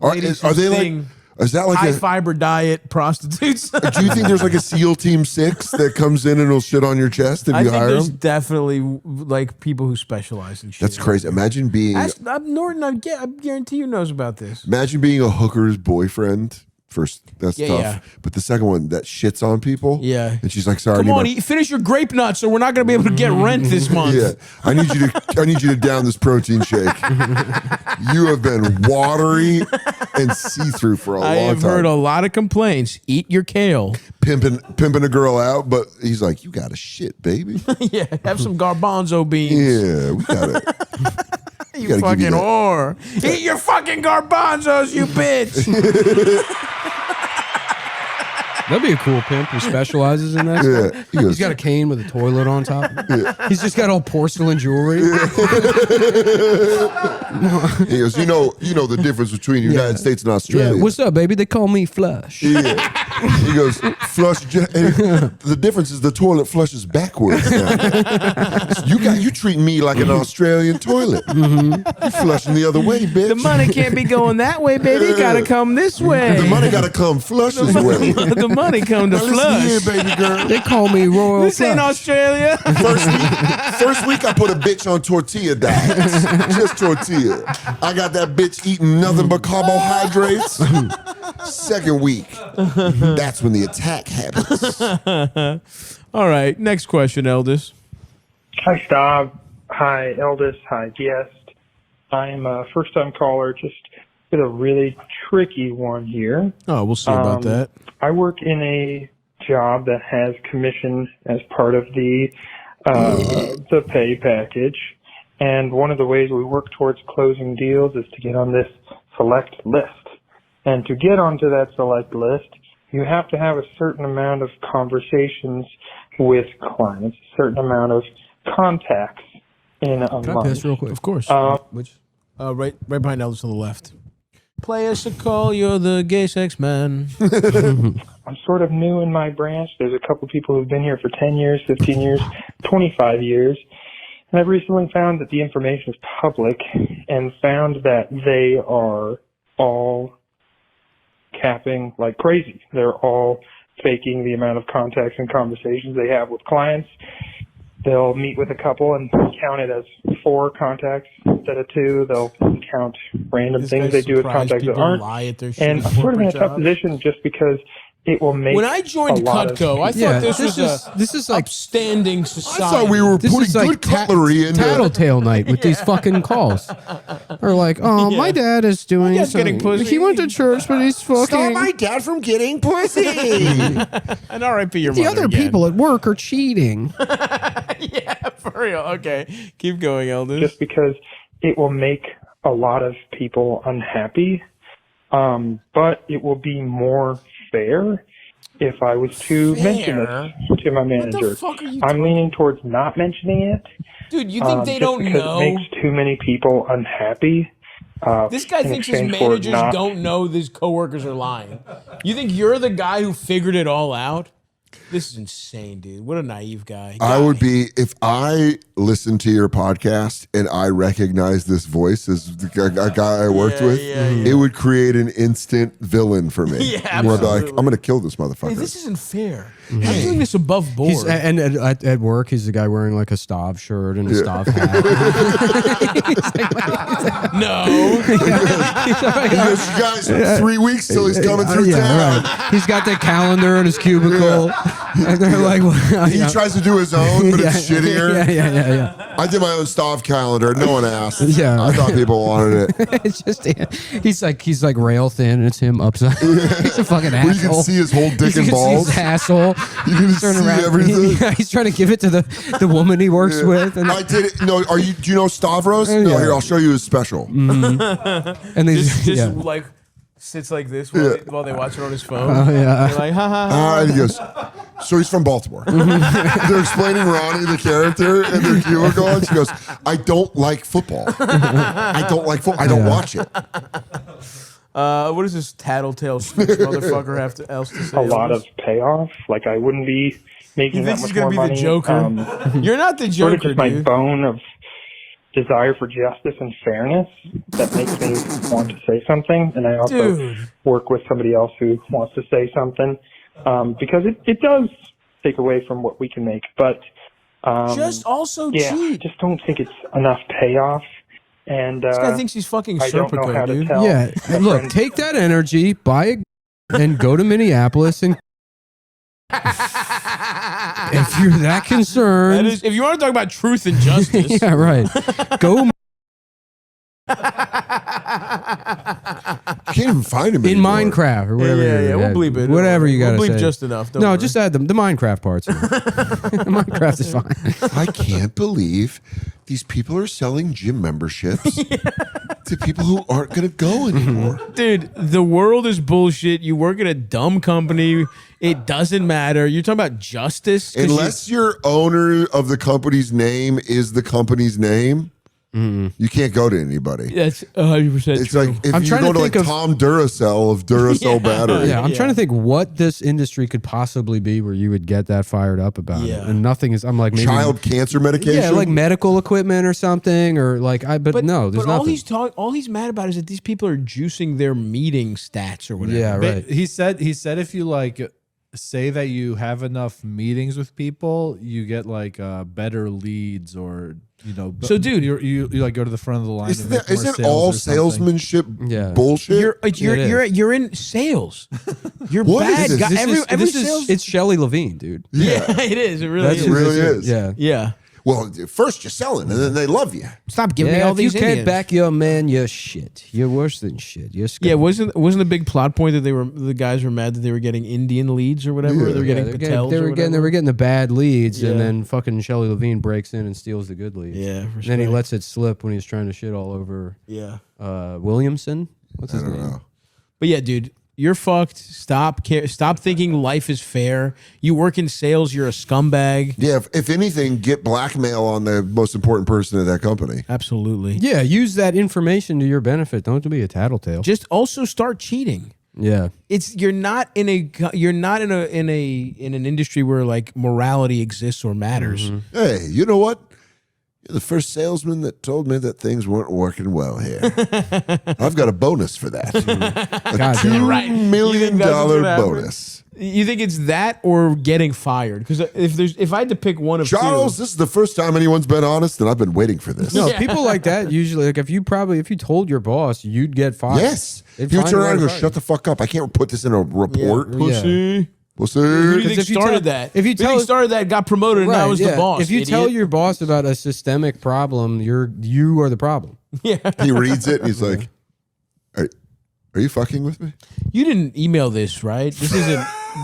Are ladies they who like, sting is that like high a, fiber diet prostitutes. do you think there's like a SEAL Team 6 that comes in and will shit on your chest if I you think hire there's him? definitely like people who specialize in shit. That's crazy. Imagine being Norton, I guarantee you knows about this. a hooker's boyfriend. First, that's Yeah, tough. yeah. But the second one that shits on people. Yeah. And she's like, sorry, Come I on, need finish your grape nuts, or we're not going to be able to get rent this month. yeah, I need you to down this protein shake. You have been watery and see-through for a I long have time. heard a lot of complaints. Eat your kale. Pimping a girl out, but he's like, you got to shit, baby. Yeah, have some garbanzo beans. Yeah, we got it. You gotta give fucking you that. whore. Eat your fucking garbanzos, you bitch. That'd be a cool pimp who specializes in that. Yeah, stuff. he goes, He's got a cane with a toilet on top. He's just got all porcelain jewelry. he goes, you know the difference between the United States and Australia. Yeah, what's up, baby? They call me Flush. Yeah. He goes, the difference is the toilet flushes backwards now. You treat me like an Australian toilet. You flushing the other way, bitch. The money can't be going that way, baby. It gotta come this way. The money gotta come flush this way. The money come to Now listen flush. here, baby girl. They call me Royal This ain't Flush. Australia. First week I put a bitch on tortilla diets. Just tortilla. I got that bitch eating nothing but carbohydrates. Second week, that's when the attack happens. All right, next question, Eldest. Hi, Stav. Hi, Eldest. Hi, guest. I'm a first-time caller, just with a really tricky one here. Oh, we'll see about that. I work in a job that has commission as part of the pay package, and one of the ways we work towards closing deals is to get on this select list. And to get onto that select list, you have to have a certain amount of conversations with clients, a certain amount of contacts in a Can I month. piss real quick? Of course. Which? Right behind Eldest on the left. Play us a call, you're the gay sex man. I'm sort of new in my branch. There's a couple people who've been here for 10 years, 15 years, 25 years. And I've recently found that the information is public and found that they are all capping like crazy. They're all faking the amount of contacts and conversations they have with clients. They'll meet with a couple and count it as 4 contacts instead of 2. They'll count random things they do with contacts that aren't. Lie at their shit And I'm sort of in a tough position just because it will make When I joined a lot of Cutco, I thought this was this is like upstanding I society. thought we were this putting is like good cutlery in there. tattletale night with these fucking calls. Or like, oh, my dad is doing dad's getting something. pussy. He went to church, but he's fucking. dad from getting pussy. And RIP your The mother other again. people at work are cheating. Yeah, for real. Okay, keep going, Eldest. just because it will make a lot of people unhappy. But it will be more fair if I was to mention this to my manager. fuck are you I'm leaning towards not mentioning it. Dude, you think they just don't because know? it makes too many people unhappy. This guy in thinks his exchange for managers not- don't know his coworkers are lying. You think you're the guy who figured it all out? This is insane, dude. What a naive guy. I would be, if I listened to your podcast and I recognized this voice as a guy I worked with, it would create an instant villain for me. Yeah, where I'd be like, absolutely. I'm going to kill this motherfucker. Hey, this isn't fair. I'm doing this above board. He's, and at work, he's the guy wearing like a Stav shirt and a Stav hat. no. He goes, you guys, 3 weeks till he's coming through town. Right. He's got the calendar in his cubicle. And they're like, well, He tries to do his own, but it's shittier. Yeah. I did my own Stav calendar. No one asked. Yeah. I thought people wanted it. It's just he's like rail thin, and it's him upside. He's a fucking Where you asshole. can see his whole dick You and can balls. see his asshole. You can He's turning see around. everything. Yeah, he's trying to give it to the woman he works with. And, I did it. No, do you know Stavros? No, Yeah. here, I'll show you his special. and these, Just like sits like this while they watch it on his phone. Oh, yeah. They're like, ha ha ha. And he goes, so he's from Baltimore. They're explaining Ronnie, the character, in their cubicle, and she goes, I don't like football. I don't like football. I don't watch it. What does this tattletale snitch motherfucker have else to say? a lot of payoff. Like I wouldn't be making He that thinks much he's more gonna be the money. Joker. You're not the Sort of Joker, just my dude. bone of desire for justice and fairness that makes me want to say something. And I also Dude. work with somebody else who wants to say something because it does take away from what we can make. But Just also yeah, I cheat. just don't think it's enough payoff. And This guy thinks he's fucking I don't know how Serpico, to dude. tell. yeah, my look, friends- take that energy, buy a and go to Minneapolis and. If you're that That concerned, is, if you want to talk about truth and justice, yeah, right. Go I can't even find him in anymore. Minecraft or whatever. yeah, we'll bleep it. Whatever you got to We'll bleep say. just enough. Don't No, worry. just add the Minecraft parts. Minecraft is fine. I can't believe these people are selling gym memberships to people who aren't going to go anymore. Dude, the world is bullshit. You work at a dumb company. It doesn't matter. You're talking about justice? 'Cause Unless your owner of the company's name is the company's name, you can't go to anybody. that's 100% It's true. like if I'm you trying go to to like think of- Tom Duracell of Duracell battery. Yeah, I'm trying to think what this industry could possibly be where you would get that fired up about it. Yeah. And nothing is. I'm like maybe Child cancer medication. Yeah, like medical equipment or something, or like but no, there's but nothing. all he's mad about is that these people are juicing their meeting stats or whatever. Yeah, right. He said if you like say that you have enough meetings with people, you get like better leads, or So, dude, you like go to the front of the line. Isn't, and make that, more isn't sales all or something. salesmanship Yeah. bullshit? You're in sales. You're What bad. is this? guy. This Every is sales. it's Shelley Levine, dude. Yeah, it is. It really That's is. It really is. Yeah. Yeah. Well, first you're selling, and then they love you. Stop giving me Yeah, all if you these can't Indians. back your man, you're shit. You're worse than shit. You're scum. Yeah, wasn't the big plot point that the guys were mad that they were getting Indian leads or whatever? Yeah. They were getting they're Patels they or were getting whatever? the bad leads, and Yeah. then fucking Shelley Levine breaks in and steals the good leads. Yeah, And then he respect. lets it slip when he's trying to shit all over Yeah. Williamson. What's his I don't name? know. But yeah, dude, you're fucked. Stop thinking life is fair. You work in sales, you're a scumbag. Yeah, if anything, get blackmail on the most important person at that company. Absolutely. Yeah, use that information to your benefit. Don't be a tattletale. Just also start cheating. Yeah. You're not in an industry where like morality exists or matters. Hey, you know what? You're the first salesman that told me that things weren't working well here. I've got a bonus for that. A God damn. Right. $2 You million think that's what's gonna happen? bonus. You think it's that or getting fired? Because if I had to pick one of Charles, two, this is the first time anyone's been honest, and I've been waiting for this. No, people like that usually, like if you told your boss, you'd get fired. Yes. They'd If you find turn a way around and to go, fire shut the fuck up. I can't put this in a report. pussy. Pussy. Who do you 'Cause think if you started tell- that? if you Who do tell- think started that, got promoted, and now is the boss. If you tell idiot? your boss about a systemic problem, you are the problem. He reads it, and he's like, are you fucking with me? You didn't email this, right?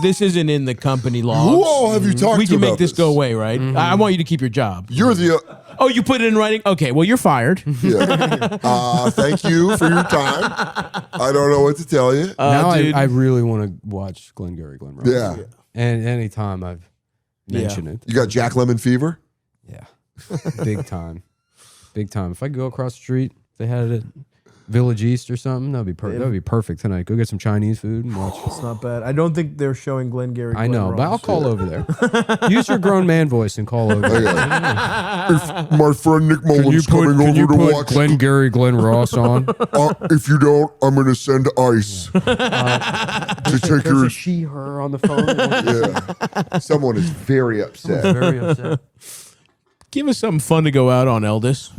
This isn't in the company logs. Who all have you talked We to can make about this go away, right? I want you to keep your job. You're the... Oh, you put it in writing? Okay, well, you're fired. yeah. Thank you for your time. I don't know what to tell you. Now dude. I really want to watch Glenn Ross. Yeah. And anytime I've mentioned it, You got Jack Lemmon fever? yeah, big time, big time. If I could go across the street, if they had it. Village East or something. That'd be perfect tonight. Go get some Chinese food and watch. It's not bad. I don't think they're showing Glengarry. I know, Glen but I'll Ross. call over there. Use your grown man voice and call over. there. If my friend Nick Mullen's coming over to watch. Glenn Ross on? If you don't, I'm going to send ice to take There's your. a she, her on the phone. Yeah. Someone is very upset. Very upset. Give us something fun to go out on, Eldest.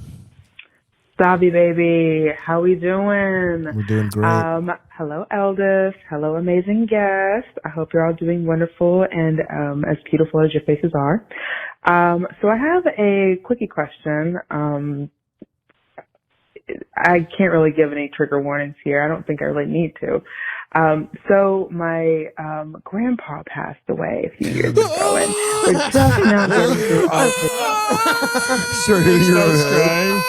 Savvy baby, how we doing? We're doing great. Hello, eldest. Hello, amazing guest. I hope you're all doing wonderful and as beautiful as your faces are. So I have a quickie question. I can't really give any trigger warnings here. I don't think I really need to. So my grandpa passed away a few years ago, and we're just now getting through all this. Start hitting your own head.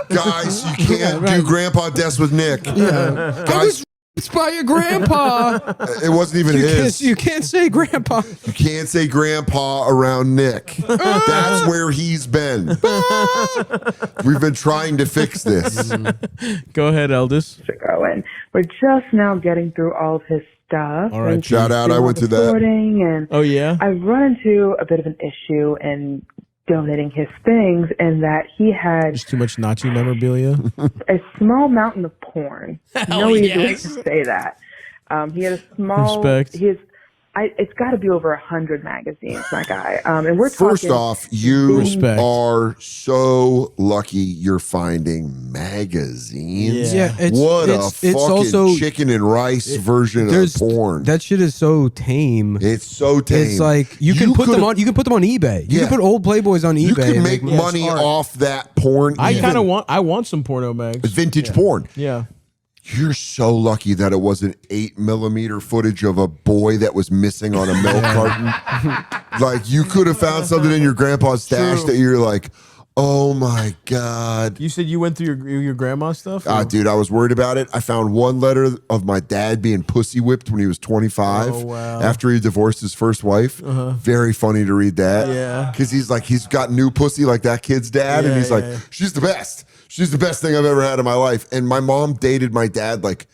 Guys, you can't do grandpa deaths with Nick. Guys, It's by your grandpa. it wasn't even his. You can't say grandpa. You can't say grandpa around Nick. That's where he's been. We've been trying to fix this. Go ahead, Eldest. Ago, and we're just now getting through all of his stuff. All right, and shout out. doing I all went the through that. sorting, and Oh, yeah? I've run into a bit of an issue in donating his things, and that he had Just too much Nazi memorabilia. a small mountain of porn. No easy way to say that. He had a small. Respect. It's got to be over 100 magazines, my guy. And we're First talking. off, you Respect. are so lucky you're finding magazines. Yeah. What a fucking also chicken and rice version of porn. That shit is so tame. It's so tame. It's like you can put them on. You can put them on eBay. You Yeah. can put old Playboys on eBay. You can and make they- money off that porn. I even kind of want some porno mags. vintage porn. Yeah. You're so lucky that it wasn't 8mm footage of a boy that was missing on a milk carton. Like you could have found something in your grandpa's stash that you're like, oh my God. You said you went through your grandma's stuff? Dude, I was worried about it. I found one letter of my dad being pussy whipped when he was 25 Oh, wow. after he divorced his first wife. Very funny to read that. Yeah. Because he's got new pussy like that kid's dad. and Yeah, he's like, she's the best. She's the best thing I've ever had in my life. And my mom dated my dad like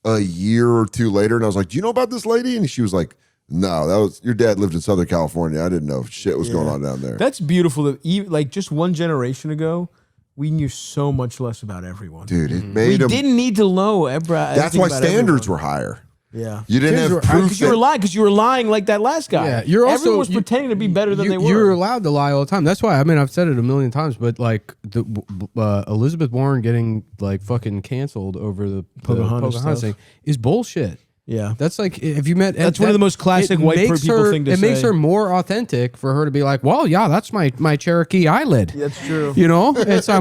a year or two later. And I was like, do you know about this lady? And she was like, no, your dad lived in Southern California. I didn't know shit was going on down there. That's beautiful. That like just one generation ago, we knew so much less about everyone. Dude, it We made him. didn't need to know. That's why standards were higher. Yeah. You didn't have proof. Because you were lying like that last guy. Yeah, you're also Everyone was pretending to be better than they were. You're allowed to lie all the time. That's why. I mean, I've said it a million times, but like the Elizabeth Warren getting like fucking canceled over the Pocahontas stuff. thing is bullshit. Yeah. That's like if you met. That's one of the most classic it white makes people her- thing to It say. makes her more authentic for her to be like, well, yeah, that's my Cherokee eyelid. That's true. You know, I'm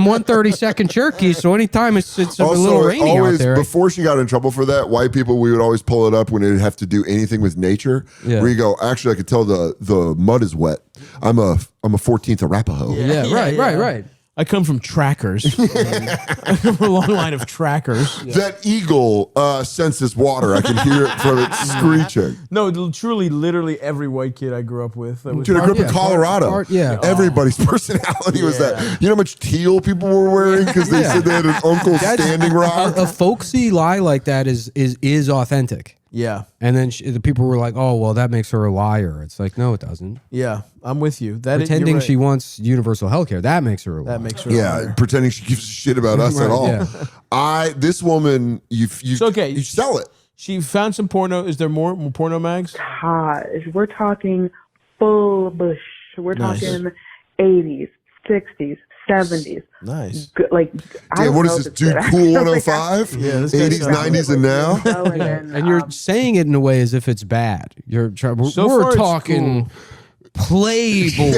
132nd Cherokee, so anytime it's a little rainy out there. Before she got in trouble for that, white people, we would always pull it up when it would have to do anything with nature. Yeah. Where you go, actually, I could tell the mud is wet. I'm a 14th Arapaho. Yeah, right. I come from trackers. I come from a long line of trackers. That eagle senses water. I can hear it from it screeching. No, truly, literally every white kid I grew up with. That was Dude, I grew up in Colorado. Everybody's Oh. personality was that. You know how much teal people were wearing because they said they had an Uncle Standing Rock? A folksy lie like that is authentic. Yeah. And then the people were like, "Oh, well, that makes her a liar." It's like, no, it doesn't. Yeah, I'm with you. Pretending you're right. she wants universal health care, that makes her a liar. That makes her a liar. Pretending she gives a shit about us Right, at all. yeah. This woman, you okay. you sell it. She found some porno. Is there more porno mags? Gosh, we're talking full bush. We're talking 80s, 60s, 70s. Nice. Good, like, I Damn, don't what know is if this, it's Dude good. Cool I don't think I- 105? Yeah, this 80s, guy's 90s, and now? And then, And you're saying it in a way as if it's bad. We're So far it's talking Playboy.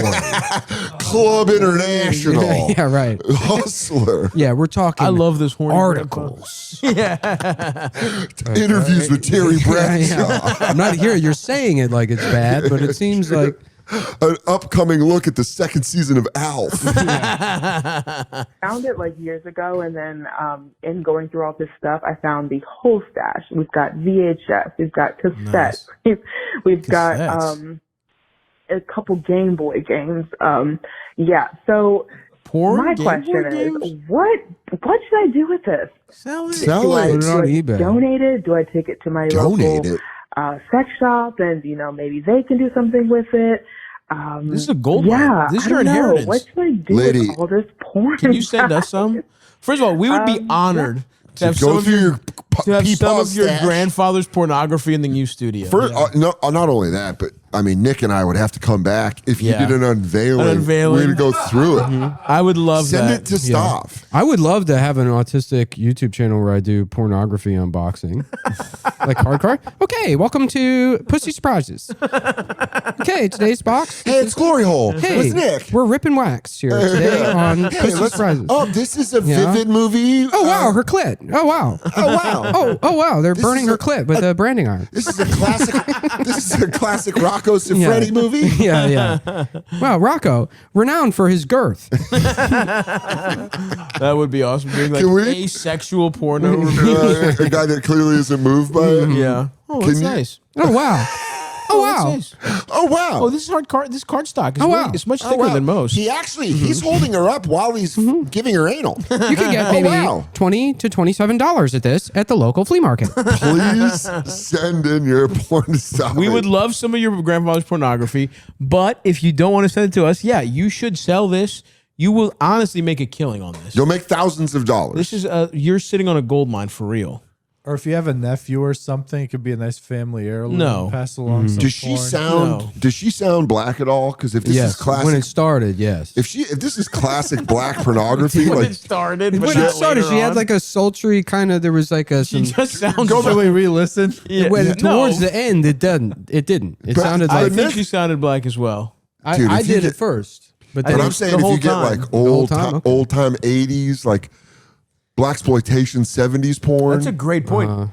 Club International. Yeah, right. Hustler. Yeah, we're talking I love this horny articles. Interviews with Terry Bradshaw. Yeah. I'm not here. You're saying it like it's bad, but it seems like An upcoming look at the second season of Alf. found it like years ago, and then in going through all this stuff, I found the whole stash. We've got VHS, we've got cassettes, we've got a couple Game Boy games. Yeah, so My question is, what should I do with this? Sell it. Sell Do I, it. Put it on do I eBay. donate it? Do I take it to my Donate local it. sex shop and, maybe they can do something with it? This is a gold mine. Yeah, This is I your don't know. inheritance. What should I do Lady, with all this porn? Can you send us some? First of all, we would be honored to have Go some of through your your some of your stash. grandfather's pornography in the new studio. No, not only that, but I mean, Nick and I would have to come back if you Yeah. did an unveiling. An unveiling. We're gonna go through it. I would love Send that. it to Staff. I would love to have an autistic YouTube channel where I do pornography unboxing. Like hardcore. Okay, welcome to Pussy Surprises. Okay, today's box. Hey, it's Glory Hole. Hey, What's Nick? we're ripping wax here today on Pussy Surprises. Oh, this is a Yeah. Vivid movie. Oh wow, her clit. Oh wow. Oh wow. Oh wow, they're burning is her a- clit with a branding iron. This is a classic. This is a classic Rocco Siffredi movie. Yeah, yeah. Wow, Rocco, renowned for his girth. That would be awesome. Doing like Can we- asexual porno review. A guy that clearly isn't moved by it. Yeah. Oh, Can that's you- nice. Oh wow. Oh That's wow. nice. Oh wow. Oh, this is hard card. This card stock is Oh, really, wow. it's much Oh, thicker wow. than most. He actually he's holding her up while he's giving her anal. You can get Oh, maybe wow. $20 to $27 at this at the local flea market. Please send in your porn stuff. We would love some of your grandfather's pornography, but if you don't want to send it to us, yeah, you should sell this. You will honestly make a killing on this. You'll make thousands of dollars. This is you're sitting on a gold mine for real. Or if you have a nephew or something, it could be a nice family heirloom. No. Pass along some Does she porn. sound? No. Does she sound black at all? Because if this is Yes, classic, when it started, yes. if this is classic black pornography, When like it started, but When not it started, later she had on. like a sultry kind of. There was like a. She Some, just sounds. Go back and re-listen. Yeah. when, No. towards the end, it didn't. It didn't. It But sounded I like. think she sounded black as well. Dude, I if you did get- it first, but But then I'm saying the if you whole get time. like whole old time? time, Okay. old time '80s, like black exploitation '70s porn, That's a great point. Uh-huh.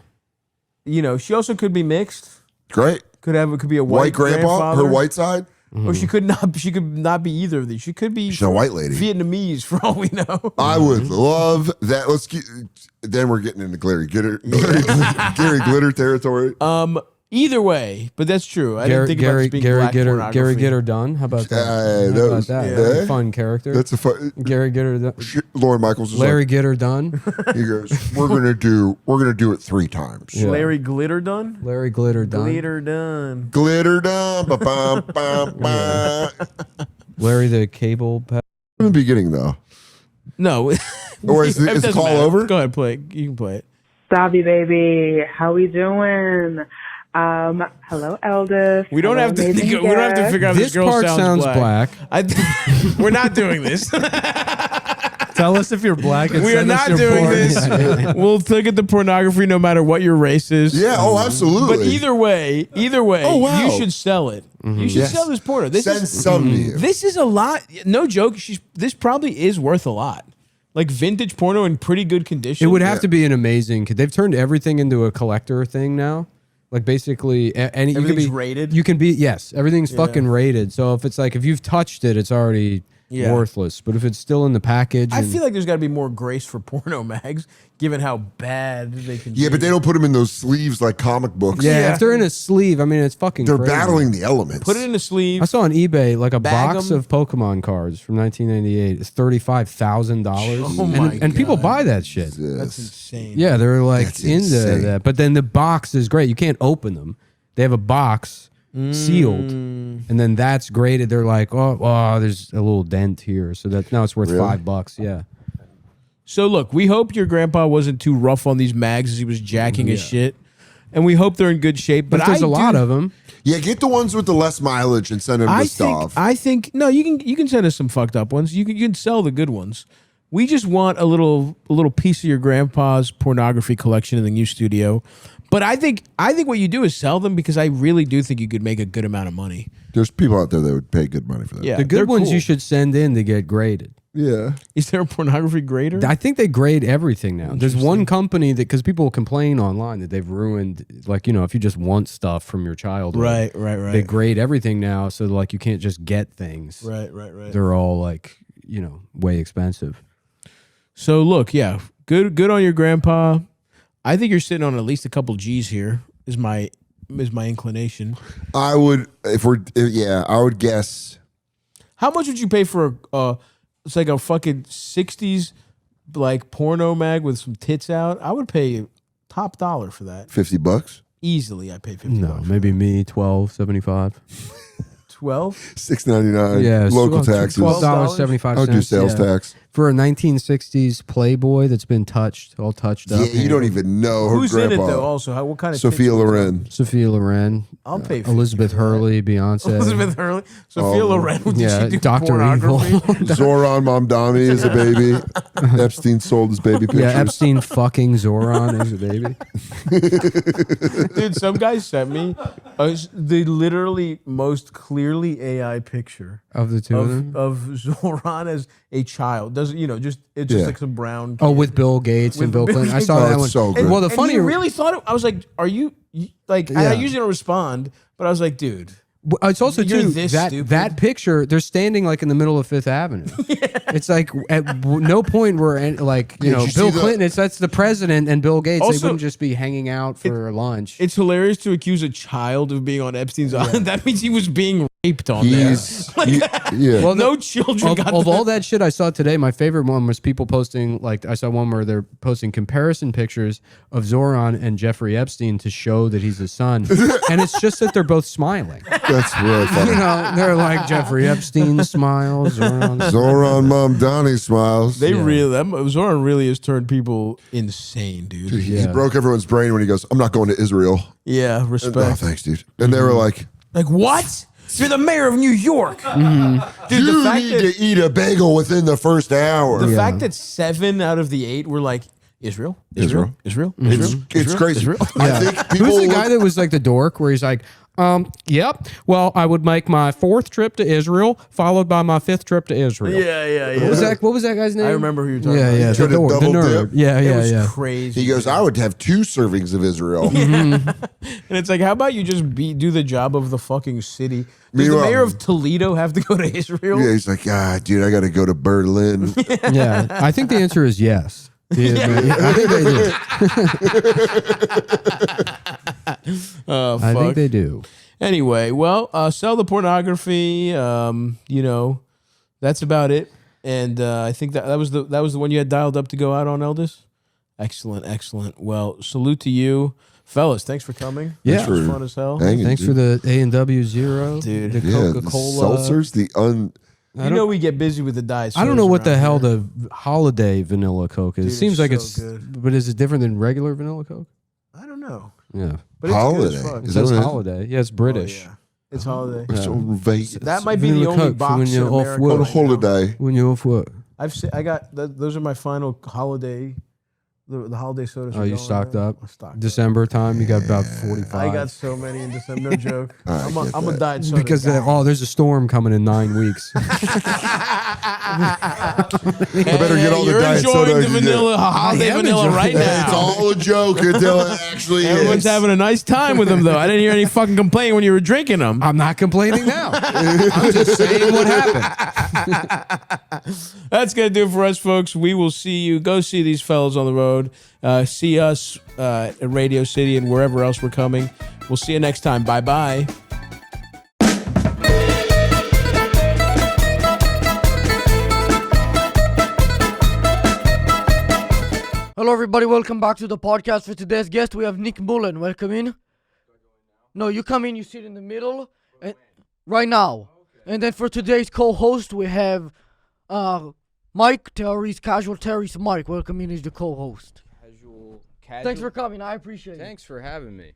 You know, she also could be mixed. great. Could be a White grandpa, grandfather, her white side. or she could not. She could not be either of these. She could be She's a white lady. Vietnamese for all we know. I would love that. Let's get. Then we're getting into Gary Glitter territory. Either way, but that's true. I Gary, didn't think about this being black Gary pornography. Getter Dunn. How about that? How that about was- that? yeah. That's a fun character. That's a fun. Gary Getter Dunn. Lauren Michaels is Larry Getter Dunn. like, he goes, we're gonna do it 3 times. Yeah. Larry Glitter Dunn. Larry Glitter Dunn. Glitter Dunn. Glitter dum ba bum bum ba. Larry the Cable. In the beginning though. No. Or is the doesn't call matter. over? Go ahead, play it. You can play it. Savvy baby, how we doing? Hello, eldest. We don't Hello, have to. amazing We don't have to guest. figure out This this girl part sounds black. We're not doing this. Tell us if you're black and We are send us not your doing porn. this. We'll look at the pornography no matter what your race is. Yeah. Oh, absolutely. But either way, Oh, wow. you should sell it. You should Yes. sell this porno. This Send is some to you. this is a lot. No joke. This probably is worth a lot. Like vintage porno in pretty good condition. It would have to be an amazing. They've turned everything into a collector thing now. Like basically, any you can Everything's be rated? You can be everything's fucking rated. So if it's like if you've touched it, it's already Yeah. worthless. But if it's still in the package, I and- feel like there's got to be more grace for porno mags, given how bad they can. Yeah, be. but they don't put them in those sleeves like comic books. yeah, if they're in a sleeve, I mean, it's fucking. They're crazy. battling the elements. put it in a sleeve. I saw on eBay like a Bag box 'em. of Pokemon cards from 1998. It's $35,000, Oh my and people God. buy that shit. That's insane. Yeah, they're like That's into insane. that. But then the box is great. You can't open them. They have a box sealed, Mm. and then that's graded. They're like, oh, there's a little dent here, so that now it's worth Really? $5. Yeah. So look, we hope your grandpa wasn't too rough on these mags as he was jacking his shit, and we hope they're in good shape. But But there's a a lot of them. Yeah, get the ones with the less mileage and send them to Stav. I think no, you can send us some fucked up ones. You can sell the good ones. We just want a little piece of your grandpa's pornography collection in the new studio. But I think what you do is sell them because I really do think you could make a good amount of money. There's people out there that would pay good money for that. Yeah, The they're good ones cool. you should send in to get graded. Yeah. Is there a pornography grader? I think they grade everything now. There's one company that, because people complain online that they've ruined, like, if you just want stuff from your childhood. Right. They grade everything now, so like you can't just get things. Right. They're all like, way expensive. So look, yeah, good on your grandpa. I think you're sitting on at least a couple G's here. Is my inclination. I would I would guess How much would you pay for it's like a fucking 60s like porno mag with some tits out, I would pay top dollar for that. $50. Easily, I pay $50. No, maybe me $12.75. 12? $6.99. Yeah, Local taxes. $12.75. I'll do sales tax. For a 1960s Playboy that's been all touched up. Yeah, you don't even know her Who's grandpa. in it though? Also, what kind of Sophia tits are we Loren. talking? Sophia Loren. I'll pay 50 Elizabeth for that. Hurley, Beyonce. Elizabeth Hurley, Sophia Loren. Did yeah, she do Dr. Evil. pornography? Zoran Mamdani is a baby. Epstein sold his baby pictures. Yeah, Epstein fucking Zoran is a baby. Dude, some guy sent me the literally most clearly AI picture Of the two of them? of Zoran as a child. Doesn't just it's just Yeah. like some brown. Oh, kid. with Bill Gates With and Bill Bill Clinton. I Gates. saw Oh, that it's one. so good. Well, the And funny he really thought it. I was like, "Are you like?" I Yeah. usually don't respond, but I was like, "Dude, It's also You're too this that stupid. that picture. They're standing like in the middle of Fifth Avenue. It's like at no point where like Yeah, did you Bill see the- Clinton. That's the president and Bill Gates. Also- They wouldn't just be hanging out for lunch. it's hilarious to accuse a child of being on Epstein's island. That means he was being raped on there." He's yeah. Well, No children got of the- all that shit I saw today, my favorite one was people posting, like, I saw one where they're posting comparison pictures of Zoran and Jeffrey Epstein to show that he's his son. And it's just that they're both smiling. That's really funny. You know, they're like Jeffrey Epstein smiles, Zoran. Zoran Mamdani smiles. They Zoran really has turned people insane, dude. He broke everyone's brain when he goes, "I'm not going to Israel." Yeah, Oh, respect. thanks, dude. And they were like, Like what? You're the mayor of New York, dude. "You The fact need that to eat a bagel within the first hour." the fact that 7 out of the 8 were like Israel. It's crazy. I think people Who's the look- guy that was like the dork where he's like, yep, well, I would make my 4th trip to Israel, followed by my 5th trip to Israel. Yeah. What was that guy's name? I remember who you're talking Yeah, about. yeah, the Tried to dork, the double nerd. dip. Yeah, It yeah, was yeah. crazy. He goes, "I would have 2 servings of Israel." And it's like, how about you just do the job of the fucking city? Does the Meanwhile- mayor of Toledo have to go to Israel? Yeah, he's like, dude, I got to go to Berlin." Yeah, I think the answer is yes. Yeah, I think they do. Oh, I fuck. think they do. Anyway, well, sell the pornography. That's about it. And I think that was the one you had dialed up to go out on, Eldis. Excellent. Well, salute to you, fellas. Thanks for coming. Yeah. This was fun as hell. Hanging, Thanks for dude. the A&W Zero, Dude. the Yeah, the Coca-Cola. seltzers, You know we get busy with the diet. I don't know sodas what the around hell here. the holiday vanilla Coke is. Dude, It seems like it's it's, so good. but is it different than regular vanilla Coke? I don't know. Yeah, But it's Holiday. good as fuck. it Is that says what it is? holiday. Yeah, it's British. Oh, yeah. It's holiday. It's on Vegas. That might be the Vanilla only Coke for box when in you're off America. work. on right now. holiday. When you're off work. I got those are my final holiday. The holiday sodas. Oh, are you going stocked now. up? I'm stocked up. December time, you got about 45. I got so many in December. No joke. I get I'm a that. diet soda because guy. there's a storm coming in 9 weeks. I better get all the You're diet soda I enjoying the can get. vanilla holiday vanilla right now. It's all a joke until it actually Everyone's is. having a nice time with them, though. I didn't hear any fucking complaint when you were drinking them. I'm not complaining now. I'm just saying what happened. That's going to do it for us, folks. We will see you. Go see these fellas on the road. See us at Radio City and wherever else we're coming. We'll see you next time. Bye-bye. Hello, everybody. Welcome back to the podcast. For today's guest, we have Nick Mullen. Welcome in. No, you come in, you sit in the middle, and, right now. And then for today's co-host, we have Mike Terry's Casual Terry's Mike. Welcome in as the co-host. Thanks for coming. I appreciate it. Thanks for having me.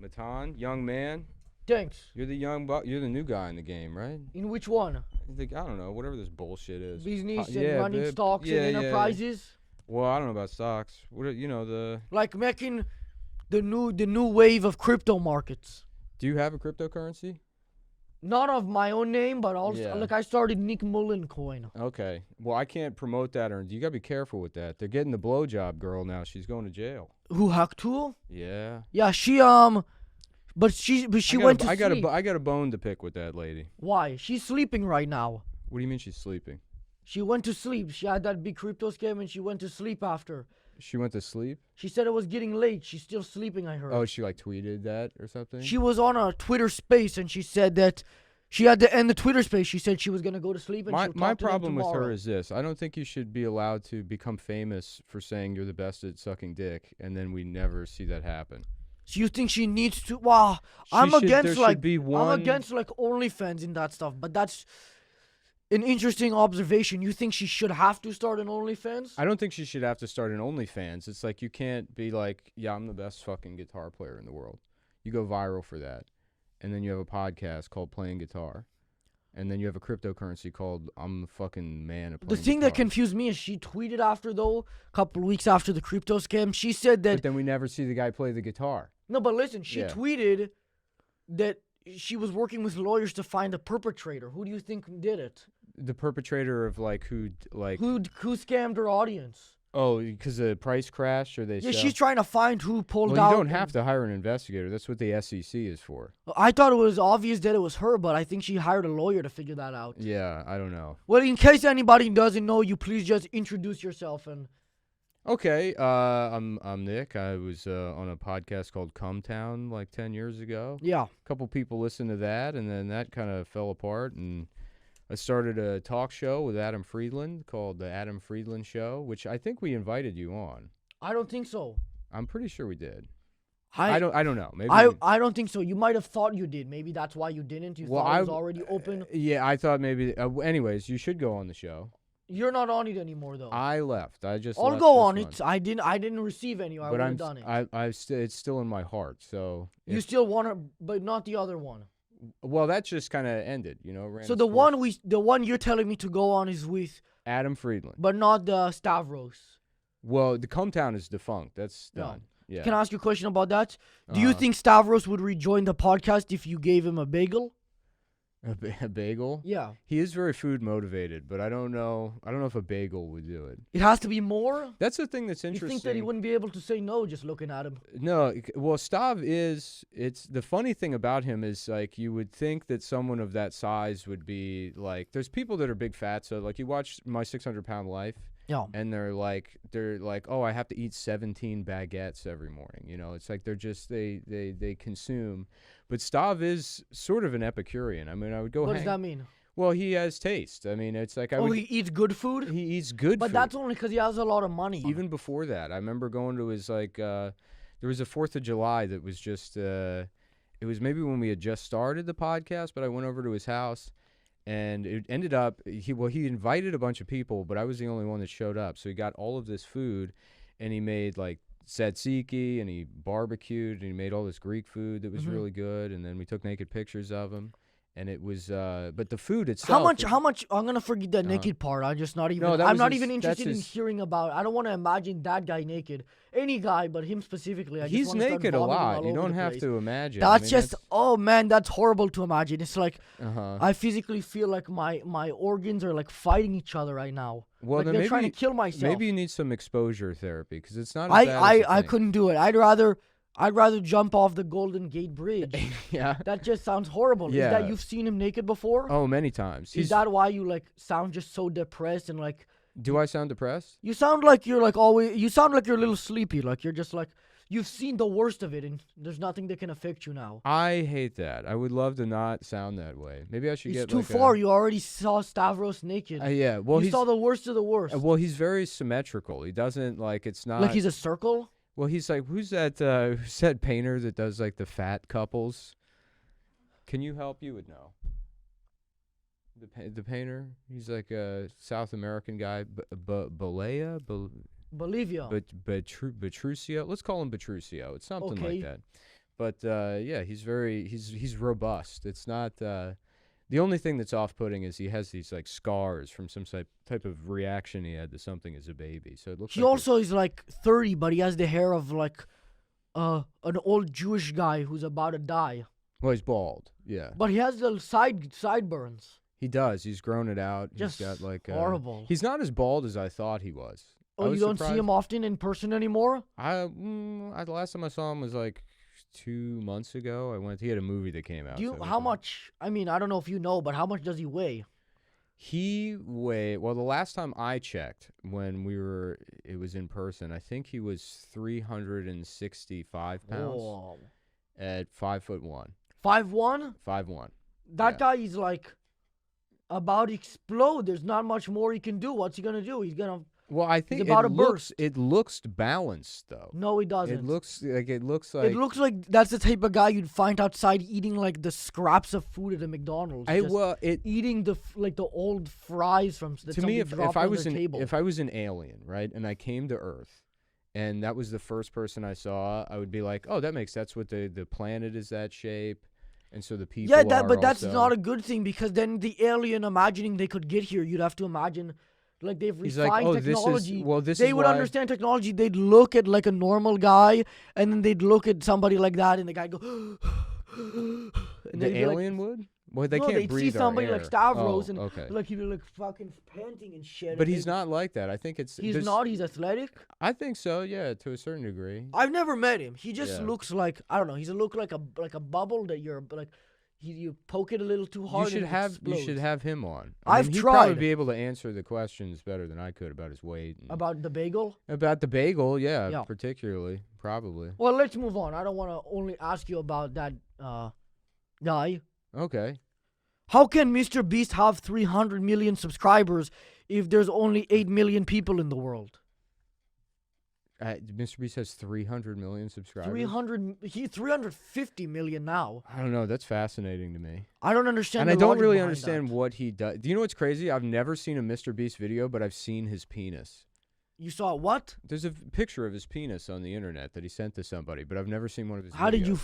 Matan, young man. Thanks. You're the you're the new guy in the game, right? In which one? I don't know, whatever this bullshit is. Business Yeah, and running babe. stocks Yeah, and yeah, yeah. enterprises? Well, I don't know about stocks. What are, the Like making the new wave of crypto markets. Do you have a cryptocurrency? Not of my own name, but also Yeah. like I started Nick Mullen coin. Okay. Well, I can't promote that, or you gotta be careful with that. They're getting the blowjob girl now. She's going to jail. Who hacked tool? Yeah. Yeah, she but she went to sleep. I got a bone to pick with that lady. Why? She's sleeping right now. What do you mean she's sleeping? She went to sleep. She had that big crypto scam and she went to sleep after. She went to sleep? She said it was getting late. She's still sleeping, I heard. Oh, she like tweeted that or something? She was on a Twitter space and she said that She had to end the Twitter space. She said she was gonna go to sleep and she'll My talk to them problem with tomorrow. her is this: I don't think you should be allowed to become famous for saying you're the best at sucking dick, and then we never see that happen. So you think she needs to? Wow, There I'm against should be one. I'm against like OnlyFans and that stuff. But that's an interesting observation. You think she should have to start an OnlyFans? I don't think she should have to start an OnlyFans. It's like you can't be like, yeah, I'm the best fucking guitar player in the world. You go viral for that, and then you have a podcast called Playing Guitar. And then you have a cryptocurrency called I'm the fucking man at The playing thing that guitar. confused me is she tweeted after, though, a couple of weeks after the crypto scam, she said that... But then we never see the guy play the guitar. No, but listen, she Yeah. tweeted that she was working with lawyers to find a perpetrator. Who do you think did it? The perpetrator of like who scammed her audience? Oh, because the price crash or they Yeah, sell? she's trying to find who pulled Well, out. you don't have to hire an investigator. That's what the SEC is for. I thought it was obvious that it was her, but I think she hired a lawyer to figure that out. Yeah, I don't know. Well, in case anybody doesn't know you, please just introduce yourself and... Okay, I'm Nick. I was on a podcast called Come Town like 10 years ago. Yeah. A couple people listened to that, and then that kind of fell apart, and I started a talk show with Adam Friedland called The Adam Friedland Show, which I think we invited you on. I don't think so. I'm pretty sure we did. I don't know. Maybe I don't think so. You might have thought you did. Maybe that's why you didn't. You thought it was already open. Yeah, I thought maybe. Anyways, you should go on the show. You're not on it anymore, though. I left. I just. I'll left go this on one. it. I didn't receive any. I would have done it. It's still in my heart. So You still want her, but not the other one. Well, that just kind of ended. Ran So its the course. one you're telling me to go on is with Adam Friedland. but not the Stavros. Well, the Come Town is defunct. That's No. done. Yeah. Can I ask you a question about that? Do you think Stavros would rejoin the podcast if you gave him a bagel? A bagel? Yeah. He is very food motivated, but I don't know. I don't know if a bagel would do it. It has to be more? That's the thing that's You interesting. think that he wouldn't be able to say no just looking at him? No, well, Stav is. It's the funny thing about him is like you would think that someone of that size would be like. There's people that are big fat, so like you watch My 600-Pound Life. Yeah. And they're like, oh, I have to eat 17 baguettes every morning. It's like they're just they consume. But Stav is sort of an Epicurean. I mean, I would go. What does that mean? Well, he has taste. I mean, it's like he eats good food? He eats good But food. that's only because he has a lot of money. Even before that, I remember going to his there was a 4th of July that was just it was maybe when we had just started the podcast, but I went over to his house. And it ended up, he invited a bunch of people, but I was the only one that showed up. So he got all of this food, and he made like tzatziki, and he barbecued, and he made all this Greek food that was really good. And then we took naked pictures of him, and it was, but the food itself. How much? I'm gonna forget that naked part. I'm just not even. No, that I'm was not his- even that's interested in his- hearing about. I don't want to imagine that guy naked. Any guy, but him specifically. I just He's wanna start naked a vomiting lot. all You over don't the have place. to imagine. That's I mean, just. Oh man, that's horrible to imagine. It's like Uh-huh. I physically feel like my organs are like fighting each other right now. Well, like then they're maybe trying to kill myself. Maybe you need some exposure therapy because it's not. As bad as I you I think. couldn't do it. I'd rather jump off the Golden Gate Bridge. Yeah. That just sounds horrible. Is Yeah. that you've seen him naked before? Oh, many times. Is that why you like sound just so depressed and like? Do I sound depressed? You sound like you're like always. You sound like you're a little sleepy. Like you're just like you've seen the worst of it, and there's nothing that can affect you now. I hate that. I would love to not sound that way. Maybe I should It's get too like far. You already saw Stavros naked. yeah. Well, you he's saw the worst of the worst. well, he's very symmetrical. He doesn't like it's not like he's a circle. Well, he's like who's that painter that does like the fat couples? Can you help? You would know. The painter. He's like a South American guy. Bolea. Bolivia. Petruccio. Let's call him Petruccio. It's something Okay. like that. But yeah, he's robust. It's not the only thing that's off-putting is he has these like scars from some type of reaction he had to something as a baby. So it looks. He like also is like 30, but he has the hair of like an old Jewish guy who's about to die. well, he's bald. Yeah, But he has the sideburns. he does. He's grown it out. Just he's got like horrible. He's not as bald as I thought he was. I Oh, was you don't see surprised. him often in person anymore? The last time I saw him was like 2 months ago. He had a movie that came out. Do so I you? went How to- much? I mean, I don't know if you know, but how much does he weigh? Well, the last time I checked when it was in person, I think he was 365 pounds Oh. at 5'1". 5'1"? 5'1". That guy is like about to explode. There's not much more he can do. What's he gonna do? He's gonna. Well, I think about to burst. It looks balanced though. No, it doesn't. It looks like It looks like that's the type of guy you'd find outside eating like the scraps of food at a McDonald's. Eating the old fries from that to me. If I was table. if I was an alien, right, and I came to Earth, and that was the first person I saw, I would be like, oh, that makes sense. What the planet is that shape, and so the people. Yeah, but that's not a good thing because then the alien imagining they could get here, you'd have to imagine. Like they've refined technology. They would understand technology. They'd look at like a normal guy, and then they'd look at somebody like that, and the guy go. And the alien would. Well, they can't they'd breathe see somebody our air. like Stavros, and okay. like he'd be like fucking panting and shit. But he's not like that. I think it's. He's not. He's athletic. I think so. Yeah, to a certain degree. I've never met him. He just looks like I don't know. He's look like a bubble that you're like. You poke it a little too hard. You should have him on. I've he'd tried. probably be able to answer the questions better than I could about his weight. About the bagel. About the bagel, yeah, particularly, probably. Well, let's move on. I don't want to only ask you about that guy. Okay. How can Mr. Beast have 300 million subscribers if there's only 8 million people in the world? Mr. Beast has 300 million subscribers. 350 million now. I don't know. That's fascinating to me. I don't understand. And I don't really understand what he does. Do you know what's crazy? I've never seen a Mr. Beast video, but I've seen his penis. You saw what? There's a picture of his penis on the internet that he sent to somebody, but I've never seen one of his. How videos. did you?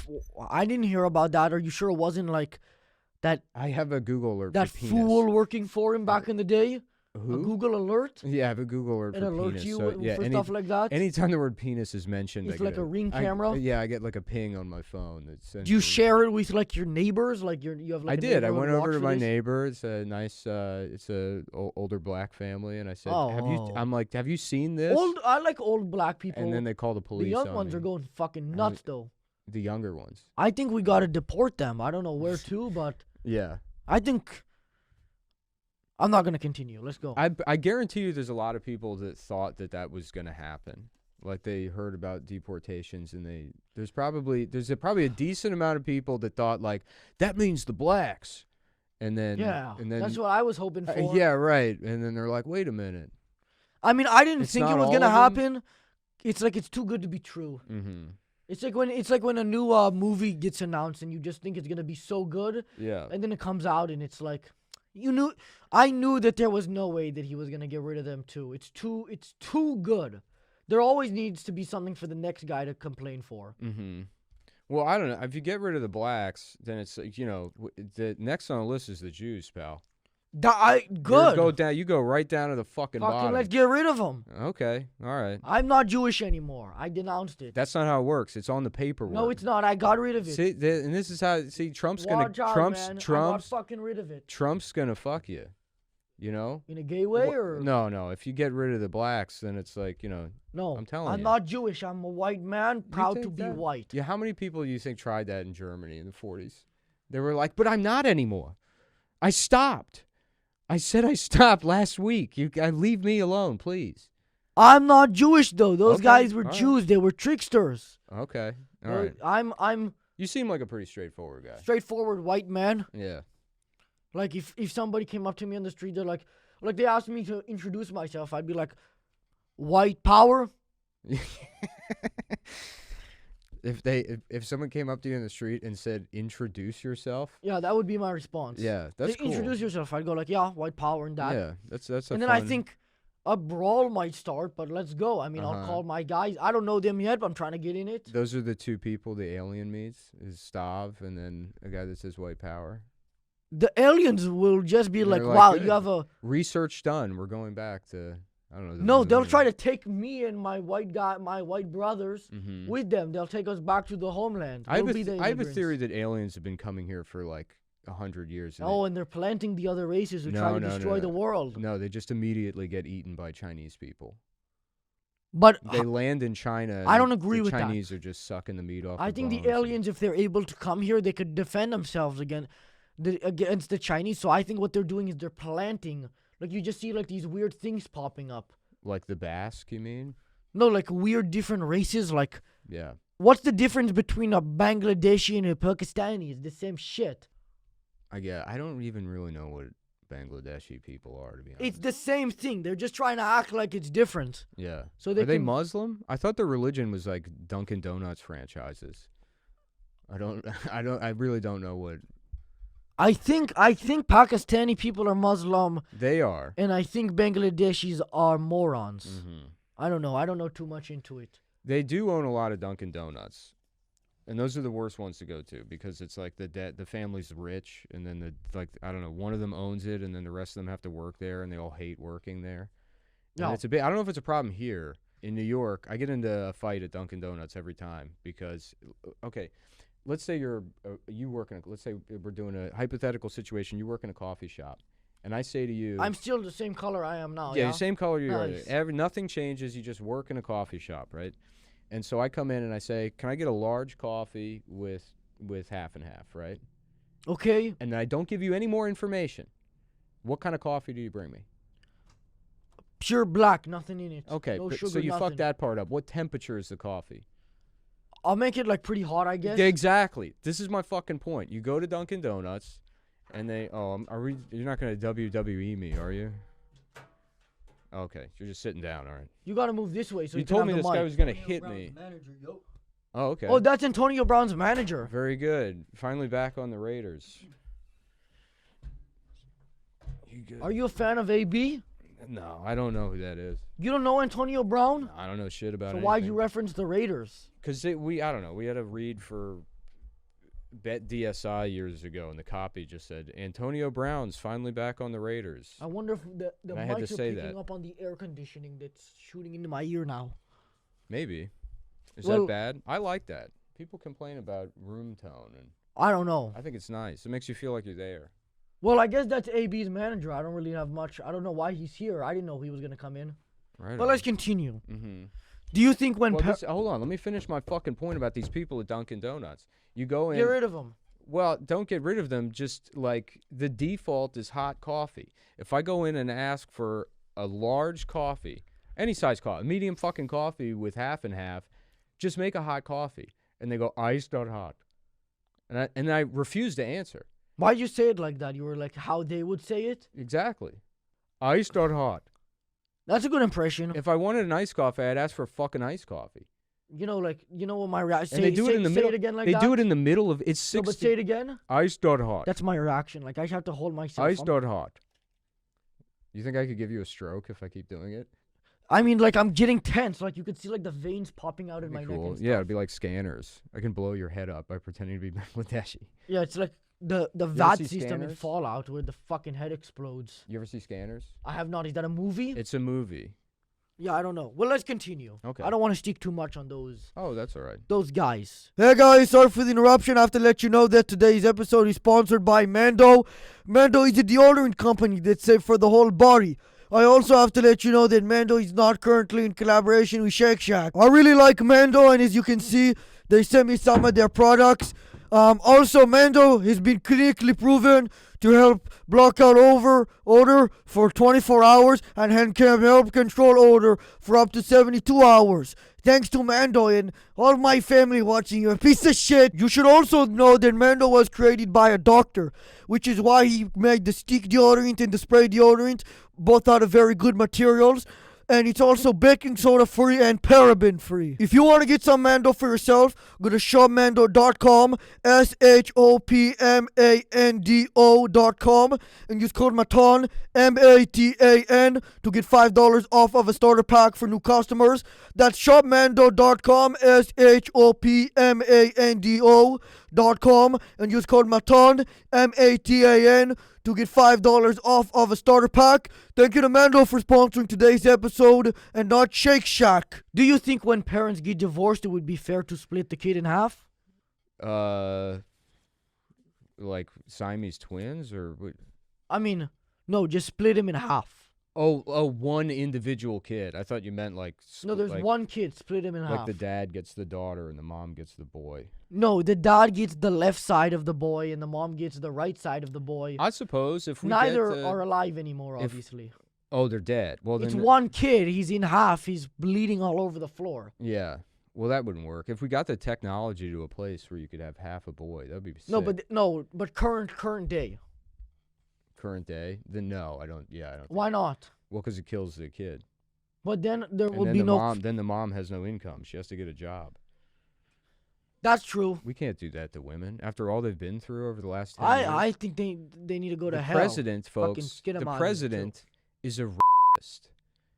I didn't hear about that. Are you sure it wasn't like that? I have a Google alert. That for penis. fool working for him back in the day. Who? A Google alert? Yeah, I have a Google alert it for alerts penis. you So, stuff like that? Anytime the word penis is mentioned, it's like a Ring camera? I get like a ping on my phone. Do you share it with like your neighbors? Like you have like I did. I went over to my neighbor. It's a nice, it's a older black family. And I said, have you seen this? I like old black people. And then they call the police. The young ones are going fucking nuts though. The younger ones. I think we got to deport them. I don't know where to, but. Yeah. I think. I'm not going to continue. Let's go. I guarantee you there's a lot of people that thought that was going to happen. Like they heard about deportations and there's probably a decent amount of people that thought like that means the blacks. And then that's what I was hoping for. Yeah, right. And then they're like, "Wait a minute." I mean, I didn't think it was going to happen. It's like it's too good to be true. Mhm. It's like when a new movie gets announced and you just think it's going to be so good. Yeah. And then it comes out and it's like I knew that there was no way that he was gonna get rid of them too. It's too good. There always needs to be something for the next guy to complain for. Mm-hmm. Well, I don't know. If you get rid of the blacks, then it's like, the next on the list is the Jews, pal. Good. You go right down to the fucking bottom. Let's get rid of them. Okay, all right. I'm not Jewish anymore. I denounced it. That's not how it works. It's on the paperwork. No, it's not. I got rid of it. See, and this is how. See, Trump's gonna. I got fucking rid of it. Trump's gonna fuck you. You know. In a gay way, or no. If you get rid of the blacks, then it's like No, I'm telling you. I'm not Jewish. I'm a white man, proud to be white. Yeah. How many people do you think tried that in Germany in the 40s? They were like, "But I'm not anymore. I stopped. I said I stopped last week. Leave me alone, please." I'm not Jewish though. Those guys were Jews. They were tricksters. Okay. All right. I'm. You seem like a pretty straightforward guy. Straightforward white man. Yeah. Like if somebody came up to me on the street, they're like they asked me to introduce myself, I'd be like, white power. If someone came up to you in the street and said, "Introduce yourself," yeah, that would be my response. Yeah, that's cool. Introduce yourself. I'd go like, yeah, white power and that. Yeah, that's. And then I think a brawl might start, but let's go. I mean, I'll call my guys. I don't know them yet, but I'm trying to get in it. Those are the two people the alien meets: is Stav and then a guy that says white power. The aliens will just be like, wow, you have a research done. We're going back to. I don't know. No, they'll try to take me and my white brothers with them. They'll take us back to the homeland. I have a theory that aliens have been coming here for like 100 years. And they're planting the other races who try to destroy the world. No, they just immediately get eaten by Chinese people. But they land in China. I don't agree with that. The Chinese are just sucking the meat off. I think the aliens, if they're able to come here, they could defend themselves against the Chinese. So I think what they're doing is they're planting. Like, you just see, like, these weird things popping up. Like the Basque, you mean? No, like, weird different races, like... Yeah. What's the difference between a Bangladeshi and a Pakistani? It's the same shit. I don't even really know what Bangladeshi people are, to be honest. It's the same thing. They're just trying to act like it's different. Yeah. So Are they can- Muslim? I thought their religion was like Dunkin' Donuts franchises. I really don't know what I think Pakistani people are Muslim, they are. and I think Bangladeshis are morons. Mm-hmm. I don't know. I don't know too much into it. They do own a lot of Dunkin' Donuts. And those are the worst ones to go to because it's like the family's rich, and then I don't know, one of them owns it, and then the rest of them have to work there, and they all hate working there. And No. it's I don't know if it's a problem here in New York. I get into a fight at Dunkin' Donuts every time because, okay, let's say you work in let's say we're doing a hypothetical situation. You work in a coffee shop, and I say to you, I'm still the same color I am now. yeah, Yeah, the same color you Nice. are. Nothing changes. You just work in a coffee shop, right? And so I come in and I say, can I get a large coffee with half and half, right? Okay. And I don't give you any more information. What kind of coffee do you bring me? Pure black, nothing in it. Okay, No sugar, so you nothing. fucked that part up. What temperature is the coffee? I'll make it like pretty hot, I guess. Yeah, exactly. This is my fucking point. You go to Dunkin' Donuts, and you're not going to WWE me, are you? Okay, you're just sitting down, all right. You gotta move this way so You you can told have me the this guy mic. was going to hit me. Oh, okay. Oh, that's Antonio Brown's manager. Very good. Finally back on the Raiders. You good? Are you a fan of AB? No, I don't know who that is. You don't know Antonio Brown? I don't know shit about So it. why'd you reference the Raiders? Because I don't know. We had a read for Bet DSI years ago, and the copy just said Antonio Brown's finally back on the Raiders. I wonder if the And I had mics to are say picking that. up on the air conditioning that's shooting into my ear now. Maybe. Is Well- that bad? I like that. People complain about room tone, and I don't know. I think it's nice. It makes you feel like you're there. Well, I guess that's AB's manager. I don't really have much. I don't know why he's here. I didn't know he was gonna come in. Right. But let's continue. Mm-hmm. Do you think when Hold on. Let me finish my fucking point about these people at Dunkin' Donuts. You go in. get rid of him? Well, don't get rid of them. Just like the default is hot coffee. If I go in and ask for a large coffee, any size coffee, medium fucking coffee with half and half, just make a hot coffee. And they go, iced or hot. And I refuse to answer. Why'd you say it like that? You were like how they would say it? Exactly. Iced or hot. That's a good impression. If I wanted an iced coffee, I'd ask for a fucking iced coffee. You know what my reaction. And they do it in the middle. Say it again like they that. do it in the middle of it's No, 60. but say it again. Iced or hot. That's my reaction. Like I have to hold myself. Iced or hot. You think I could give you a stroke if I keep doing it? I mean, like I'm getting tense. Like you could see like the veins popping out in my That'd neck. be cool. And stuff. Yeah, it'd be like scanners. I can blow your head up by pretending to be Bangladeshi. Yeah, it's like the ever VAT see system in Scanners? Fallout where the fucking head explodes. You ever see Scanners? I have not. Is that a movie? It's a movie. Yeah, I don't know. Well, let's continue. Okay. I don't want to stick too much on those Oh, that's all right. guys. Hey guys, sorry for the interruption. I have to let you know that today's episode is sponsored by Mando. Mando is a deodorant company that's safe for the whole body. I also have to let you know that Mando is not currently in collaboration with Shake Shack. I really like Mando, and as you can see, they sent me some of their products. Also, Mando has been clinically proven to help block out odor for 24 hours and can help control odor for up to 72 hours. Thanks to Mando and all my family watching you, a piece of shit. You should also know that Mando was created by a doctor, which is why he made the stick deodorant and the spray deodorant, both out of very good materials. And it's also baking soda free and paraben free. If you want to get some Mando for yourself, go to shopmando.com, shopmando.com, and use code MATAN, MATAN, to get $5 off of a starter pack for new customers. That's shopmando.com, shopmando.com, and use code MATAN, MATAN, to get $5 off of a starter pack. Thank you to Mando for sponsoring today's episode and not Shake Shack. Do you think when parents get divorced, it would be fair to split the kid in half? Like Siamese twins or what? I mean, no, just split him in half. Oh, one individual kid. I thought you meant like No, there's like, one kid, split him in like half. the dad gets the daughter and the mom gets the boy. No, the dad gets the left side of the boy and the mom gets the right side of the boy. I suppose if we Neither get, are alive anymore, if- obviously. Oh, they're dead. Well, It's then one kid. He's in half. He's bleeding all over the floor. yeah. Well, that wouldn't work. If we got the technology to a place where you could have half a boy, that'd be sick. But current day. Current day, then no, I don't. Yeah, I don't. Why not? Well, because it kills the kid. But then there And will then be the no. mom. Then the mom has no income. She has to get a job. That's true. We can't do that to women after all they've been through over the last 10 years. I think they need to go to The hell. president, Fucking folks. get 'em The out of here, president too. is a racist.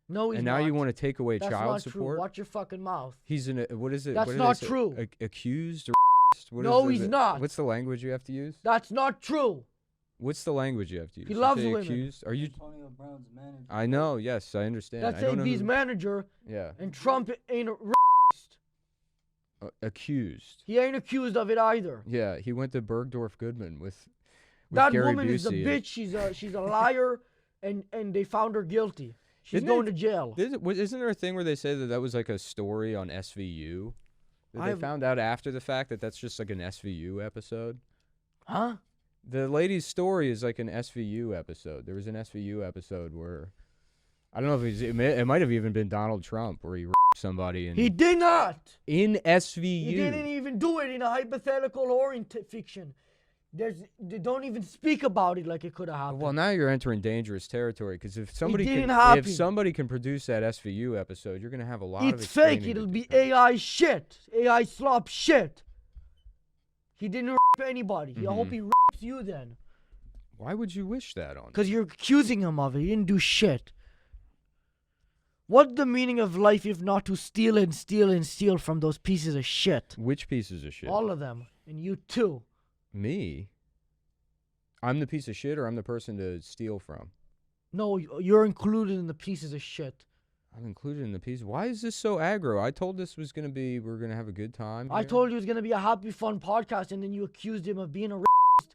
No, he's And now not. you want to take away That's child not support? true. Watch your fucking mouth. He's an what is it? That's what do not they say? true. Accused or racist? What No, is he's not. What's the language you have to use? That's not true. What's the language you have to use? He You loves say women. accused? Are you? Antonio Brown's manager. I know. Yes, I understand. That's I don't know AB's who- manager, Yeah. and Trump ain't Accused. he ain't accused of it either. Yeah, he went to Bergdorf Goodman with That Gary woman is a Busey. bitch. She's a liar, and they found her guilty. She's Isn't going it- to jail. Isn't there a thing where they say that was like a story on SVU? That they found out after the fact that that's just like an SVU episode? Huh? The lady's story is like an SVU episode. There was an SVU episode where I don't know if it might have even been Donald Trump where he raped somebody He did not. in SVU. He didn't even do it in a hypothetical or in fiction. They don't even speak about it like it could have happened. Well, now you're entering dangerous territory because if somebody didn't can, happen. if somebody can produce that SVU episode, you're gonna have a lot of It's fake. explaining to It'll do. be AI shit. AI slop shit. He didn't rape anybody. I hope he rapes you then. Why would you wish that on? Because you're accusing him of it. He didn't do shit. What's the meaning of life if not to steal and steal and steal from those pieces of shit? Which pieces of shit? All of them. And you too. Me? I'm the piece of shit, or I'm the person to steal from? No, you're included in the pieces of shit. I'm included in the piece. Why is this so aggro? I told this was gonna be. We're gonna have a good time. I here. told you it was going to be a happy, fun podcast, and then you accused him of being a racist.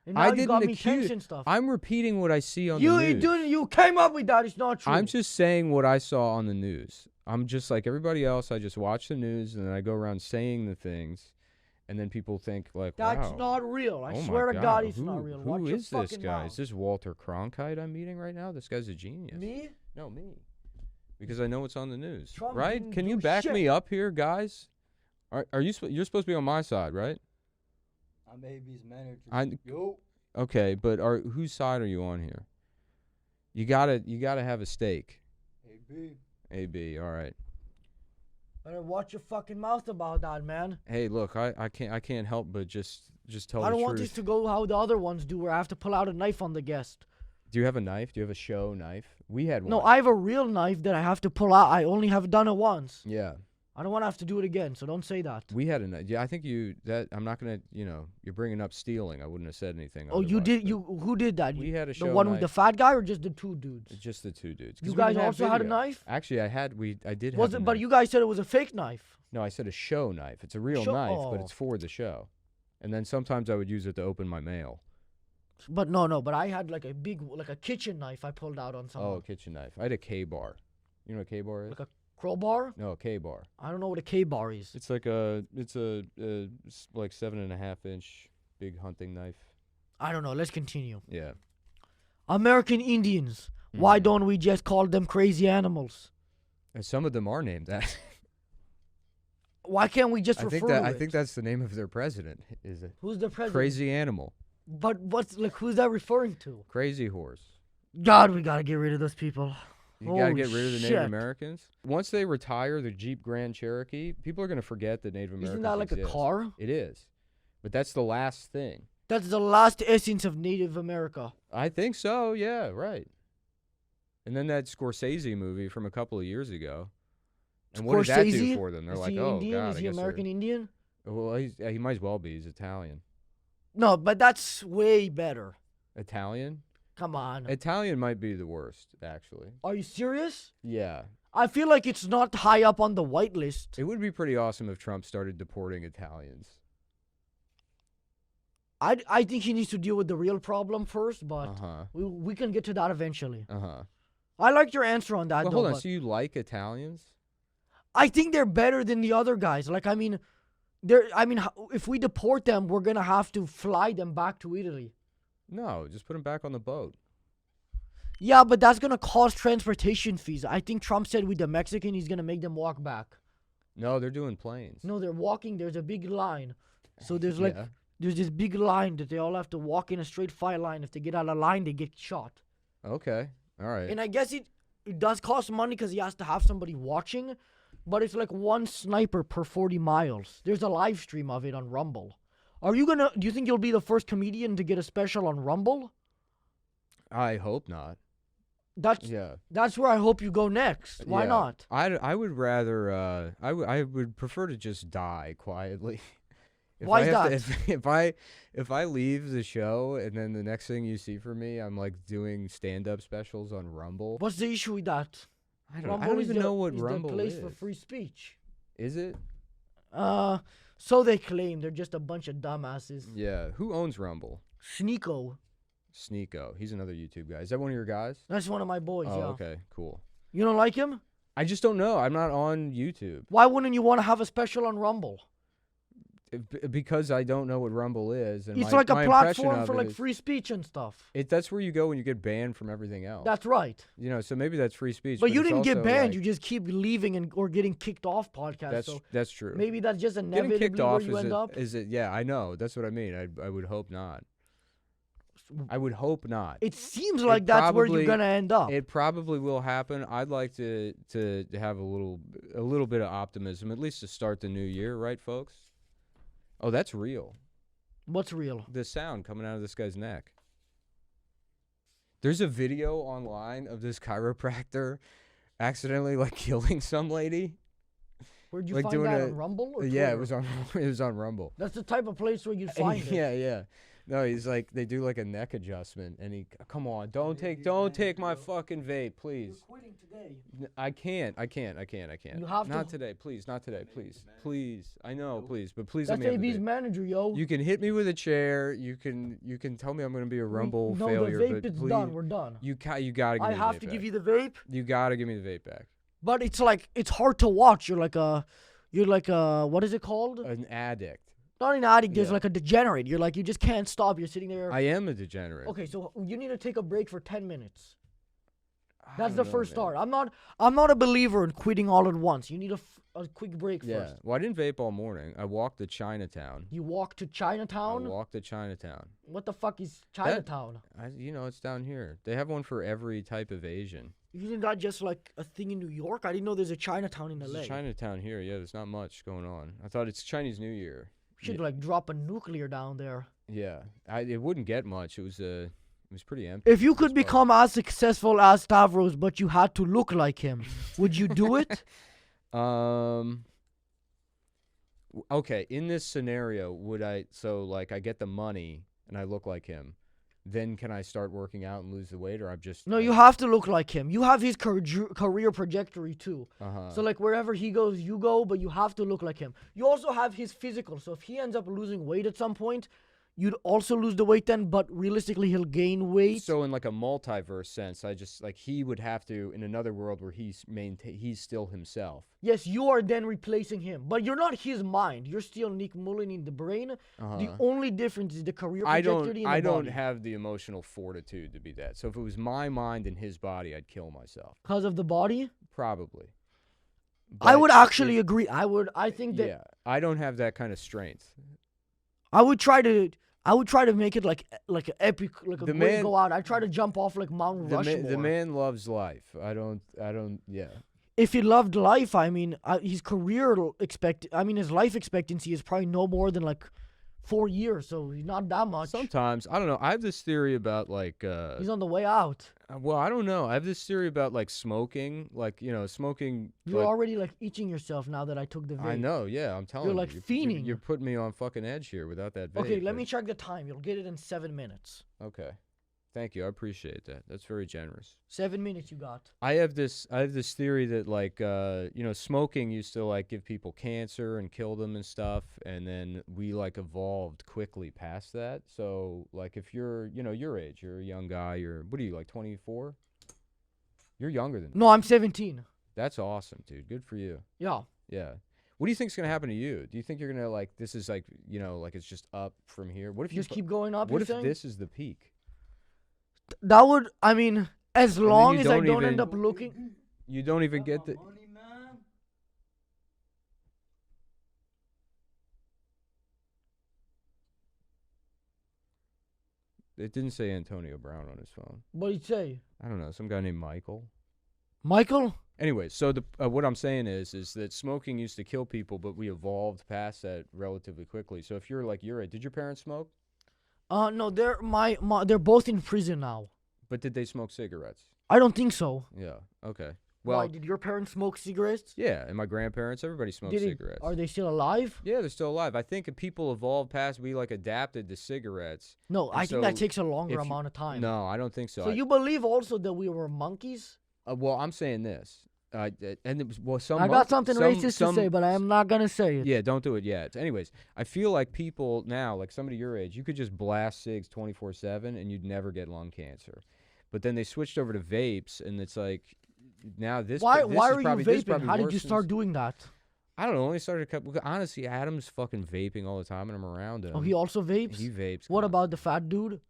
And now I you didn't got me accuse. tense and stuff. I'm repeating what I see on You the news. you came up with that. It's not true. I'm just saying what I saw on the news. I'm just like everybody else. I just watch the news and then I go around saying the things, and then people think like, That's wow. not real. I Oh my swear to God, it's who, not real. Who Watch your is this fucking guy? mouth. Is this Walter Cronkite I'm meeting right now? This guy's a genius. Me? No, me. Because I know it's on the news, Trump right? didn't Can you do back shit. me up here, guys? Are you? You're supposed to be on my side, right? I'm AB's manager. I- Yo. Okay, but whose side are you on here? You gotta have a stake. AB. AB, all right. Better watch your fucking mouth about that, man. Hey, look, I can't help but just tell I the don't want truth. this to go how the other ones do, where I have to pull out a knife on the guest. Do you have a knife? Do you have a show knife? We had one. No, I have a real knife that I have to pull out. I only have done it once. Yeah, I don't want to have to do it again, so don't say that. we had a knife. Yeah, I think I'm not gonna. You're bringing up stealing. I wouldn't have said anything. Oh, you otherwise, did? but You who did that? We had a The show one with the knife. fat guy, or just the two dudes? Just the two dudes. 'Cause You we guys didn't have also had a video. knife? Actually, I did have. Was a it? But knife. you guys said it was a fake knife. No, I said a show knife. It's a real Show- knife, but oh. it's for the show. And then sometimes I would use it to open my mail. But no. But I had like a big, like a kitchen knife I pulled out on someone. Oh, kitchen knife. I had a K-bar. You know what a K-bar is? Like a crowbar? No, a K-bar. I don't know what a K-bar is. It's like like 7.5 inch big hunting knife. I don't know. Let's continue. Yeah. American Indians. Why Mhm. don't we just call them crazy animals? And some of them are named that. Why can't we just I refer think that to I it? think that's the name of their president. Is it Who's the president? crazy animal? But who's that referring to? Crazy horse. God, we gotta get rid of those people. You gotta Holy get rid of the shit. Native Americans. Once they retire the Jeep Grand Cherokee, people are gonna forget that Native Americans Isn't that like a exist. car? It is, but that's the last thing. That's the last essence of Native America. I think so. Yeah, right. And then that Scorsese movie from a couple of years ago. And what did that do Scorsese? for them? They're Is like, he oh Indian? god, Is I he guess they're- American Indian? Well, he might as well be. He's Italian. No, but that's way better. Italian? Come on. Italian might be the worst, actually. Are you serious? Yeah. I feel like it's not high up on the white list. It would be pretty awesome if Trump started deporting Italians. I think he needs to deal with the real problem first, but Uh-huh. we can get to that eventually. Uh-huh. I liked your answer on that, Well, though. hold on. but So you like Italians? I think they're better than the other guys. Like, I mean, if we deport them, we're gonna have to fly them back to Italy. No, just put them back on the boat. Yeah, but that's gonna cost transportation fees. I think Trump said with the Mexican, he's gonna make them walk back. No, they're doing planes. No, they're walking. There's a big line. So there's like Yeah. there's this big line that they all have to walk in a straight fire line. If they get out of line, they get shot. Okay. All right. And I guess it does cost money because he has to have somebody watching, but it's like one sniper per 40 miles. There's a live stream of it on Rumble. Do you think you'll be the first comedian to get a special on Rumble? I hope not. That's where I hope you go next. Why Yeah. not? I would rather I would prefer to just die quietly. Why is that? If I leave the show and then the next thing you see from me, I'm like doing stand-up specials on Rumble. What's the issue with that? I don't even know what Rumble the place is. for free speech. Is it? So they claim. They're just a bunch of dumbasses. Yeah. Who owns Rumble? Sneeko. Sneeko. He's another YouTube guy. Is that one of your guys? That's one of my boys, Oh, yeah. okay. Cool. You don't like him? I just don't know. I'm not on YouTube. Why wouldn't you want to have a special on Rumble? Because I don't know what Rumble is. And It's my, like a my impression platform of for it like is- free speech and stuff. That's where you go when you get banned from everything else. That's right. You know, so maybe that's free speech. But you it's didn't get also, banned. like- You just keep leaving or getting kicked off podcasts. That's true. Maybe that's just Getting inevitably kicked where off you end up. is it? Yeah, I know. That's what I mean. I would hope not. I would hope not. It seems like that's where you're gonna end up. It probably will happen. I'd like to have a little bit of optimism, at least to start the new year, right, folks? Oh, that's real. What's real? The sound coming out of this guy's neck. There's a video online of this chiropractor accidentally like killing some lady. Where'd you like find doing that a- on Rumble? Or Yeah, Twitter? it was on Rumble. That's the type of place where you'd find it. Yeah. No, he's like they do like a neck adjustment, and come on, don't take my fucking vape, please. You're quitting today. I can't. You have not to. today, please, not today, please. I know, please, but please That's let me have the AB's vape. manager, yo. You can hit me with a chair. You can tell me I'm gonna be a Rumble no, failure, the vape but is please, done. We're done. you gotta give me I the have vape to back. give you the vape, You gotta give me the vape back. but it's like it's hard to watch. You're like a what is it called? An addict. Not an addict. There's Yeah. like a degenerate. You're like you just can't stop. You're sitting there. I am a degenerate. Okay, so you need to take a break for 10 minutes. I That's don't the know, first man. start. I'm not a believer in quitting all at once. You need a quick break Yeah. first. Well, I didn't vape all morning. I walked to Chinatown. You walk to I Chinatown. walked to Chinatown. What the fuck is Chinatown? It's down here. They have one for every type of Asian. Isn't that just like a thing in New York? I didn't know there's a Chinatown in There's LA. a Chinatown here. Yeah, there's not much going on. I thought it's Chinese New Year. Should like drop a nuclear down there. Yeah, it wouldn't get much. It was pretty empty. If you could become as successful as Stavros, but you had to look like him, would you do it? Okay, in this scenario, would I? So like, I get the money and I look like him. Then can I start working out and lose the weight, or I'm just? No, you have to look like him. You have his career trajectory too. Uh-huh. So like wherever he goes, you go, but you have to look like him. You also have his physical. So if he ends up losing weight at some point, you'd also lose the weight then, but realistically he'll gain weight. So in like a multiverse sense, I just like he would have to in another world where he's still himself. Yes, you are then replacing him, but you're not his mind. You're still Nick Mullen in the brain. The only difference is the career trajectory I in the don't body. have the emotional fortitude to be that. So if it was my mind and his body, I'd kill myself. Because of the body? Probably. I But would actually agree. I think that yeah, I don't have that kind of strength. I would try to make it like an epic, like a The great man- go out. I try to jump off like Mount Rushmore. The man loves life. I don't. Yeah. If he loved life, I mean, his his life expectancy is probably no more than like 4 years, so he's not that much. Sometimes I don't know. I have this theory about like. He's on the way out. Well, I don't know. I have this theory about like smoking, like smoking. You're like, already like itching yourself now that I took the vape. I know. Yeah, I'm telling you. like, fiending. You're putting me on fucking edge here without that vape. Okay, let but- me check the time. You'll get it in 7 minutes. Okay. Thank you. I appreciate that. That's very generous. 7 minutes you got. I have this theory that like smoking used to like give people cancer and kill them and stuff, and then we like evolved quickly past that. So like if you're your age, you're a young guy, what are you, like 24? You're younger than me. No, I'm 17. That's awesome, dude. Good for you. Yeah. Yeah. What do you think's gonna happen to you? Do you think you're gonna like this is like like it's just up from here? What if Just you keep going up, What you're if saying? this is the peak? That would, I mean, as then long you as I don't don't even- end up looking. You don't even get the. It didn't say Antonio Brown on his phone. What'd he say? I don't know. Some guy named Michael. Michael? Anyway, so what I'm saying is that smoking used to kill people, but we evolved past that relatively quickly. So if you're like your age, did your parents smoke? No, they're both in prison now. But did they smoke cigarettes? I don't think so. Yeah. Okay. Well, Why, did your parents smoke cigarettes? yeah, and my grandparents, everybody smoked cigarettes. Are they still alive? Yeah, they're still alive. I think if people evolved past, we like adapted to cigarettes. No, I think that so takes a longer if you- amount of time. No, I don't think so. So you believe also that we were monkeys? Well, I'm saying this. And it was, well, some I got something racist to say, but I am not gonna say it. Yeah, don't do it yet. Anyways, I feel like people now, like somebody your age, you could just blast cigs 24/7 and you'd never get lung cancer. But then they switched over to vapes, and it's like now this. Why this are is you probably, this is vaping? probably How did worse you than- start doing that? I don't know. Only started a couple. Honestly, Adam's fucking vaping all the time, and I'm around him. Oh, he also vapes? He vapes. What about the fat dude?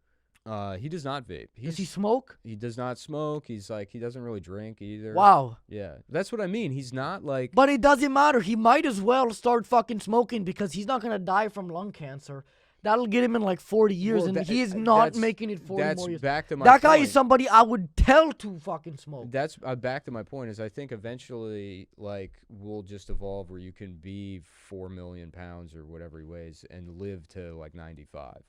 He does not vape. Does he smoke? He does not smoke. He's like he doesn't really drink either. Wow. Yeah, that's what I mean. He's not like. But it doesn't matter. He might as well start fucking smoking because he's not gonna die from lung cancer. That'll get him in like 40 years, Well, and that- he is not that's- making it 40 that's more years. back to my that guy point. is somebody I would tell to fucking smoke. That's back to my point. Is I think eventually, like, we'll just evolve where you can be 4 million pounds or whatever he weighs and live to like 95.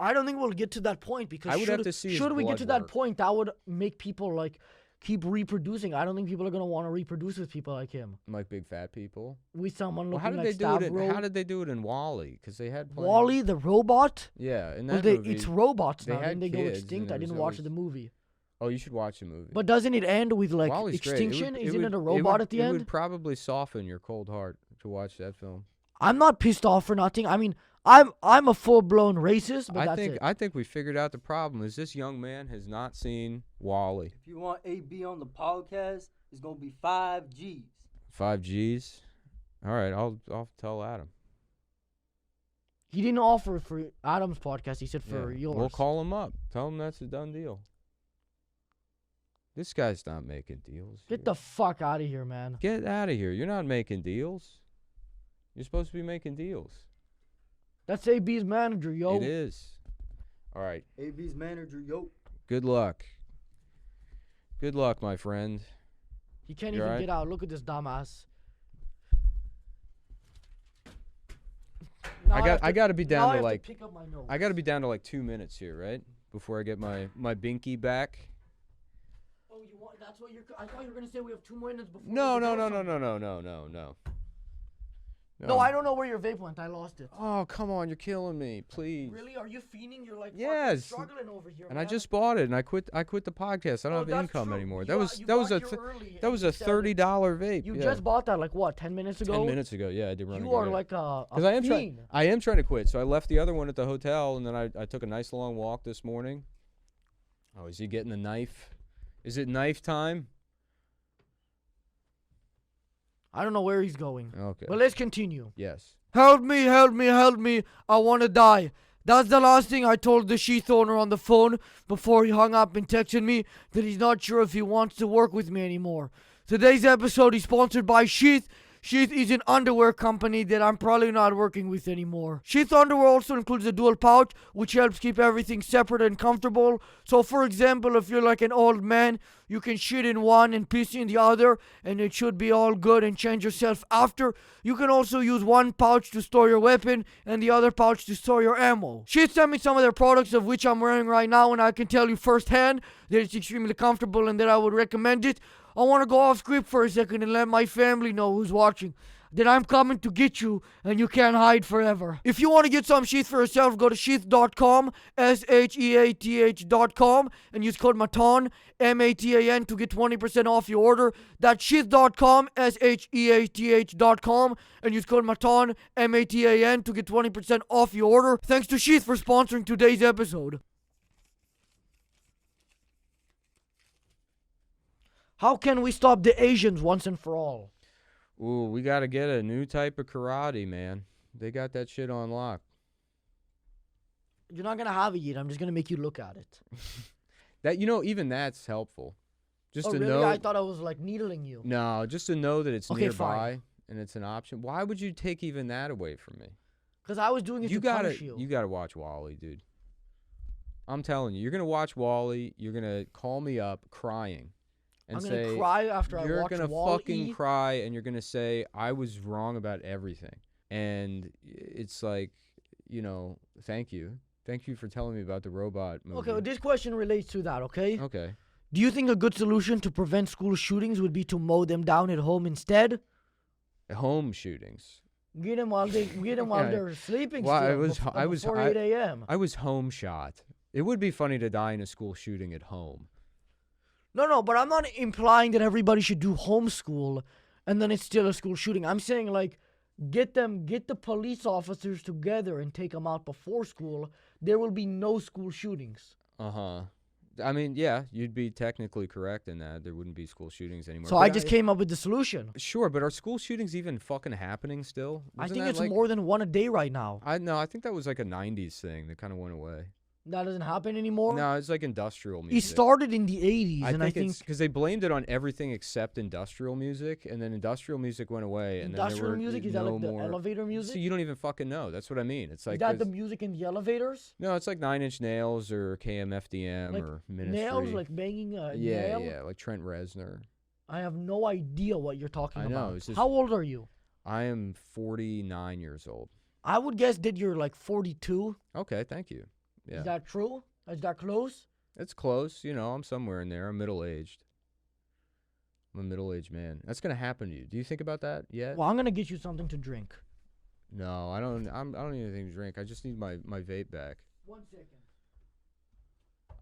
I don't think we'll get to that point because I would have to see his should we get blood to that work. point, that would make people like keep reproducing. I don't think people are gonna want to reproduce with people like him. Like big fat people. With someone Well, how looking did like they do it? Stavro. How did they do it in Wall-E? Because they had plenty. Wall-E the robot? Yeah, in Well, that movie, it's robots they now. had Didn't they go kids, extinct? and I there didn't was watch always- the movie. Oh, you should watch the movie. But doesn't it end with like Wall-E's great. extinction? Isn't would- it a robot would- at the It end? would probably soften your cold heart to watch that film. I'm not pissed off for nothing. I mean, I'm a full blown racist, but that's it. I think we figured out the problem. Is this young man has not seen Wall-E. If you want AB on the podcast, it's gonna be 5 G's. 5 G's. All right, I'll tell Adam. He didn't offer for Adam's podcast. He said for Yeah, yours. we'll call him up. Tell him that's a done deal. This guy's not making deals. Get the fuck out of here, man. Get out of here. You're not making deals. You're supposed to be making deals. That's AB's manager, yo. It is. All right. AB's manager, yo. Good luck. Good luck, my friend. He can't You even alright? get out. Look at this dumbass. I got to be now down I to have like pick up my nose. I got to be down to like 2 minutes here, right? Before I get my binky back. Oh, you want? That's what you're. I thought you were gonna say we have 2 minutes before. No, we no, go no, no, somewhere. no, no, no, no, no. No, I don't know where your vape went. I lost it. Oh, come on, you're killing me, please. Really? Are you fiending? You're like Yes. fucking struggling over here. And I man. just bought it, and I quit the podcast. I don't Oh, have that's income true. anymore. You That got- was you that was bought a here early that and was you a said $30 vape. You yeah. just bought that like what? 10 minutes ago. 10 minutes ago. Yeah, I did run. You are like a because I am fiend. trying. I am trying to quit. So I left the other one at the hotel, and then I took a nice long walk this morning. Oh, is he getting the knife? Is it knife time? I don't know where he's going. Okay. But let's continue. Yes. Help me, help me, help me. I want to die. That's the last thing I told the sheath owner on the phone before he hung up and texted me that he's not sure if he wants to work with me anymore. Today's episode is sponsored by Sheath. Sheath is an underwear company that I'm probably not working with anymore. Sheath underwear also includes a dual pouch, which helps keep everything separate and comfortable. So, for example, if you're like an old man, you can shit in one and piss in the other, and it should be all good and change yourself after. You can also use one pouch to store your weapon and the other pouch to store your ammo. Sheath sent me some of their products, of which I'm wearing right now, and I can tell you firsthand that it's extremely comfortable and that I would recommend it. I want to go off script for a second and let my family know who's watching that I'm coming to get you and you can't hide forever. If you want to get some sheath for yourself, go to sheath.com, sheath.com, and use code MATAN, MATAN, to get 20% off your order. That's sheath.com, sheath.com, and use code MATAN, MATAN, to get 20% off your order. Thanks to Sheath for sponsoring today's episode. How can we stop the Asians once and for all? Ooh, we got to get a new type of karate, man. They got that shit on lock. You're not going to have it yet. I'm just going to make you look at it. That even that's helpful. Just Oh, to really? know. I thought I was like needling you. No, just to know that it's Okay, nearby fine. and it's an option. Why would you take even that away from me? Because I was doing it to punish you. You gotta watch Wall-E, dude. I'm telling you, you're gonna watch Wall-E. You're gonna call me up crying, and I'm say gonna cry after I you're watch gonna Wall-E. fucking cry, and you're gonna say I was wrong about everything. And it's like, thank you for telling me about the robot movie. Okay, well, this question relates to that. Okay. Okay. Do you think a good solution to prevent school shootings would be to mow them down at home instead? Home shootings. Get them while they're sleeping. Well, still, I was before 8 a.m. I was home shot. It would be funny to die in a school shooting at home. No, but I'm not implying that everybody should do homeschool and then it's still a school shooting. I'm saying like get the police officers together and take them out before school. There will be no school shootings. Uh-huh. I mean, yeah, you'd be technically correct in that. There wouldn't be school shootings anymore. So I just came up with the solution. Sure, but are school shootings even fucking happening still? I Wasn't think that it's like, more than one a day right now. I think that was like a 90s thing that kind of went away. That doesn't happen anymore? No, it's like industrial music. It started in the 80s, and I think... it's because they blamed it on everything except industrial music, and then industrial music went away, and industrial then there were music? Is no that like the more... elevator music? So you don't even fucking know. That's what I mean. It's like... Is that the music in the elevators? No, it's like 9 Inch Nails or KMFDM like or Ministry. Nails, like banging a yeah, nail? Yeah, like Trent Reznor. I have no idea what you're talking I know. about. It's just, How old are you? I am 49 years old. I would guess that you're like 42. Okay, thank you. Yeah. Is that true? Is that close? It's close. I'm somewhere in there. I'm middle-aged. I'm a middle-aged man. That's going to happen to you. Do you think about that yet? Well, I'm going to get you something to drink. No, I don't need anything to drink. I just need my vape back. 1 second.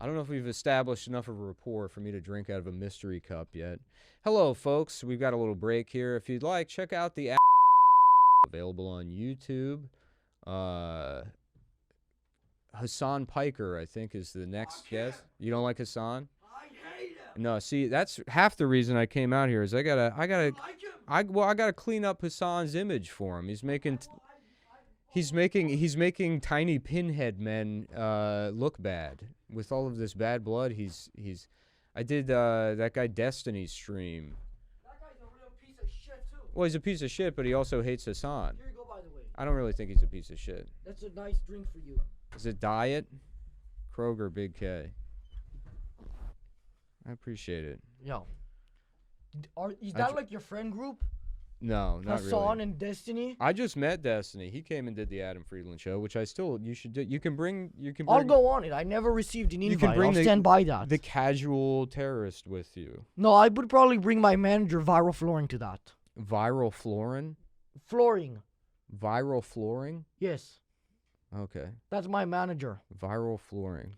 I don't know if we've established enough of a rapport for me to drink out of a mystery cup yet. Hello, folks. We've got a little break here. If you'd like, check out the available on YouTube. Hassan Piker, I think, is the next guest. You don't like Hassan? I hate him. No, see, that's half the reason I came out here is I gotta clean up Hassan's image for him. He's making tiny pinhead men look bad with all of this bad blood. I did that guy Destiny's stream. That guy's a real piece of shit too. Well, he's a piece of shit, but he also hates Hassan. Here you go, by the way. I don't really think he's a piece of shit. That's a nice drink for you. Is it Diet? Kroger Big K. I appreciate it. Yo. Is that like your friend group? No, not Hassan really. and Destiny? I just met Destiny. He came and did the Adam Friedland show, which you should do. You can bring. I'll go on it. I never received an invite. You can bring I'll stand by that. The casual terrorist with you. No, I would probably bring my manager, Viral Flooring, to that. Viral Flooring? Flooring. Viral Flooring? Yes. Okay. That's my manager. Viral Flooring.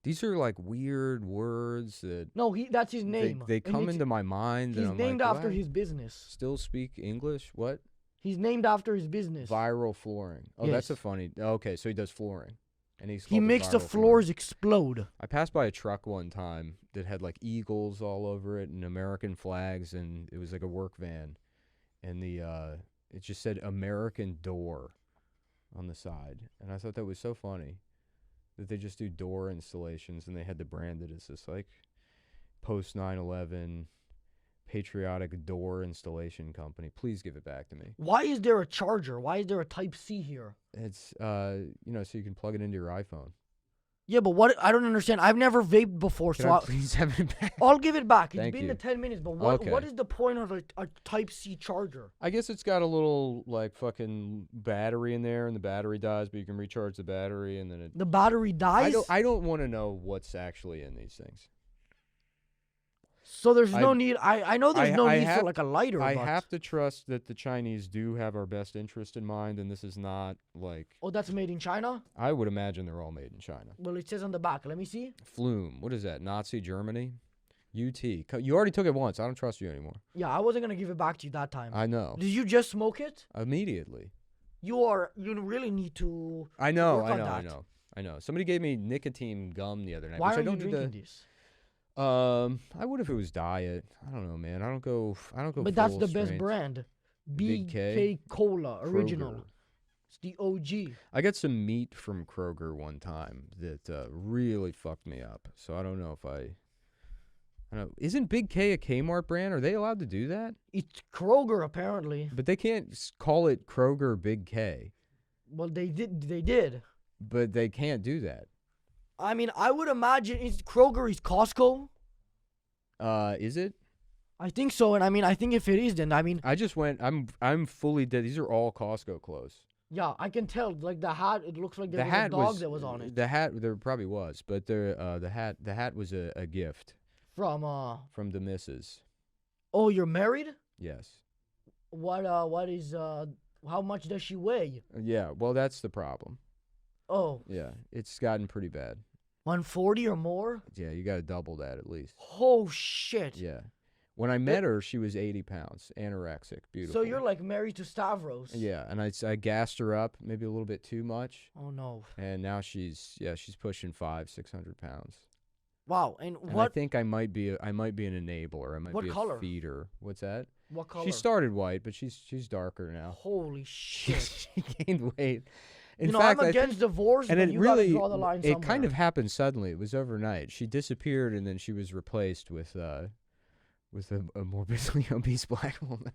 These are like weird words that... No, that's his name. They come into my mind. He's and I'm named like, after his business. Still speak English? What? He's named after his business. Viral Flooring. Oh, Yes. that's a funny... Okay, so he does flooring. And he makes the floors explode. I passed by a truck one time that had like eagles all over it and American flags, and it was like a work van. And it just said American Door on the side. And I thought that was so funny that they just do door installations and they had to brand it as this like post 9/11 patriotic door installation company. Please give it back to me. Why is there a charger? Why is there a Type-C here? It's so you can plug it into your iPhone. Yeah, but what? I don't understand. I've never vaped before, Can so I please have it back? I'll give it back. It's Thank been you. the 10 minutes, but what Okay. what is the point of a Type-C charger? I guess it's got a little like fucking battery in there, and the battery dies, but you can recharge the battery, and then it. The battery dies? I don't want to know what's actually in these things. So there's no need. I know there's no need for like a lighter. I but... have to trust that the Chinese do have our best interest in mind, and this is not like. Oh, that's made in China? I would imagine they're all made in China. Well, it says on the back. Let me see. Flume. What is that? Nazi Germany? UT. You already took it once. I don't trust you anymore. Yeah, I wasn't gonna give it back to you that time. I know. Did you just smoke it? Immediately. You really need to. I know. work on that. I know. Somebody gave me nicotine gum the other night. Why which are I don't you drinking this? I would if it was diet. I don't know, man. I don't go. But that's full the best strength. brand. Big K? BK Cola original. Kroger. It's the OG. I got some meat from Kroger one time that really fucked me up. So I don't know if I don't know. Isn't Big K a Kmart brand? Are they allowed to do that? It's Kroger apparently. But they can't call it Kroger Big K. Well, they did. But they can't do that. I mean, I would imagine it's Kroger is Costco. Is it? I think so, and I mean, I think if it is, then I mean, I just went. I'm fully dead. These are all Costco clothes. yeah, I can tell. Like the hat, it looks like there The was a hat dog that was on it. The hat there probably was, but the hat was a gift From the missus. Oh, you're married? Yes. What is how much does she weigh? Yeah. Well, that's the problem. Oh, Yeah, it's gotten pretty bad. 140 or more? Yeah, you got to double that at least. Oh shit. Yeah. When I met her, she was 80 pounds, anorexic, beautiful. So you're like married to Stavros. Yeah, and I gassed her up maybe a little bit too much. Oh no. And now she's pushing 500-600 pounds. Wow. And And what I think I might be an enabler. I might What be color? a feeder. What's that? what color? She started white, but she's darker now. Holy shit. She gained weight. In You know, fact, I'm I think- against divorce, and but it you really gotta draw the line it kind somewhere. of happened suddenly. It was overnight. She disappeared, and then she was replaced with a morbidly obese black woman.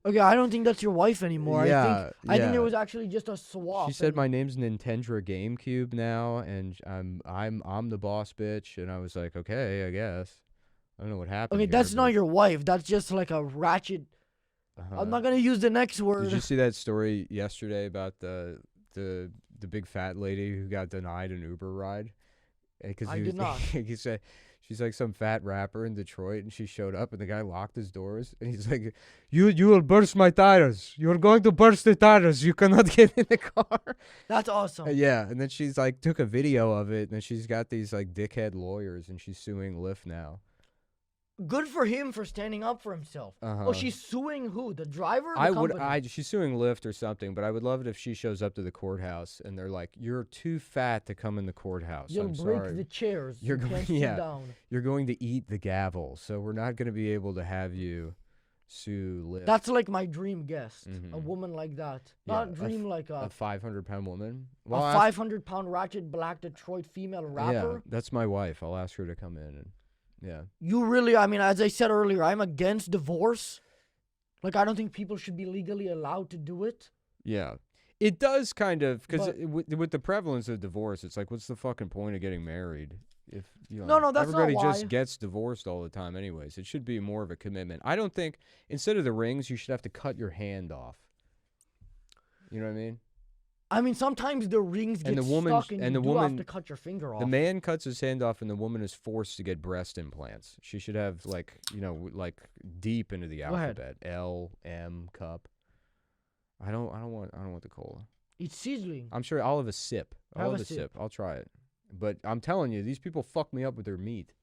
Okay, I don't think that's your wife anymore. Yeah, I think yeah. there was actually just a swap. She said and- my name's Nintendra GameCube now, and I'm the boss bitch, and I was like, okay, I guess. I don't know what happened. Okay, here, that's not but- your wife. That's just like a ratchet. Uh-huh. I'm not gonna use the next word. Did you see that story yesterday about the big fat lady who got denied an Uber ride? Because I did not. He said she's like some fat rapper in Detroit, and she showed up, and the guy locked his doors, and he's like, "You will burst my tires. You're going to burst the tires. You cannot get in the car." That's awesome. Yeah, and then she's like took a video of it, and then she's got these like dickhead lawyers, and she's suing Lyft now. Good for him for standing up for himself. Uh-huh. Oh, she's suing who? The driver? Or the company? She's suing Lyft or something, but I would love it if she shows up to the courthouse and they're like, "You're too fat to come in the courthouse. You'll I'm break sorry. the chairs. You're you going, can't sit yeah, down. you're going to eat the gavel, so we're not going to be able to have you sue Lyft." That's like my dream guest. A Mhm. woman like that. Yeah, Not dream like a a 500-pound woman. a Well, 500-pound ratchet black Detroit female rapper. yeah, that's my wife. I'll ask her to come in and yeah. You really, I mean, as I said earlier, I'm against divorce. Like, I don't think people should be legally allowed to do it. Yeah. It does kind of, because But- with the prevalence of divorce, it's like, what's the fucking point of getting married? If No, that's not everybody why. just gets divorced all the time anyways. It should be more of a commitment. I don't think, instead of the rings, you should have to cut your hand off. You know what I mean? I mean, sometimes the rings get And the woman- stuck and and you the do have woman- to cut your finger off. The man cuts his hand off, and the woman is forced to get breast implants. She should have, like, like deep into the Go ahead. alphabet. L, M, cup. I don't want the cola. It's sizzling. I'm sure I'll have a sip. I'll Have have a a sip. sip. I'll try it. But I'm telling you, these people fuck me up with their meat.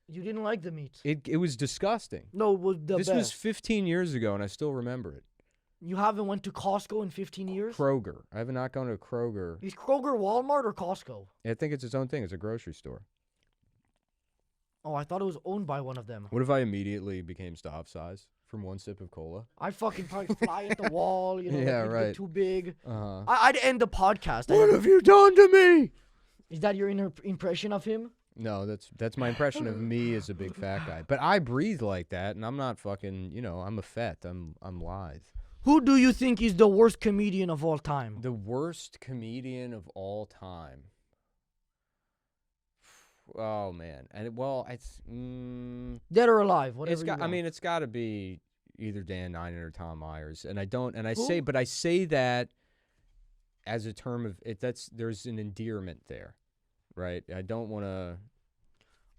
You didn't like the meat. It was disgusting. No, it was the This best. was 15 years ago, and I still remember it. You haven't went to Costco in 15 years? Kroger. I have not gone to a Kroger. Is Kroger Walmart or Costco? I think it's its own thing. It's a grocery store. Oh, I thought it was owned by one of them. What if I immediately became stop size from one sip of cola? I'd fucking probably fly at the wall, you know, Yeah, like, right. get too big. Uh-huh. I'd end the podcast. What have you done to me? Is that your impression of him? No, that's my impression of me as a big fat guy. But I breathe like that, and I'm not fucking, I'm a fet. I'm lithe. Who do you think is the worst comedian of all time? The worst comedian of all time. Oh man, and it's Dead or alive, whatever. it's you got. I want. mean, it's got to be either Dan Ninen or Tom Myers, and I don't. And I Who? say that as a term of it. There's an endearment there, right? I don't want to.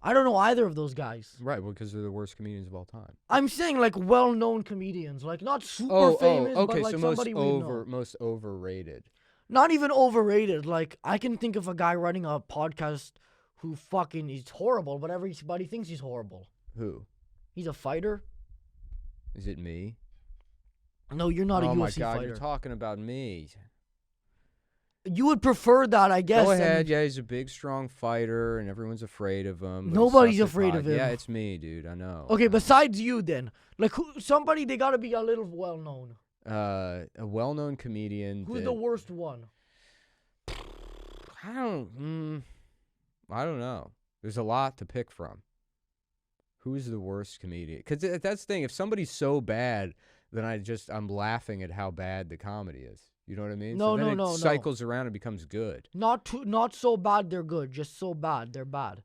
I don't know either of those guys. Right, well, because they're the worst comedians of all time. I'm saying like well-known comedians, like not super famous, okay, but like so somebody we know. most overrated. Not even overrated. Like I can think of a guy running a podcast who fucking is horrible, but everybody thinks he's horrible. Who? He's a fighter. Is it me? No, you're not a UFC Oh my God, fighter. you're talking about me. You would prefer that, I guess. Go and- ahead. Yeah, he's a big, strong fighter, and everyone's afraid of him. but he Nobody's sucks at afraid of him. Yeah, it's me, dude. I know. Okay, besides you, then, like somebody they gotta be a little well known. A well-known comedian. Who's that- the worst one? I don't know. There's a lot to pick from. Who's the worst comedian? Because that's the thing. If somebody's so bad, then I'm laughing at how bad the comedy is. You know what I mean? No, so then no, it no, no. cycles around and becomes good. Not so bad they're good, just so bad they're bad.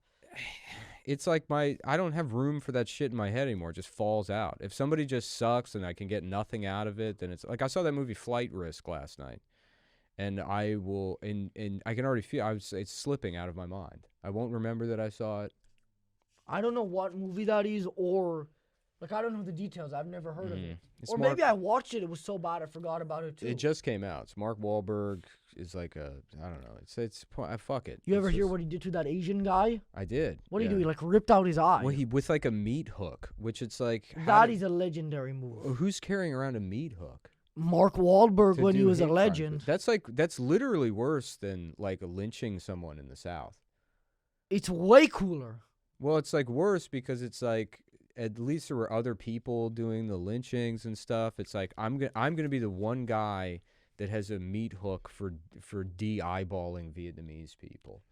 It's like I don't have room for that shit in my head anymore. It just falls out. If somebody just sucks and I can get nothing out of it, then it's like I saw that movie Flight Risk last night. And I will, and I can already feel it's slipping out of my mind. I won't remember that I saw it. I don't know what movie that is, or like I don't know the details. I've never heard of it. It's Or maybe I watched it. It was so bad I forgot about it too. It just came out. It's Mark Wahlberg is like I don't know. Fuck it. You ever hear what he did to that Asian guy? I did. What did he do? He like ripped out his eye. Well, he with like a meat hook, which it's like That is a legendary move. Who's carrying around a meat hook? Mark Wahlberg To when he do was a hate legend. crimes? That's literally worse than like lynching someone in the South. It's way cooler. Well, it's like worse because it's like at least there were other people doing the lynchings and stuff. It's like I'm gonna be the one guy that has a meat hook for de-eyeballing Vietnamese people.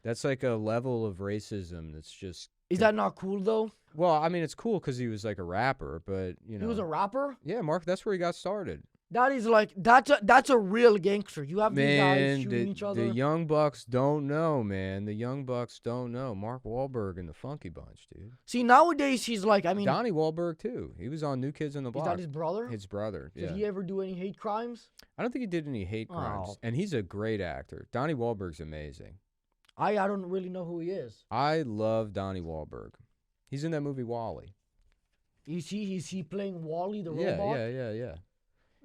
That's like a level of racism that's just. Is that not cool though? Well, I mean, it's cool because he was like a rapper, but you know. He was a rapper? Yeah, Mark. That's where he got started. That is like that's a real gangster. You have these guys Man, shooting each other. the Young Bucks don't know, man. The Young Bucks don't know. Mark Wahlberg and the Funky Bunch, dude. See, nowadays he's like, I mean, Donnie Wahlberg too. He was on New Kids on the Block. is that his brother? His brother. Did yeah. he ever do any hate crimes? I don't think he did any hate crimes, Oh. and he's a great actor. Donnie Wahlberg's amazing. I don't really know who he is. I love Donnie Wahlberg. He's in that movie Wall-E. Is he playing Wally the Yeah, robot? yeah.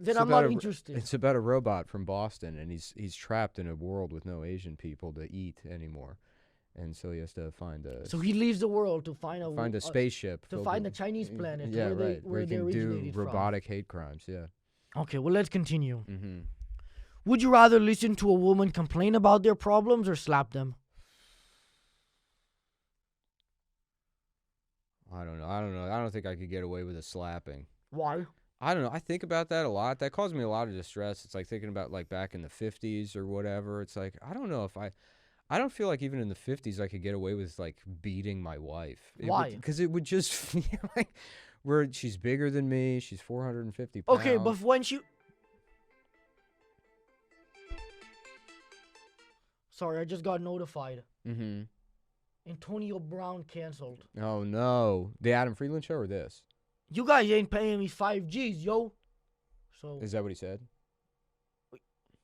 Then It's I'm about not a- interested. It's about a robot from Boston, and he's trapped in a world with no Asian people to eat anymore, and so he has to find a. So he leaves the world to find a spaceship to filled find with- a Chinese planet Yeah, right. where he they can do originated robotic hate crimes. Yeah. from. Okay, well let's continue. Mm-hmm. Would you rather listen to a woman complain about their problems or slap them? I don't know. I don't think I could get away with a slapping. Why? I don't know. I think about that a lot. That caused me a lot of distress. It's like thinking about like back in the 50s or whatever. It's like I don't know if I don't feel like even in the 50s I could get away with like beating my wife. Why? Because it would just feel like where she's bigger than me. She's 450 pounds. Okay, but when she... Sorry, I just got notified. Mm-hmm. Antonio Brown canceled. Oh no, the Adam Friedland show or this? You guys ain't paying me 5Gs, yo. So Is that what he said?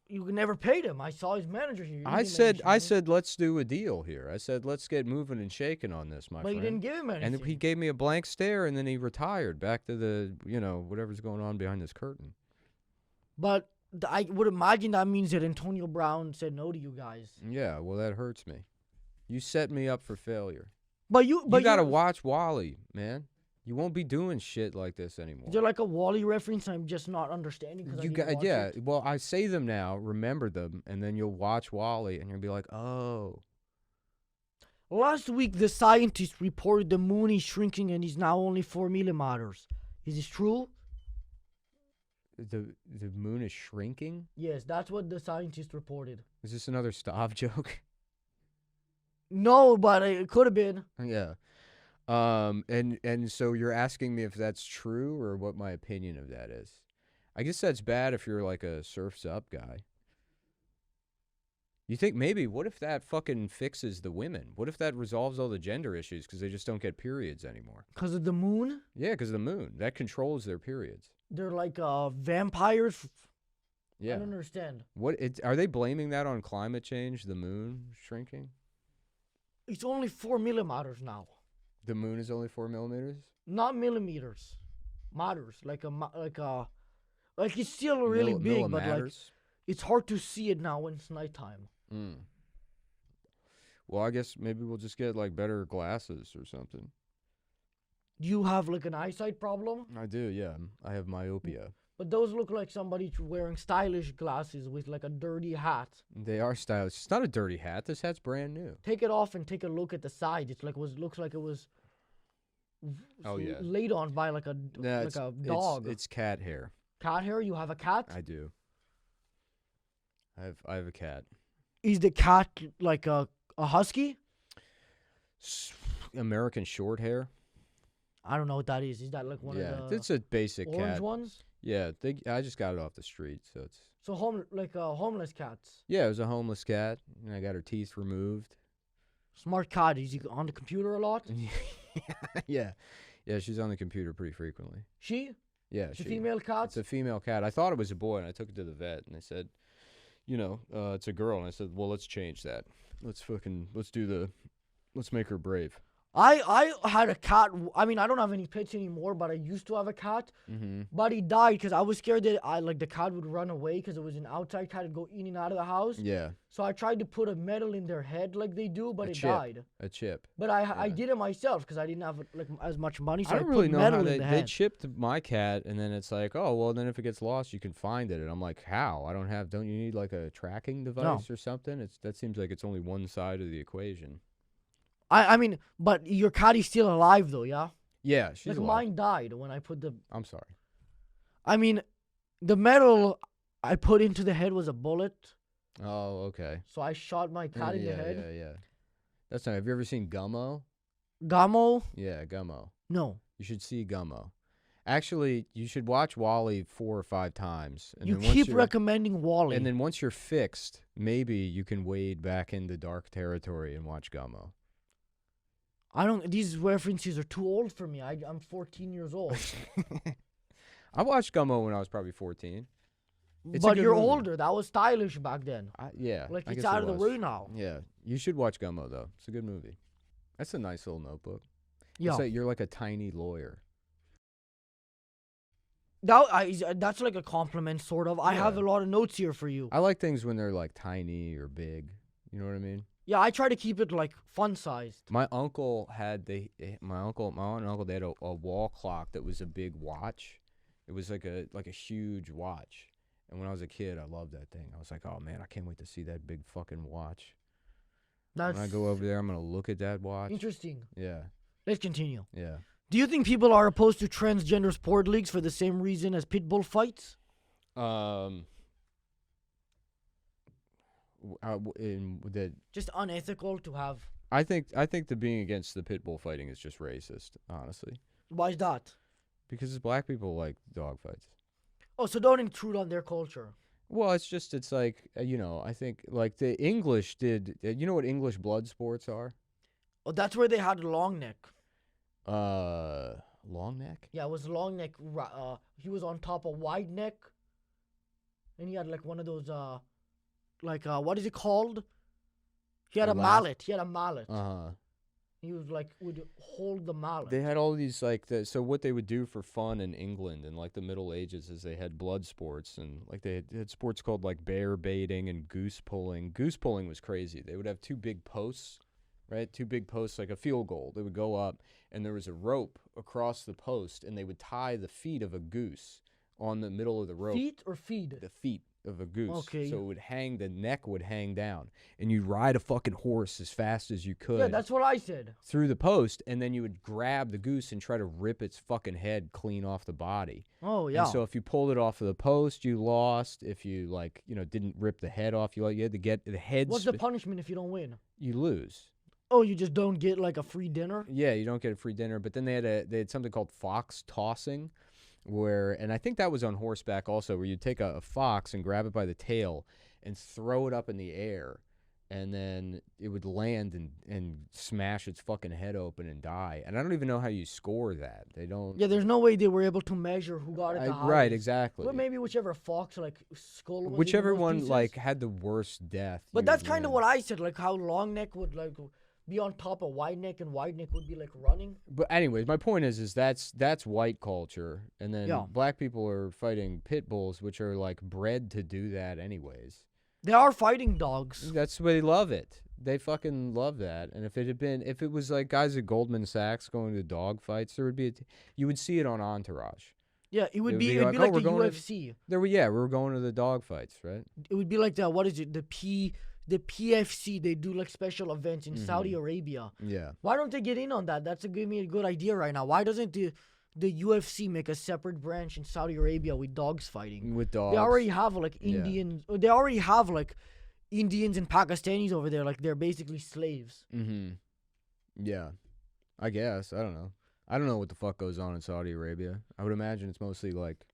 you never paid him. I saw his manager here. You I didn't said mention it. let's do a deal here. I said let's get moving and shaking on this, my But friend. you didn't give him anything. And he gave me a blank stare, and then he retired back to the whatever's going on behind this curtain. But I would imagine that means that Antonio Brown said no to you guys. Yeah, well that hurts me. You set me up for failure. But you gotta watch Wall-E, man. You won't be doing shit like this anymore. Is there like a Wall-E reference I'm just not understanding? You got Well, I say them now, remember them, and then you'll watch Wall-E, and you'll be like, oh. Last week, the scientists reported the moon is shrinking and is now only 4 millimeters. Is this true? The moon is shrinking? Yes, that's what the scientists reported. Is this another Stav joke? No, but it could have been. Yeah. And so you're asking me if that's true or what my opinion of that is. I guess that's bad if you're like a surfs up guy. You think maybe, what if that fucking fixes the women? What if that resolves all the gender issues because they just don't get periods anymore? Because of the moon? Yeah, because of the moon. That controls their periods. They're like vampires. Yeah. I don't understand. Are they blaming that on climate change, the moon shrinking? It's only 4 millimeters now. The moon is only 4 millimeters? Not millimeters. Meters. Like it's still really big, but like it's hard to see it now when it's nighttime. Mm. Well, I guess maybe we'll just get like better glasses or something. Do you have like an eyesight problem? I do, yeah. I have myopia. But those look like somebody wearing stylish glasses with like a dirty hat. They are stylish. It's not a dirty hat. This hat's brand new. Take it off and take a look at the side. It's like looks like it was. Oh yeah. Laid on by like a dog. It's cat hair. Cat hair? You have a cat? I do. I have a cat. Is the cat like a husky? American short hair. I don't know what that is. Is that like one of the it's a basic orange cat. ones? Yeah, I just got it off the street, so it's. So homeless cats. Yeah, it was a homeless cat, and I got her teeth removed. Smart cat. Is he on the computer a lot? Yeah, she's on the computer pretty frequently. She? Yeah, It's a female cat? It's a female cat. I thought it was a boy, and I took it to the vet, and they said, it's a girl, and I said, well, let's change that. Let's make her brave. I had a cat. I mean, I don't have any pets anymore, but I used to have a cat. Mm-hmm. But he died because I was scared that the cat would run away because it was an outside cat and go in and out of the house. Yeah. So I tried to put a metal in their head like they do, but it died. A chip. But I did it myself because I didn't have as much money, so I I don't put really know metal how in the they head. chipped my cat, and then it's like, oh, well, then if it gets lost, you can find it. And I'm like, how? Don't you need like a tracking device or something? That seems like it's only one side of the equation. I mean, but your cat is still alive though, yeah? Yeah, she's alive. Mine died when I put the... I'm sorry. I mean, the metal I put into the head was a bullet. Oh, okay. So I shot my cat in the head. Yeah. That's not. Have you ever seen Gummo? Gummo? Yeah, Gummo. No. You should see Gummo. Actually, you should watch Wall-E 4 or 5 times. And you then keep recommending Wall-E. And then once you're fixed, maybe you can wade back into dark territory and watch Gummo. These references are too old for me. I'm 14 years old. I watched Gummo when I was probably 14. But you're older. That was stylish back then. Yeah. Like, it's out of the way now. Yeah. You should watch Gummo, though. It's a good movie. That's a nice little notebook. Yeah. You're like a tiny lawyer. That's like a compliment, sort of. I have a lot of notes here for you. I like things when they're like tiny or big. You know what I mean? Yeah, I try to keep it like fun sized. My uncle had my aunt and uncle, they had a wall clock that was a big watch. It was like a huge watch. And when I was a kid, I loved that thing. I was like, oh man, I can't wait to see that big fucking watch. When I go over there, I'm gonna look at that watch. Interesting. Yeah. Let's continue. Yeah. Do you think people are opposed to transgender sport leagues for the same reason as pit bull fights? Just unethical to have. I think the being against the pit bull fighting is just racist, honestly. Why is that? Because black people like dog fights. Oh, so don't intrude on their culture. Well, it's like, I think like the English did, you know what English blood sports are? Oh, that's where they had long neck. Long neck? Yeah, it was long neck. He was on top of wide neck. And he had like one of those, what is it called? He had a mallet. Uh-huh. He was like, would hold the mallet. They had all these so what they would do for fun in England in like the Middle Ages is they had blood sports, and like they had sports called like bear baiting and goose pulling. Goose pulling was crazy. They would have 2 big posts, right? 2 big posts, like a field goal. They would go up, and there was a rope across the post, and they would tie the feet of a goose on the middle of the rope. Feet or feed? The feet of a goose. Okay. So it would hang, the neck would hang down, and you'd ride a fucking horse as fast as you could. Yeah, that's what I said. Through the post, and then you would grab the goose and try to rip its fucking head clean off the body. Oh, yeah. And so if you pulled it off of the post, you lost. If you didn't rip the head off, you had to get the head. What's the punishment if you don't win? You lose. Oh, you just don't get like a free dinner? Yeah, you don't get a free dinner. But then they had something called fox tossing, and I think that was on horseback also, where you'd take a fox and grab it by the tail and throw it up in the air, and then it would land and smash its fucking head open and die. And I don't even know how you score that. They don't. Yeah, there's no way they were able to measure who got it the highest. Right, exactly. Well, maybe whichever fox skull was whichever in one pieces. had the worst death. But that's kind of what I said, like how long neck would be on top of wide neck, and wide neck would be like running. But anyways, my point is that's white culture, and then black people are fighting pit bulls, which are like bred to do that anyways. They are fighting dogs. That's why they love it. They fucking love that. And if it was like guys at Goldman Sachs going to dog fights, there would be you would see it on Entourage. Yeah, it would be like the UFC. We were going to the dog fights, right? It would be like the the PFC. They do like special events in Saudi Arabia. Yeah. Why don't they get in on that? That's give me a good idea right now. Why doesn't the UFC make a separate branch in Saudi Arabia with dogs fighting? With dogs. They already have like Indians. Yeah. They already have like Indians and Pakistanis over there. Like they're basically slaves. Mm-hmm. Yeah. I guess. I don't know. I don't know what the fuck goes on in Saudi Arabia. I would imagine it's mostly like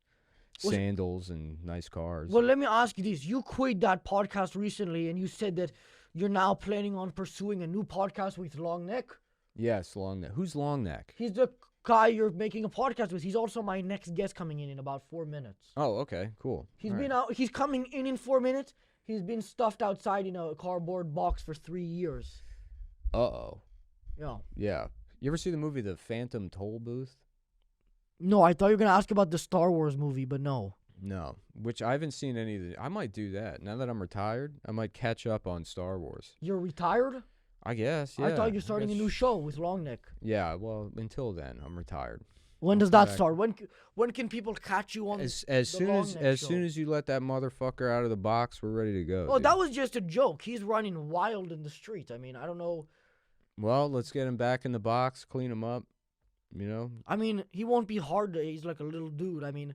sandals and nice cars. Well, let me ask you this. You quit that podcast recently, and you said that you're now planning on pursuing a new podcast with Long Neck. Yes, Long Neck. Who's Long Neck? He's the guy you're making a podcast with. He's also my next guest coming in about 4 minutes. Oh, okay, cool. He's All been right. out. He's coming in 4 minutes. He's been stuffed outside in a cardboard box for 3 years. Uh-oh. Yeah. Yeah. You ever see the movie The Phantom Toll Booth? No, I thought you were gonna ask about the Star Wars movie, but no. No, which I haven't seen any of the... I might do that. Now that I'm retired, I might catch up on Star Wars. You're retired? I guess, yeah. I thought you're starting a new show with Long Neck. Yeah, well, until then, I'm retired. When does that start? When can people catch you on As the soon Long as Neck as show? soon as you let that motherfucker out of the box, we're ready to go. Oh, dude. that was just a joke. He's running wild in the street. I mean, I don't know. Well, let's get him back in the box, clean him up, you know? I mean, he won't be hard to... He's like a little dude. I mean,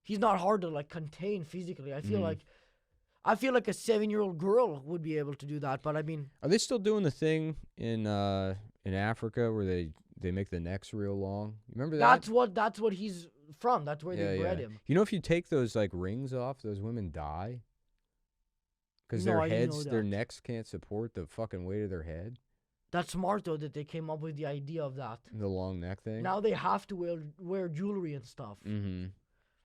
he's not hard to, like, contain physically. I feel like a 7-year-old girl would be able to do that, but I mean... Are they still doing the thing in Africa where they make the necks real long? You remember that? That's what he's from. That's where they bred him. You know, if you take those, like, rings off, those women die? Because No, their I didn't know heads, their that. necks can't support the fucking weight of their head. That's smart, though, that they came up with the idea of that. The long neck thing. Now they have to wear jewelry and stuff. Mm-hmm.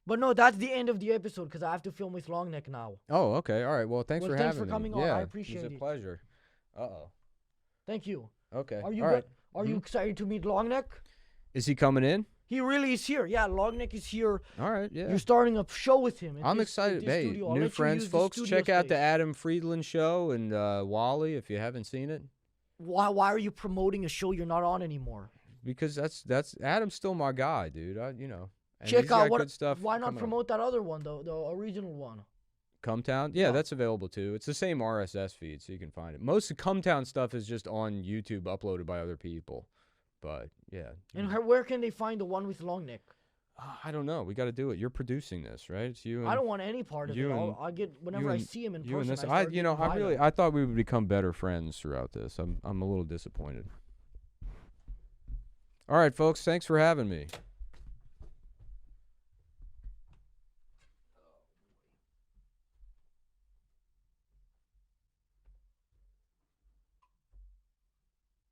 But no, that's the end of the episode because I have to film with Long Neck now. Oh, okay. All right. Well, thanks for having me. coming on. Yeah, I appreciate it was a it. pleasure. Uh-oh. Thank you. Okay. Are you All right. Are you excited to meet Long Neck? Is he coming in? He really is here. Yeah, Long Neck is here. All right, yeah. You're starting a show with him. at I'm this- at excited. this Hey, studio. I'll new let you friends, use the folks. studio Check out the space. Adam Friedland Show and Wally if you haven't seen it. Why are you promoting a show you're not on anymore? Because that's Adam's still my guy, dude. And Check he's out got what. good stuff. Why not coming up. promote that other one, though, the original one? Cumtown? Yeah, that's available too. It's the same RSS feed, so you can find it. Most of Cumtown stuff is just on YouTube, uploaded by other people. But yeah, And where can they find the one with Long Neck? I don't know. We got to do it. You're producing this, right? It's you. And, I don't want any part of it. you and- I get whenever you I and- see him in you and person. this. I start getting violent. I thought we would become better friends throughout this. I'm a little disappointed. All right, folks. Thanks for having me.